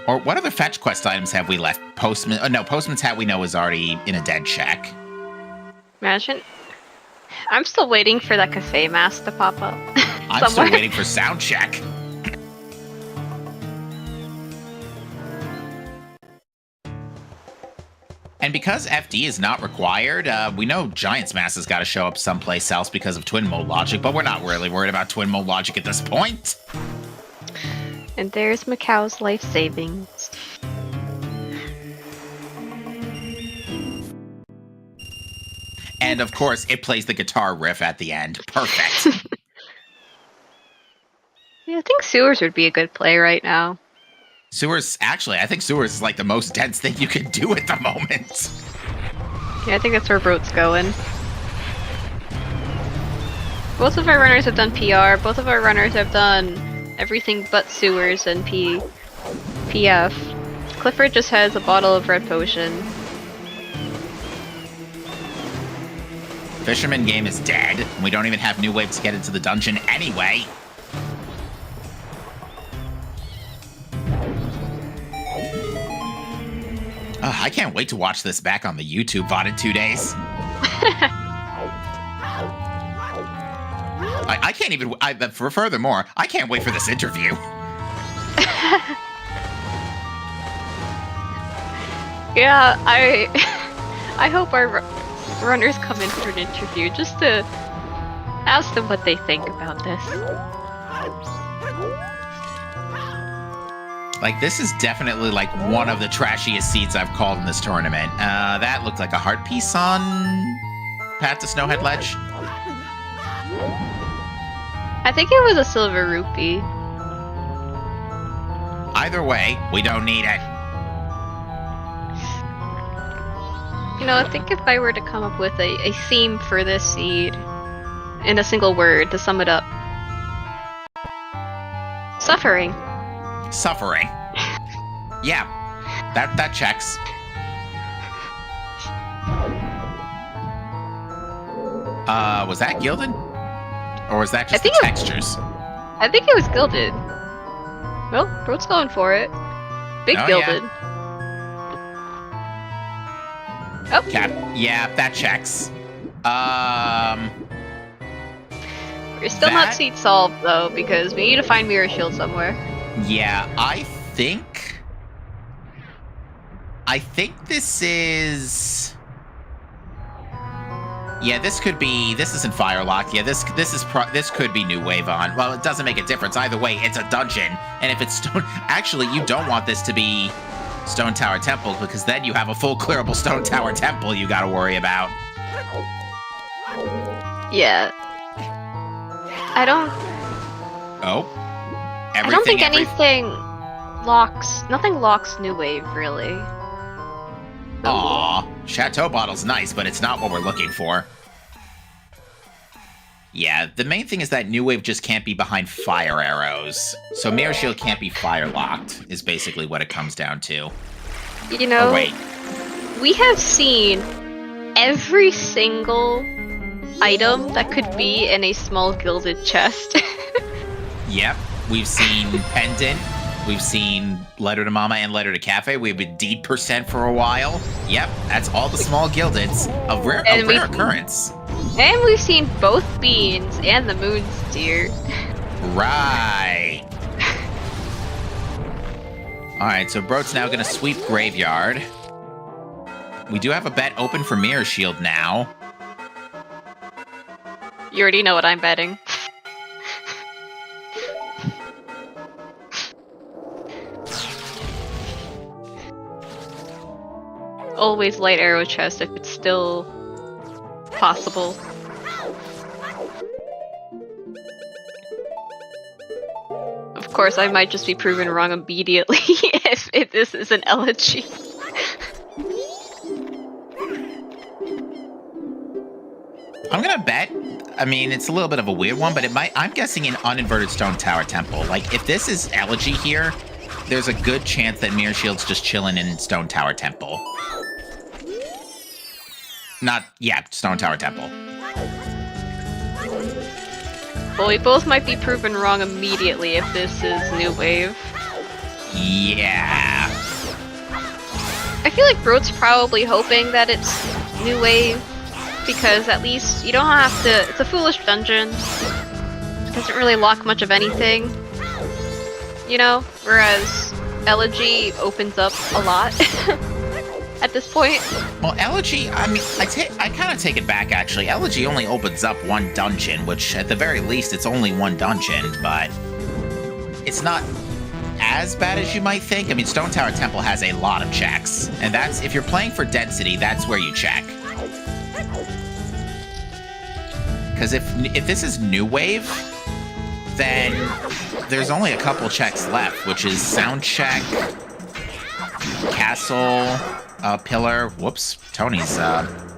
Or what other fetch quest items have we left? Postman? No, Postman's Hat we know is already in a dead check. Imagine. I'm still waiting for that cafe mask to pop up. I'm still waiting for sound check. And because FD is not required, we know Giant's Mask has got to show up someplace else because of twin mode logic, but we're not really worried about twin mode logic at this point. And there's Macau's life savings. And of course, it plays the guitar riff at the end. Perfect. Yeah, I think sewers would be a good play right now. Sewers, actually, I think sewers is like the most dense thing you can do at the moment. Yeah, I think that's where Brot's going. Both of our runners have done PR. Both of our runners have done everything but sewers and PF. Clifford just has a bottle of red potion. Fisherman game is dead. We don't even have new wave to get into the dungeon anyway. I can't wait to watch this back on the YouTube VOD in 2 days. I can't even. Furthermore, I can't wait for this interview. Yeah, I hope our runners come in for an interview just to ask them what they think about this. Like, this is definitely like one of the trashiest seeds I've called in this tournament. That looked like a heart piece on Path to Snowhead Ledge. I think it was a silver rupee. Either way, we don't need it. You know, I think if I were to come up with a theme for this seed in a single word to sum it up. Suffering. Suffering. Yeah, that checks. Was that gilded? Or was that just the textures? I think it was gilded. Well, Broad's going for it. Big gilded. Yeah. Oh. Yeah, that checks. We're still not seed solved though, because we need to find Mirror Shield somewhere. Yeah, I think this is. Yeah, this isn't Firelock. Yeah, this could be New Wave on. Well, it doesn't make a difference either way. It's a dungeon, and if it's stone, actually, you don't want this to be Stone Tower Temple because then you have a full clearable Stone Tower Temple you got to worry about. Yeah. I don't. Oh. I don't think anything locks. Nothing locks New Wave really. Aw, Chateau Bottle's nice, but it's not what we're looking for. Yeah, the main thing is that New Wave just can't be behind fire arrows. So Mirror Shield can't be fire locked, is basically what it comes down to. You know, wait. We have seen every single item that could be in a small gilded chest. Yep, we've seen Pendant. We've seen Letter to Mama and Letter to Cafe. We've been Deed% for a while. Yep, that's all the small gildeds. A rare occurrence. And we've seen both Beans and the Moon's Deer. Right. Alright, so Bro's now going to sweep Graveyard. We do have a bet open for Mirror Shield now. You already know what I'm betting. Always light arrow chest if it's still possible. Of course, I might just be proven wrong immediately if this is an elegy. I'm gonna bet. I mean, it's a little bit of a weird one, but it might. I'm guessing an uninverted Stone Tower Temple. Like, if this is elegy here, there's a good chance that Mirror Shield's just chilling in Stone Tower Temple. Stone Tower Temple. Well, we both might be proven wrong immediately if this is New Wave. Yeah. I feel like Broad's probably hoping that it's New Wave, because at least you don't have to. It's a foolish dungeon. It doesn't really lock much of anything. You know? Whereas Elegy opens up a lot. At this point. Well, Elegy, I mean, I kind of take it back, actually. Elegy only opens up one dungeon, which, at the very least, it's only one dungeon, but it's not as bad as you might think. I mean, Stone Tower Temple has a lot of checks, and that's, if you're playing for density, that's where you check. Because if this is New Wave, then there's only a couple checks left, which is Sound Check, Castle... Pillar. Whoops. Tony's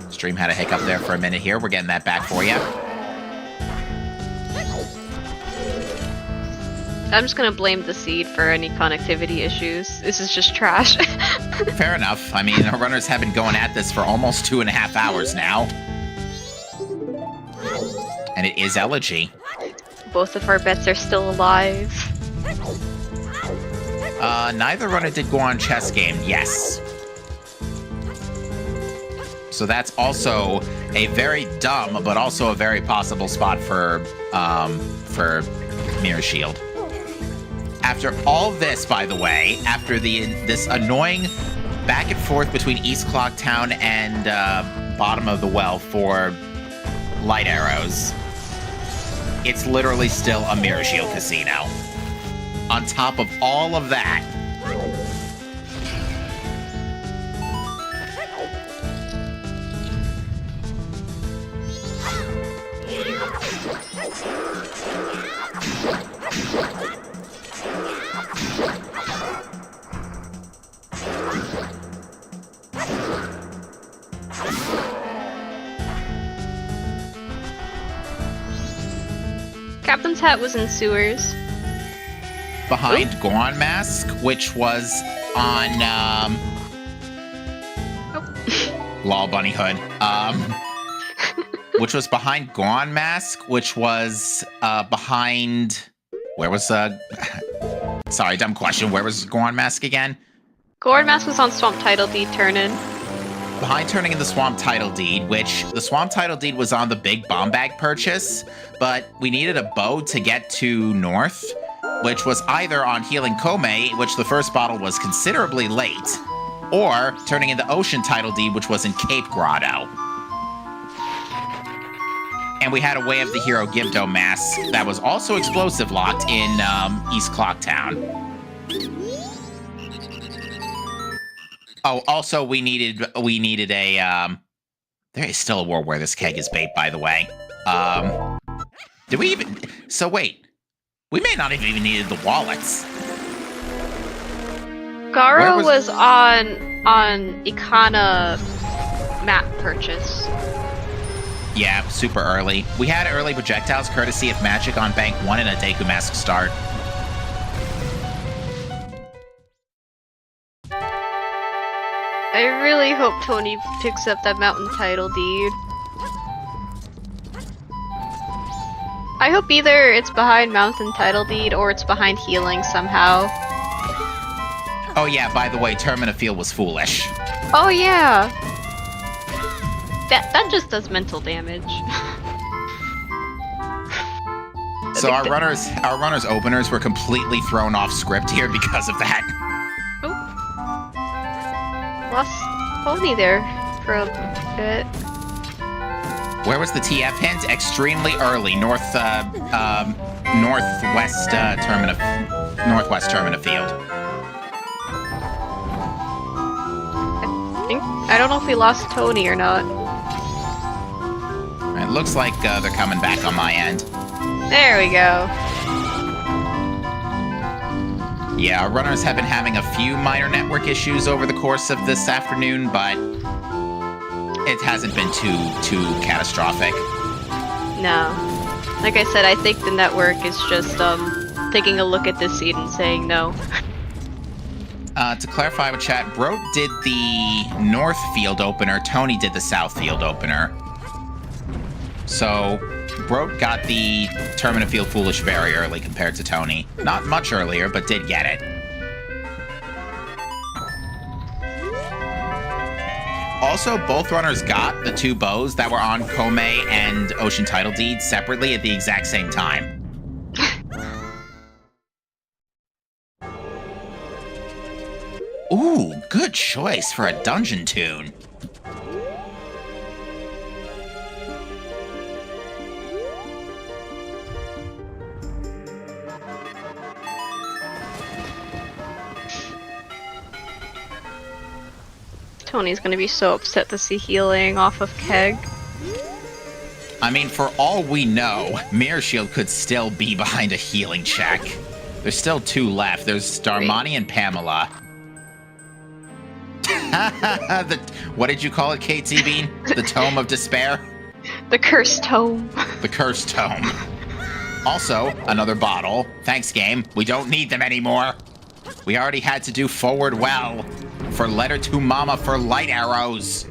stream had a hiccup there for a minute here. We're getting that back for you. I'm just gonna blame the seed for any connectivity issues. This is just trash. Fair enough. I mean, our runners have been going at this for almost 2.5 hours now. And it is Elegy. Both of our bets are still alive. Neither runner did go on chess game, yes. So that's also a very dumb, but also a very possible spot for Mirror Shield. After all this, by the way, after this annoying back and forth between East Clock Town and Bottom of the Well for light arrows, it's literally still a Mirror Shield casino. On top of all of that, Captain's Hat was in sewers. behind Goron Mask, which was on Lol Bunny Hood. Which was behind Goron Mask, which was behind where was sorry, dumb question. Where was Goron Mask again? Goron Mask was on Swamp Title Deed Turn-In. Behind Turning in the Swamp Title Deed, which the Swamp Title Deed was on the big bomb bag purchase, but we needed a bow to get to North, which was either on Healing Kome, which the first bottle was considerably late, or Turning in the Ocean Title Deed, which was in Cape Grotto. And we had a Way of the Hero Gibdo Mask that was also explosive locked in East Clocktown. Oh, also we needed a there is still a world where this keg is bait, by the way. Did we even so wait. We may not have even needed the wallets. Garo was on Ikana map purchase. Yeah, super early. We had early projectiles courtesy of Magic on Bank 1 and a Deku Mask start. I really hope Tony picks up that mountain title deed. I hope either it's behind mountain title deed or it's behind healing somehow. Oh yeah, by the way, Termina Field was foolish. Oh yeah! That just does mental damage. So our runners openers were completely thrown off script here because of that. Lost Tony there for a bit. Where was the TF hint? Extremely early, northwest Termina Field. I don't know if we lost Tony or not. It looks like they're coming back on my end. There we go. Yeah, our runners have been having a few minor network issues over the course of this afternoon, but it hasn't been too catastrophic. No. Like I said, I think the network is just taking a look at this seed and saying no. To clarify with chat, Broat did the north field opener, Tony did the south field opener. So, Broat got the Termina Field Foolish very early compared to Tony. Not much earlier, but did get it. Also, both runners got the two bows that were on Kome and Ocean Title Deed separately at the exact same time. Ooh, good choice for a dungeon tune. Tony's gonna be so upset to see healing off of Keg. I mean, for all we know, Mirror Shield could still be behind a healing check. There's still two left. There's Darmani and Pamela. What did you call it, KT Bean? The Tome of Despair? The Cursed Tome. The Cursed Tome. Also, another bottle. Thanks, game. We don't need them anymore. We already had to do forward well for letter to mama for light arrows.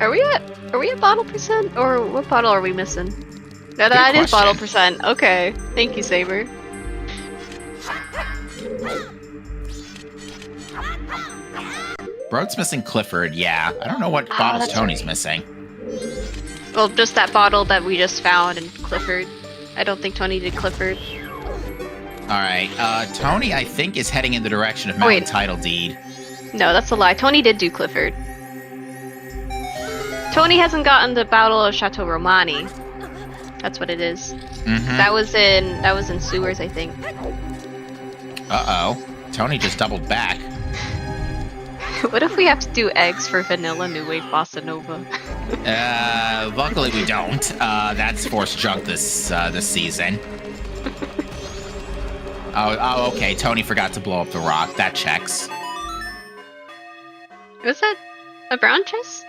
Are we at bottle percent? Or what bottle are we missing? No, that is bottle percent. Okay. Thank you, Saber. Broad's missing Clifford, yeah. I don't know what bottles Tony's missing. Well, just that bottle that we just found and Clifford. I don't think Tony did Clifford. Alright, Tony, I think, is heading in the direction of Mountain Title Deed. No, that's a lie. Tony did do Clifford. Tony hasn't gotten the Battle of Chateau Romani. That's what it is. Mm-hmm. That was in sewers, I think. Uh-oh. Tony just doubled back. What if we have to do eggs for Vanilla New Wave Bossa Nova? Luckily we don't. That's forced junk this season. Oh, okay. Tony forgot to blow up the rock. That checks. Was that a brown chest?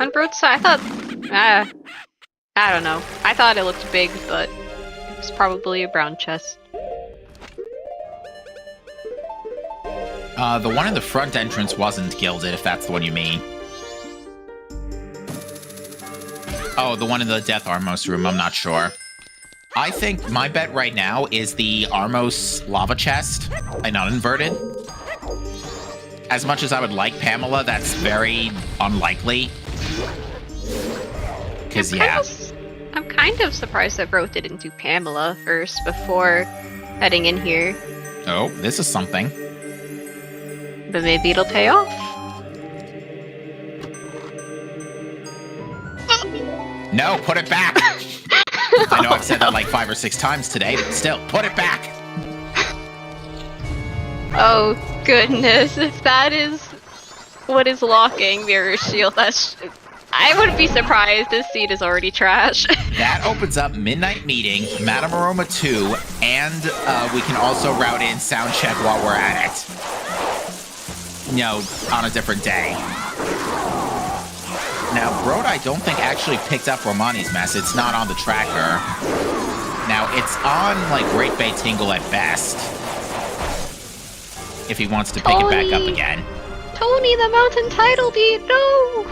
On Broad's side, I thought... I don't know. I thought it looked big, but it was probably a brown chest. The one in the front entrance wasn't gilded, if that's the one you mean. Oh, the one in the Death Armos room, I'm not sure. I think my bet right now is the Armos lava chest, and uninverted. As much as I would like Pamela, that's very unlikely. Because, yeah. I'm kind of surprised that Bro didn't do Pamela first before heading in here. Oh, this is something. But maybe it'll pay off. No, put it back! I know I've said that like 5 or 6 times today, but still, put it back! Oh, goodness. If that is what is locking Mirror Shield, I wouldn't be surprised. This seed is already trash. That opens up Midnight Meeting, Madame Aroma 2, and we can also route in Sound Check while we're at it. No, on a different day. Now, Brode, I don't think actually picked up Romani's mess. It's not on the tracker. Now, it's on, like, Great Bay Tingle at best. If he wants to pick it back up again. Tony, the Mountain Title Deed, no!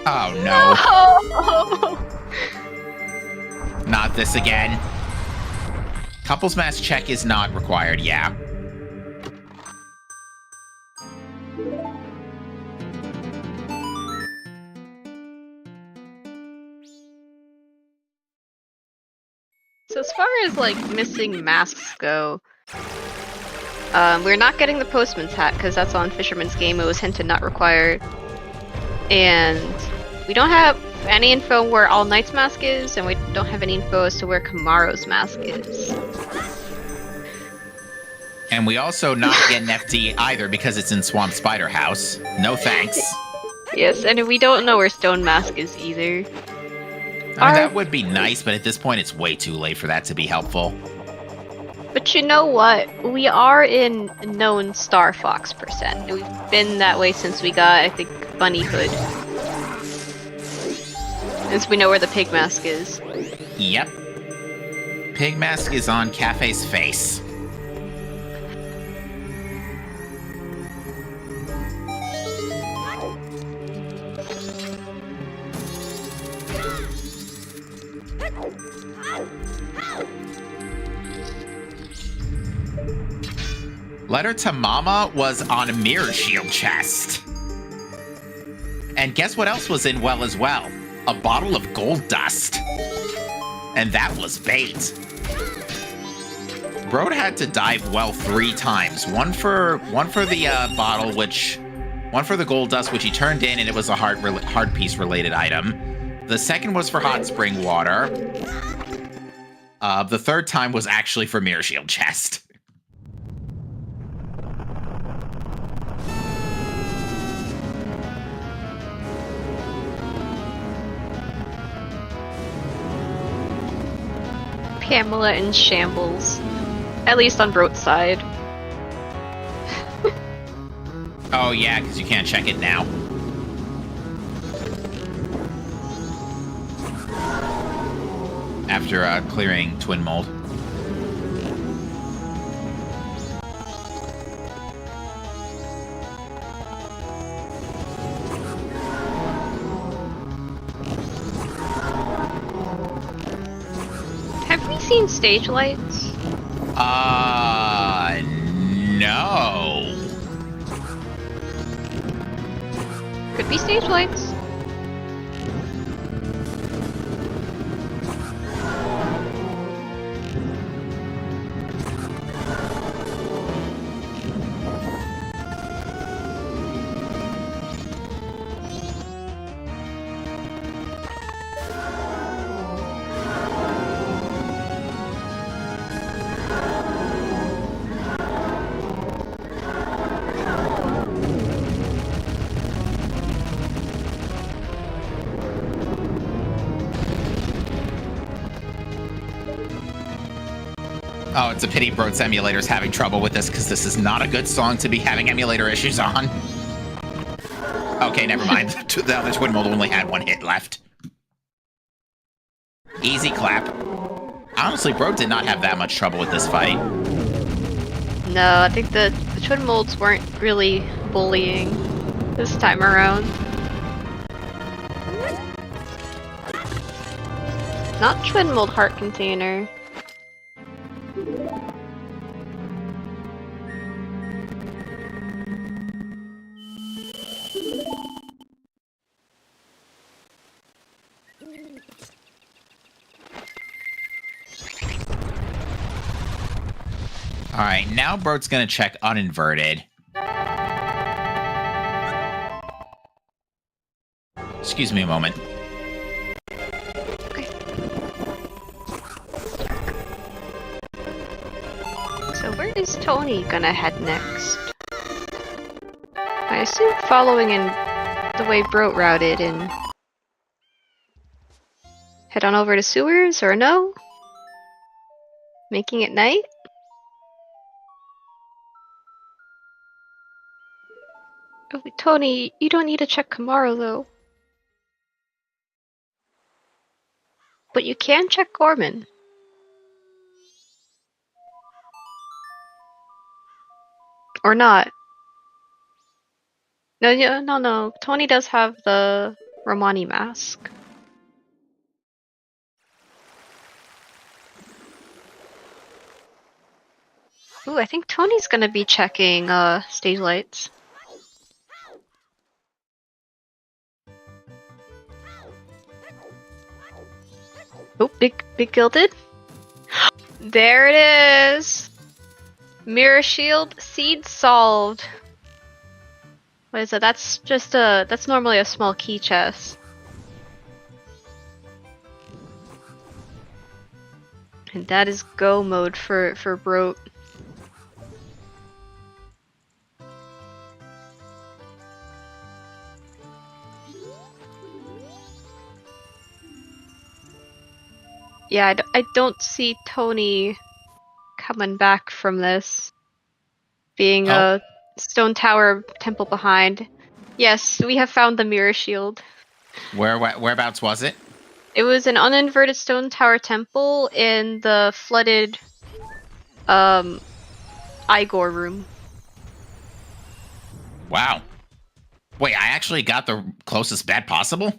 Oh, no. Not this again. Couples Mass check is not required, yeah. So as far as, like, missing masks go, we're not getting the Postman's Hat, because that's on Fisherman's Game. It was hinted not required. And we don't have any info where All Knight's mask is, and we don't have any info as to where Kamaro's mask is. And we also not get an FD either, because it's in Swamp Spider House. No thanks. Yes, and we don't know where Stone Mask is either. I mean, that would be nice, but at this point it's way too late for that to be helpful. But you know what? We are in known Star Fox percent. We've been that way since we got, I think, Bunny Hood. Since we know where the Pig Mask is. Yep. Pig Mask is on Cafe's face. Letter to Mama was on a Mirror Shield chest. And guess what else was in well as well? A bottle of gold dust. And that was bait. Brode had to dive well 3 times. One for the bottle, one for the gold dust, which he turned in, and it was a hard piece related item. The second was for hot spring water. The third time was actually for Mirror Shield chest. Pamela in shambles. At least on Brote's side. Oh yeah, because you can't check it now. after clearing Twin Mold. Have we seen stage lights? No. Could be stage lights. Oh, it's a pity Broat's emulator's having trouble with this, because this is not a good song to be having emulator issues on. Okay, never mind. The other Twin Mold only had 1 hit left. Easy clap. Honestly, Broat did not have that much trouble with this fight. No, I think the Twin Molds weren't really bullying this time around. Not Twin Mold Heart Container. Alright, now Broat's gonna check uninverted. Excuse me a moment. Okay. So where is Tony gonna head next? I assume following in the way Broat routed and head on over to sewers, or no? Making it night? Oh, Tony, you don't need to check Kamaro though. But you can check Gorman. Or not. No. Tony does have the Romani mask. Ooh, I think Tony's gonna be checking stage lights. Oh, big gilded. There it is. Mirror shield, seed solved. What is that? That's just that's normally a small key chest. And that is go mode for Broat. Yeah, I don't see Tony coming back from this. Being a stone tower temple behind. Yes, we have found the mirror shield. Whereabouts was it? It was an uninverted stone tower temple in the flooded Igor room. Wow. Wait, I actually got the closest bet possible?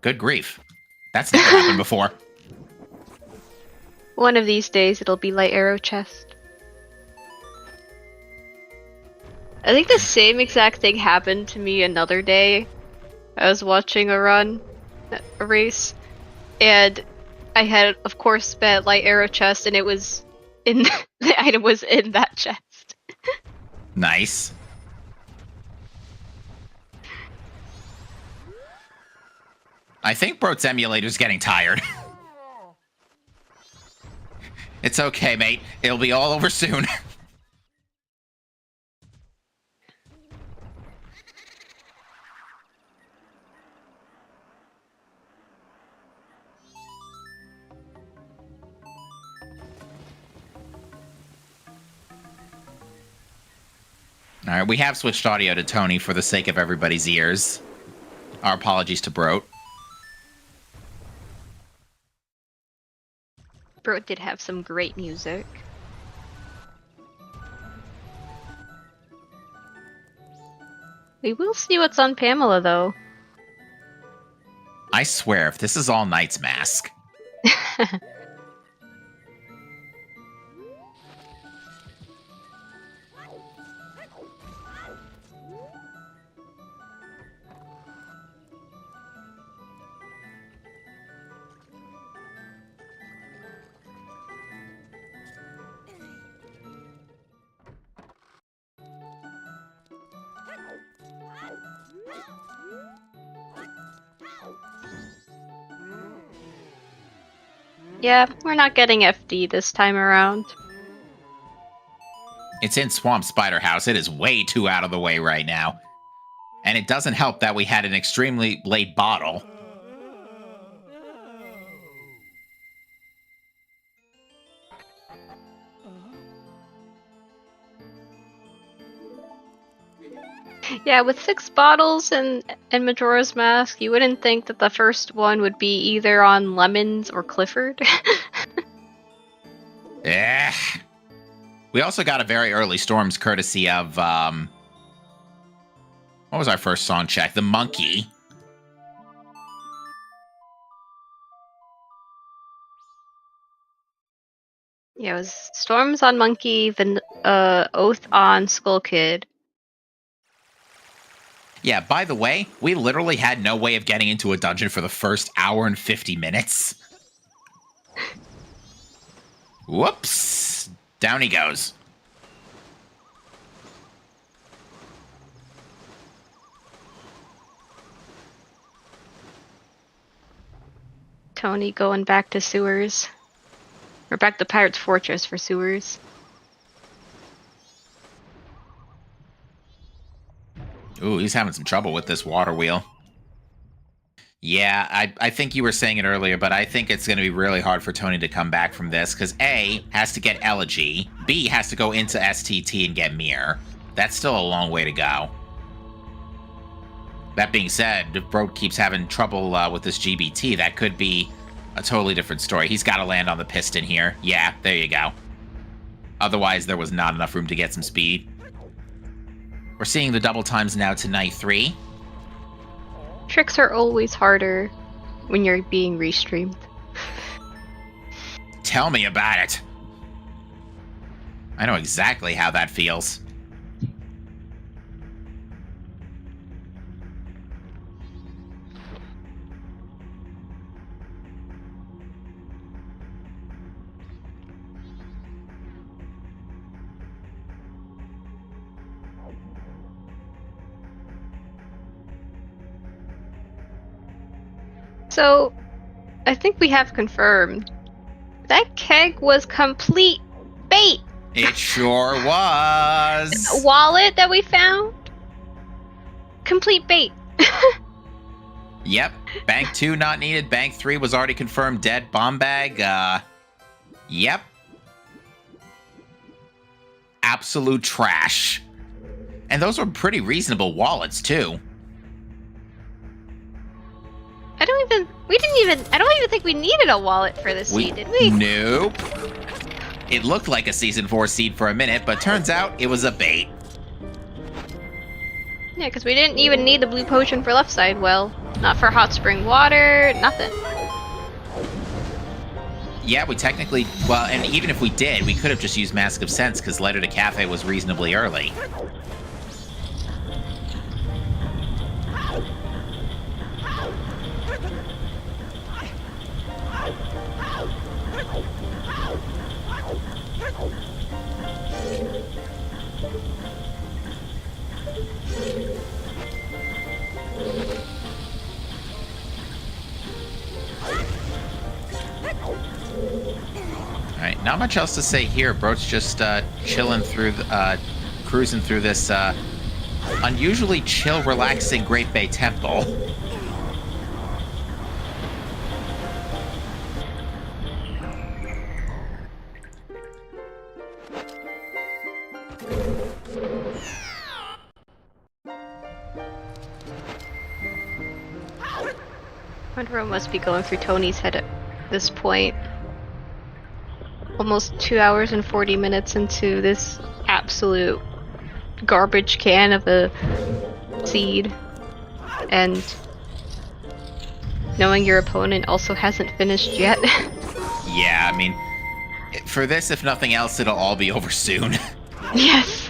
Good grief. That's never happened before. One of these days it'll be light arrow chest. I think the same exact thing happened to me another day. I was watching a race, and I had, of course, bet light arrow chest, and it was in the item was in that chest. Nice. I think Broat's emulator's getting tired. It's okay, mate. It'll be all over soon. All right, we have switched audio to Tony for the sake of everybody's ears. Our apologies to Broat. Bro did have some great music. We will see what's on Pamela, though. I swear, if this is all Knight's Mask. Yeah, we're not getting FD this time around. It's in Swamp Spider House. It is way too out of the way right now. And it doesn't help that we had an extremely late bottle. Yeah, with 6 bottles and Majora's Mask, you wouldn't think that the first one would be either on Lemons or Clifford. Yeah. We also got a very early Storms courtesy of, what was our first song check? The Monkey. Yeah, it was Storms on Monkey, Oath on Skull Kid. Yeah, by the way, we literally had no way of getting into a dungeon for the first hour and 50 minutes. Whoops. Down he goes. Tony going back to sewers. Or back to Pirate's Fortress for sewers. Ooh, he's having some trouble with this water wheel. Yeah, I think you were saying it earlier, but I think it's going to be really hard for Tony to come back from this, because A, has to get Elegy, B, has to go into STT and get Mirror. That's still a long way to go. That being said, if Bro keeps having trouble with this GBT, that could be a totally different story. He's got to land on the piston here. Yeah, there you go. Otherwise, there was not enough room to get some speed. We're seeing the double times now to night 3. Tricks are always harder when you're being restreamed. Tell me about it. I know exactly how that feels. So, I think we have confirmed that keg was complete bait. It sure was. A wallet that we found? Complete bait. Yep. Bank 2 not needed. Bank 3 was already confirmed dead. Bomb bag, yep. Absolute trash. And those were pretty reasonable wallets, too. I don't even think we needed a wallet for this seed, did we? Nope. It looked like a Season 4 seed for a minute, but turns out it was a bait. Yeah, because we didn't even need the blue potion for left side well. Not for hot spring water, nothing. Yeah, we technically, well, and even if we did, we could have just used Mask of Sense because Letter to Cafe was reasonably early. Alright, not much else to say here. Bro's just chilling through, cruising through this unusually chill, relaxing Great Bay Temple. Wonder what must be going through Tony's head at this point. almost 2 hours and 40 minutes into this absolute garbage can of a seed, and knowing your opponent also hasn't finished yet. Yeah, I mean, for this, if nothing else, it'll all be over soon. Yes.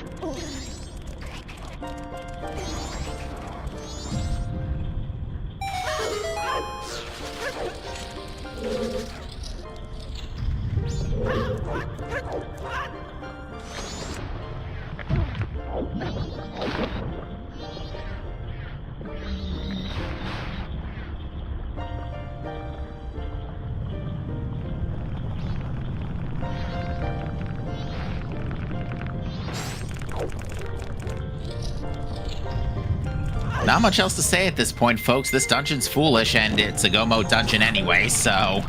Not much else to say at this point, folks. This dungeon's foolish, and it's a go mode dungeon anyway, so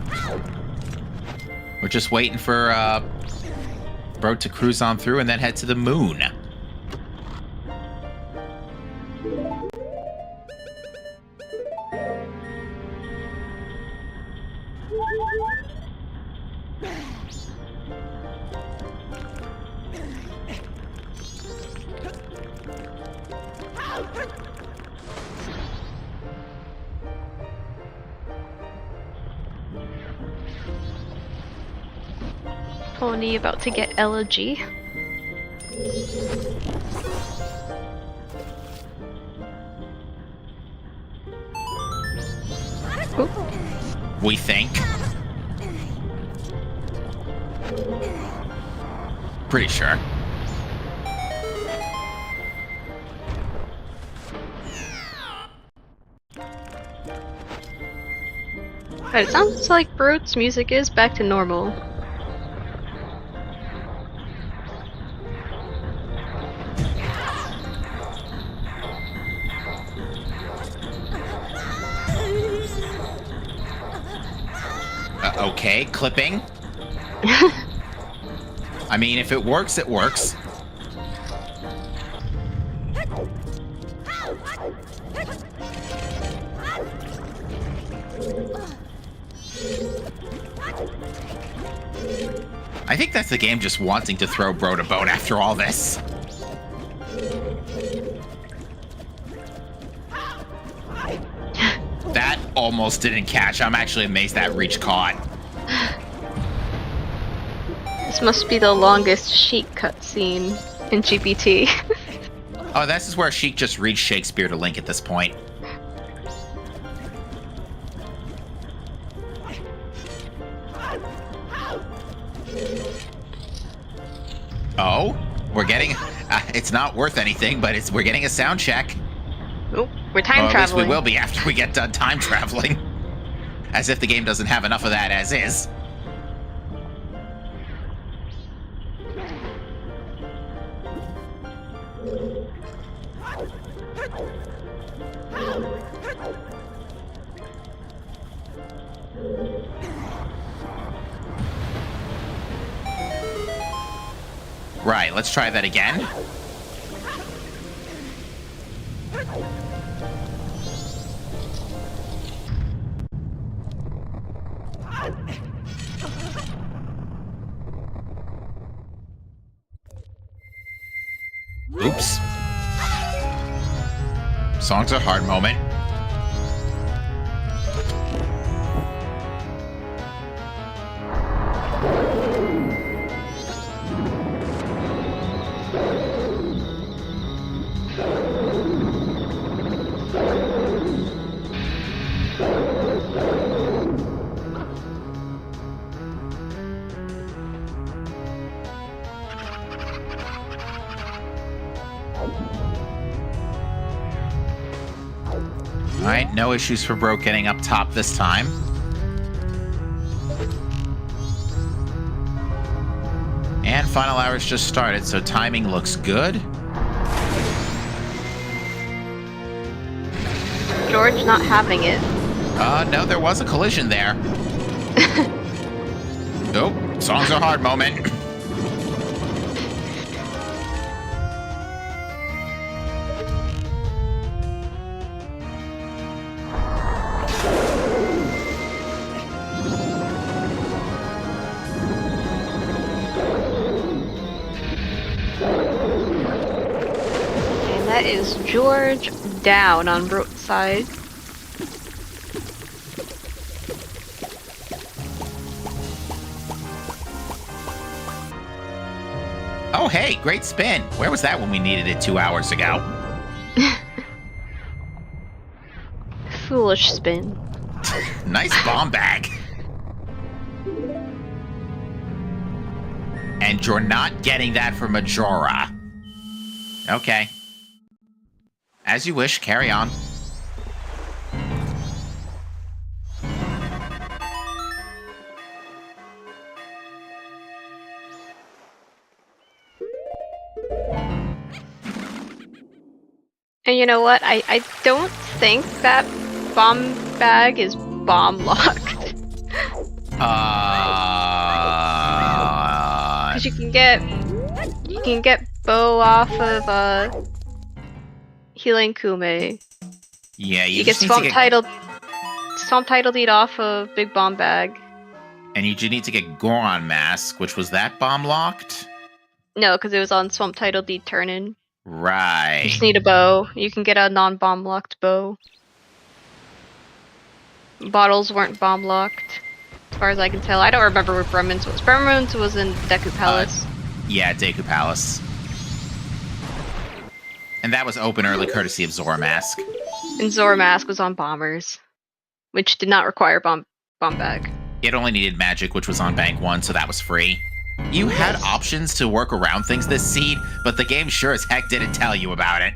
we're just waiting for Bro to cruise on through and then head to the moon. Pony about to get elegy. Oop. We think. Pretty sure. But it sounds like Brote's music is back to normal. Okay, clipping. I mean, if it works, it works. I think that's the game just wanting to throw Bro to bone after all this. That almost didn't catch. I'm actually amazed that reach caught. This must be the longest Sheik cutscene in GPT. Oh, this is where Sheik just reads Shakespeare to Link at this point. Oh, we're getting... it's not worth anything, but we're getting a sound check. Oh, we're time traveling. At least we will be after we get done time traveling. As if the game doesn't have enough of that as is. Right, let's try that again. Oops. Song's a hard moment. Alright, no issues for Bro getting up top this time. And final hours just started, so timing looks good. George not having it. No, there was a collision there. Nope, song's a hard moment. that is George down on Brote's side. Oh, hey, great spin. Where was that when we needed it 2 hours ago? Foolish spin. Nice bomb bag. And you're not getting that for Majora. Okay. As you wish, carry on. And you know what? I don't think that bomb bag is bomb locked. Because you can get bow off of Healing Kume. Yeah, You get Swamp Title Deed off of Big Bomb Bag. And you do need to get Goron Mask, which was that bomb locked? No, because it was on Swamp Title Deed turn-in. Right. You just need a bow. You can get a non-bomb locked bow. Bottles weren't bomb locked, as far as I can tell. I don't remember where Bremen's was. Bremen's was in Deku Palace. Yeah, Deku Palace. And that was open early courtesy of Zora Mask. And Zora Mask was on Bombers, which did not require bomb bag. It only needed magic, which was on Bank 1, so that was free. You had options to work around things this seed, but the game sure as heck didn't tell you about it.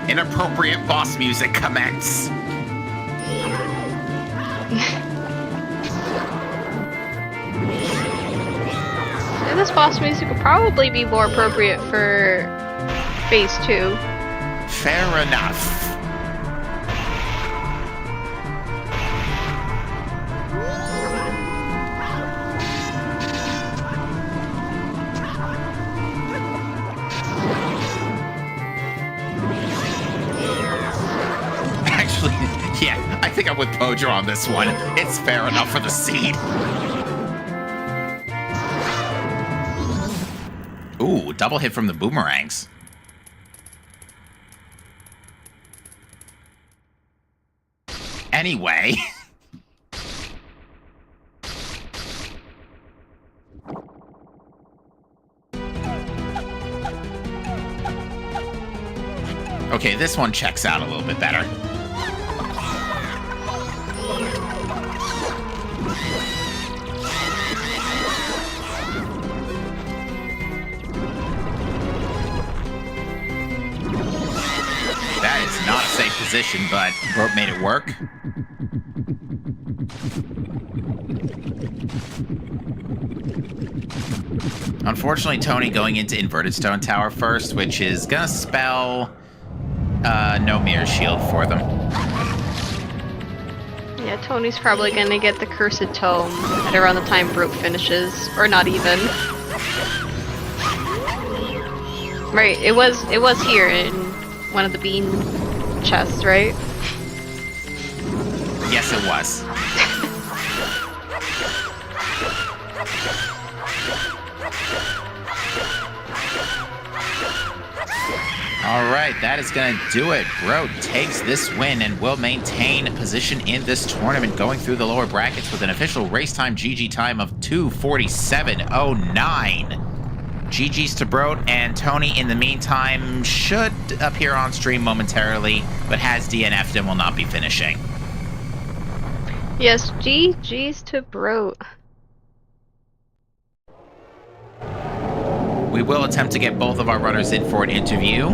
Inappropriate boss music commence. And this boss music would probably be more appropriate for Phase 2. Fair enough. Yeah, I think I'm with Pojo on this one. It's fair enough for the seed. Ooh, double hit from the boomerangs. Anyway. Okay, this one checks out a little bit better. That is not a safe position, but Brote made it work. Unfortunately, Tony going into Inverted Stone Tower first, which is gonna spell no Mirror Shield for them. Yeah, Tony's probably gonna get the Cursed Tome at around the time Brote finishes, or not even. Right, it was here in one of the bean chests, right? Yes, it was. Alright, that is going to do it. Brote takes this win and will maintain position in this tournament, going through the lower brackets with an official race time GG time of 2:47.09. GG's to Brote, and Tony, in the meantime, should appear on stream momentarily, but has DNF'd and will not be finishing. Yes, GG's to Brote. We will attempt to get both of our runners in for an interview.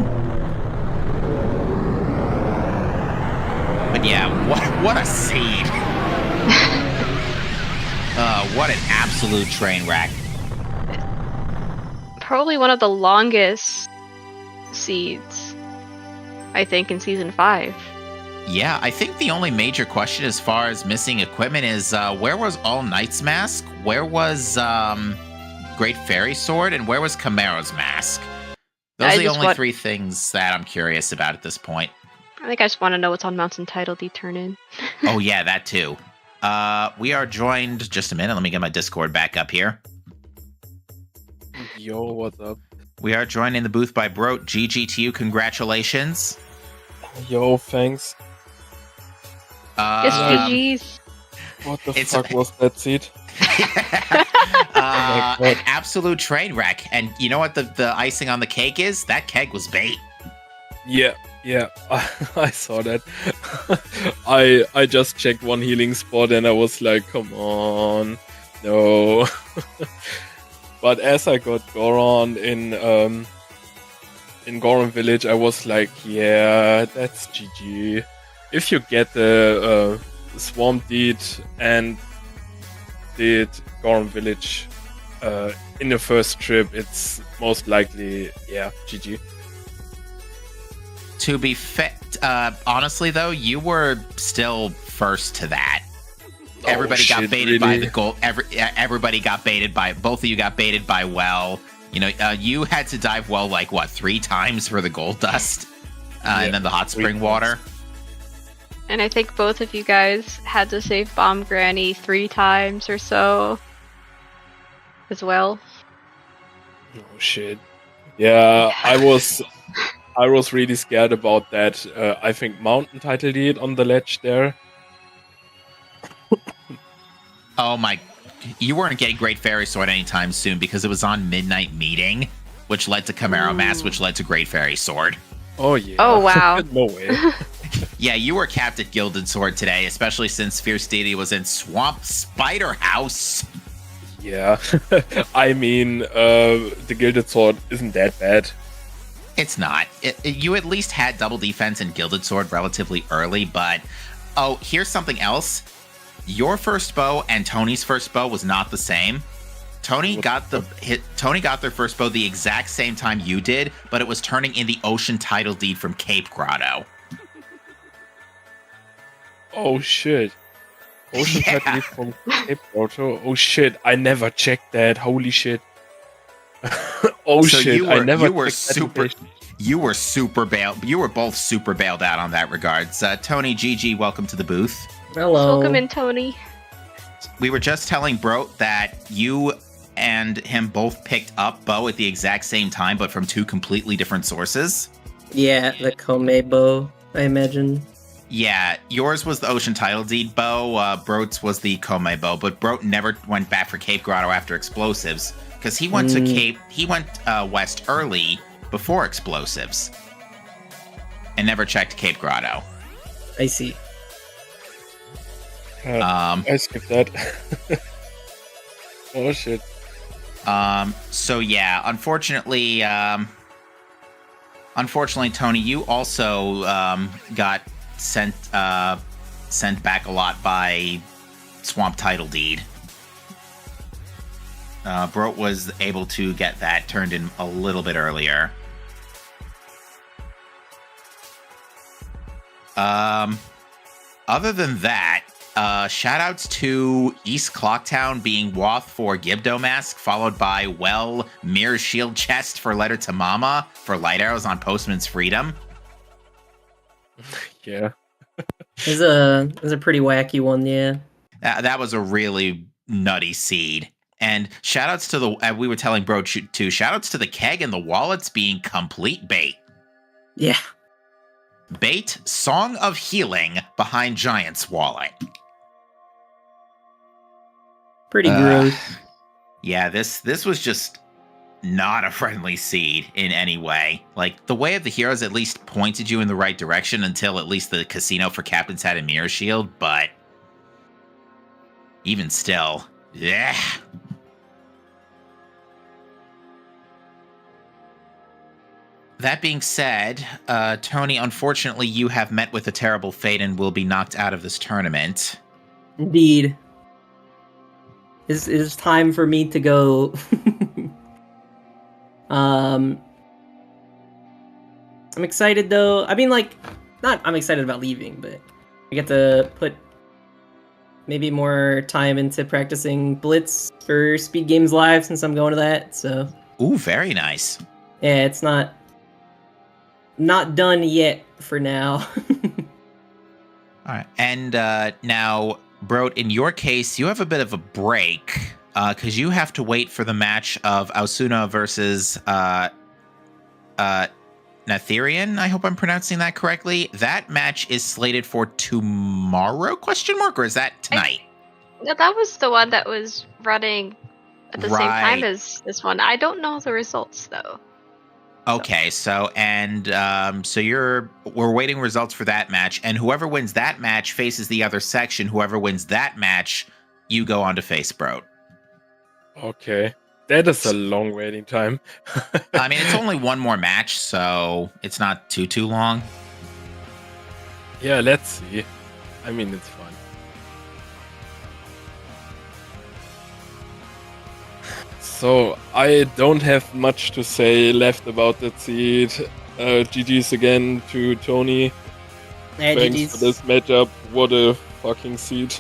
But yeah, what a seed. What an absolute train wreck. Probably one of the longest seeds, I think, in Season 5. Yeah, I think the only major question as far as missing equipment is where was All Knight's mask? Where was Great Fairy Sword? And where was Camaro's mask? Those are the only three things that I'm curious about at this point. I think I just want to know what's on Mountain Title D turn-in. Oh, yeah, that too. We are joined... Just a minute, let me get my Discord back up here. Yo, what's up? We are joined in the booth by Broat. GG to you, congratulations. Yo, thanks. Yes, GG's. What the fuck was that seed? An absolute train wreck. And you know what the icing on the cake is? That keg was bait. Yeah, I saw that. I just checked one healing spot and I was like, come on, no. But as I got Goron in Goron Village, I was like, yeah, that's GG. If you get the Swamp Deed and did Goron Village in the first trip, it's most likely, yeah, GG. To be fair, honestly though, you were still first to that. Everybody got baited by the gold. Everybody got baited by... Both of you got baited by well. You know, you had to dive well like, what, 3 times for the gold dust? And then the hot spring water. And I think both of you guys had to save Bomb Granny 3 times or so. As well. Oh, shit. Yeah, I was really scared about that. I think Mountain Title Deed on the ledge there. Oh my... You weren't getting Great Fairy Sword anytime soon because it was on Midnight Meeting, which led to Camaro Mask, which led to Great Fairy Sword. Oh, yeah. Oh, wow. No way. Yeah, you were capped at Gilded Sword today, especially since Fierce Deity was in Swamp Spider House. Yeah. I mean, the Gilded Sword isn't that bad. It's not. You at least had double defense and Gilded Sword relatively early, but... Oh, here's something else. Your first bow and Tony's first bow was not the same. Tony got their first bow the exact same time you did, but it was turning in the Ocean Title Deed from Cape Grotto. Oh shit. Ocean Title Deed from Cape Grotto? Oh shit, I never checked that. Holy shit. Oh so shit, I never checked that. You were both super bailed out on that regards. Tony, GG, welcome to the booth. Hello. Welcome in, Tony. We were just telling Broat that you and him both picked up bow at the exact same time, but from 2 completely different sources. Yeah, the Kome bow, I imagine. Yeah, yours was the Ocean Title Deed bow, Broat's was the Kome bow, but Broat never went back for Cape Grotto after explosives, because he went west early before explosives, and never checked Cape Grotto. I see. I skipped that. Oh shit. So yeah, unfortunately, Tony, you also got sent back a lot by Swamp Title Deed. Broat was able to get that turned in a little bit earlier. Other than that, shoutouts to East Clocktown being Wath for Gibdo Mask, followed by Mirror Shield Chest for Letter to Mama for Light Arrows on Postman's Freedom. Yeah. It's a pretty wacky one, yeah. That was a really nutty seed. And shoutouts to we were telling Bro too, shoutouts to the keg and the wallets being complete bait. Yeah. Bait, Song of Healing behind Giant's wallet. Pretty gross. Yeah, this was just not a friendly seed in any way. Like, the Way of the Heroes at least pointed you in the right direction until at least the casino for captains had a mirror shield, but even still, yeah. That being said, Tony, unfortunately, you have met with a terrible fate and will be knocked out of this tournament. Indeed. It is time for me to go. I'm excited though. I mean, like, I'm excited about leaving, but I get to put maybe more time into practicing Blitz for Speed Games Live since I'm going to that. So Ooh, very nice. yeah, it's not done yet for now. All right. And now, Brot, in your case, you have a bit of a break because you have to wait for the match of Osuna versus Natherian. I hope I'm pronouncing that correctly. That match is slated for tomorrow, or is that tonight? No, that was the one that was running at the same time Right. as this one. I don't know the results, though. Okay, so we're waiting results for that match, and whoever wins that match faces the other section. Whoever wins that match, you go on to face Brot. Okay. That is a long waiting time. I mean, it's only one more match, so it's not too long. Yeah, let's see. I mean, it's fun. So, I don't have much to say left about that seed. GG's again to Tony. Yeah, Thanks GG's. for this matchup. What a fucking seed.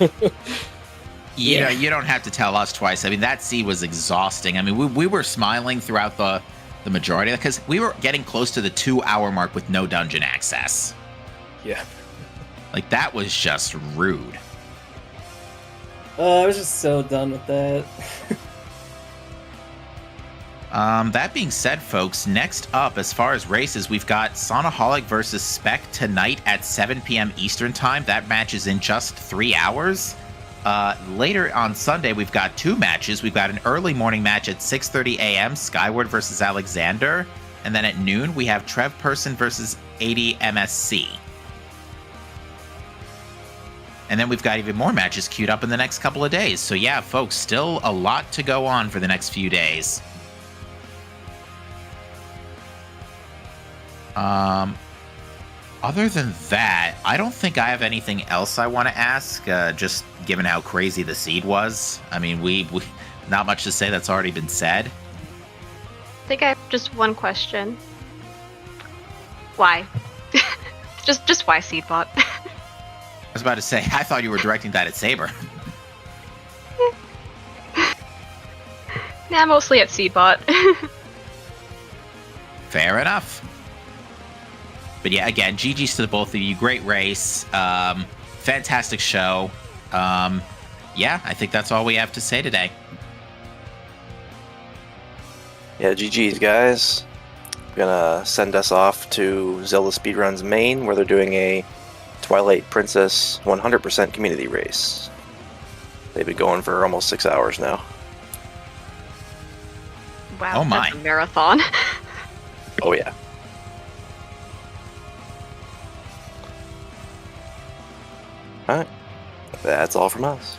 Yeah, you don't have to tell us twice. I mean, that seed was exhausting. I mean, we were smiling throughout the majority because we were getting close to the 2-hour mark with no dungeon access. Yeah. Like, that was just rude. I was just so done with that. That being said, folks, next up, as far as races, we've got Sonaholic versus Spec tonight at 7 p.m. Eastern Time. That match is in just 3 hours. Later on Sunday, we've got 2 matches. We've got an early morning match at 6:30 a.m., Skyward versus Alexander. And then at noon, we have Trev Person versus 80 MSC. And then we've got even more matches queued up in the next couple of days. So yeah, folks, still a lot to go on for the next few days. Other than that, I don't think I have anything else I want to ask, just given how crazy the seed was. I mean, we not much to say that's already been said. I think I have just one question. Why? just why Seedbot? I was about to say, I thought you were directing that at Saber. Nah, mostly at Seedbot. Fair enough. But yeah, again, GG's to the both of you. Great race. Fantastic show. Yeah, I think that's all we have to say today. Yeah, GG's, guys. I'm gonna send us off to ZeldaSpeedRuns main, where they're doing a Twilight Princess 100% community race. They've been going for almost 6 hours now. Wow, Oh my. that's a marathon. Oh yeah. Alright. That's all from us.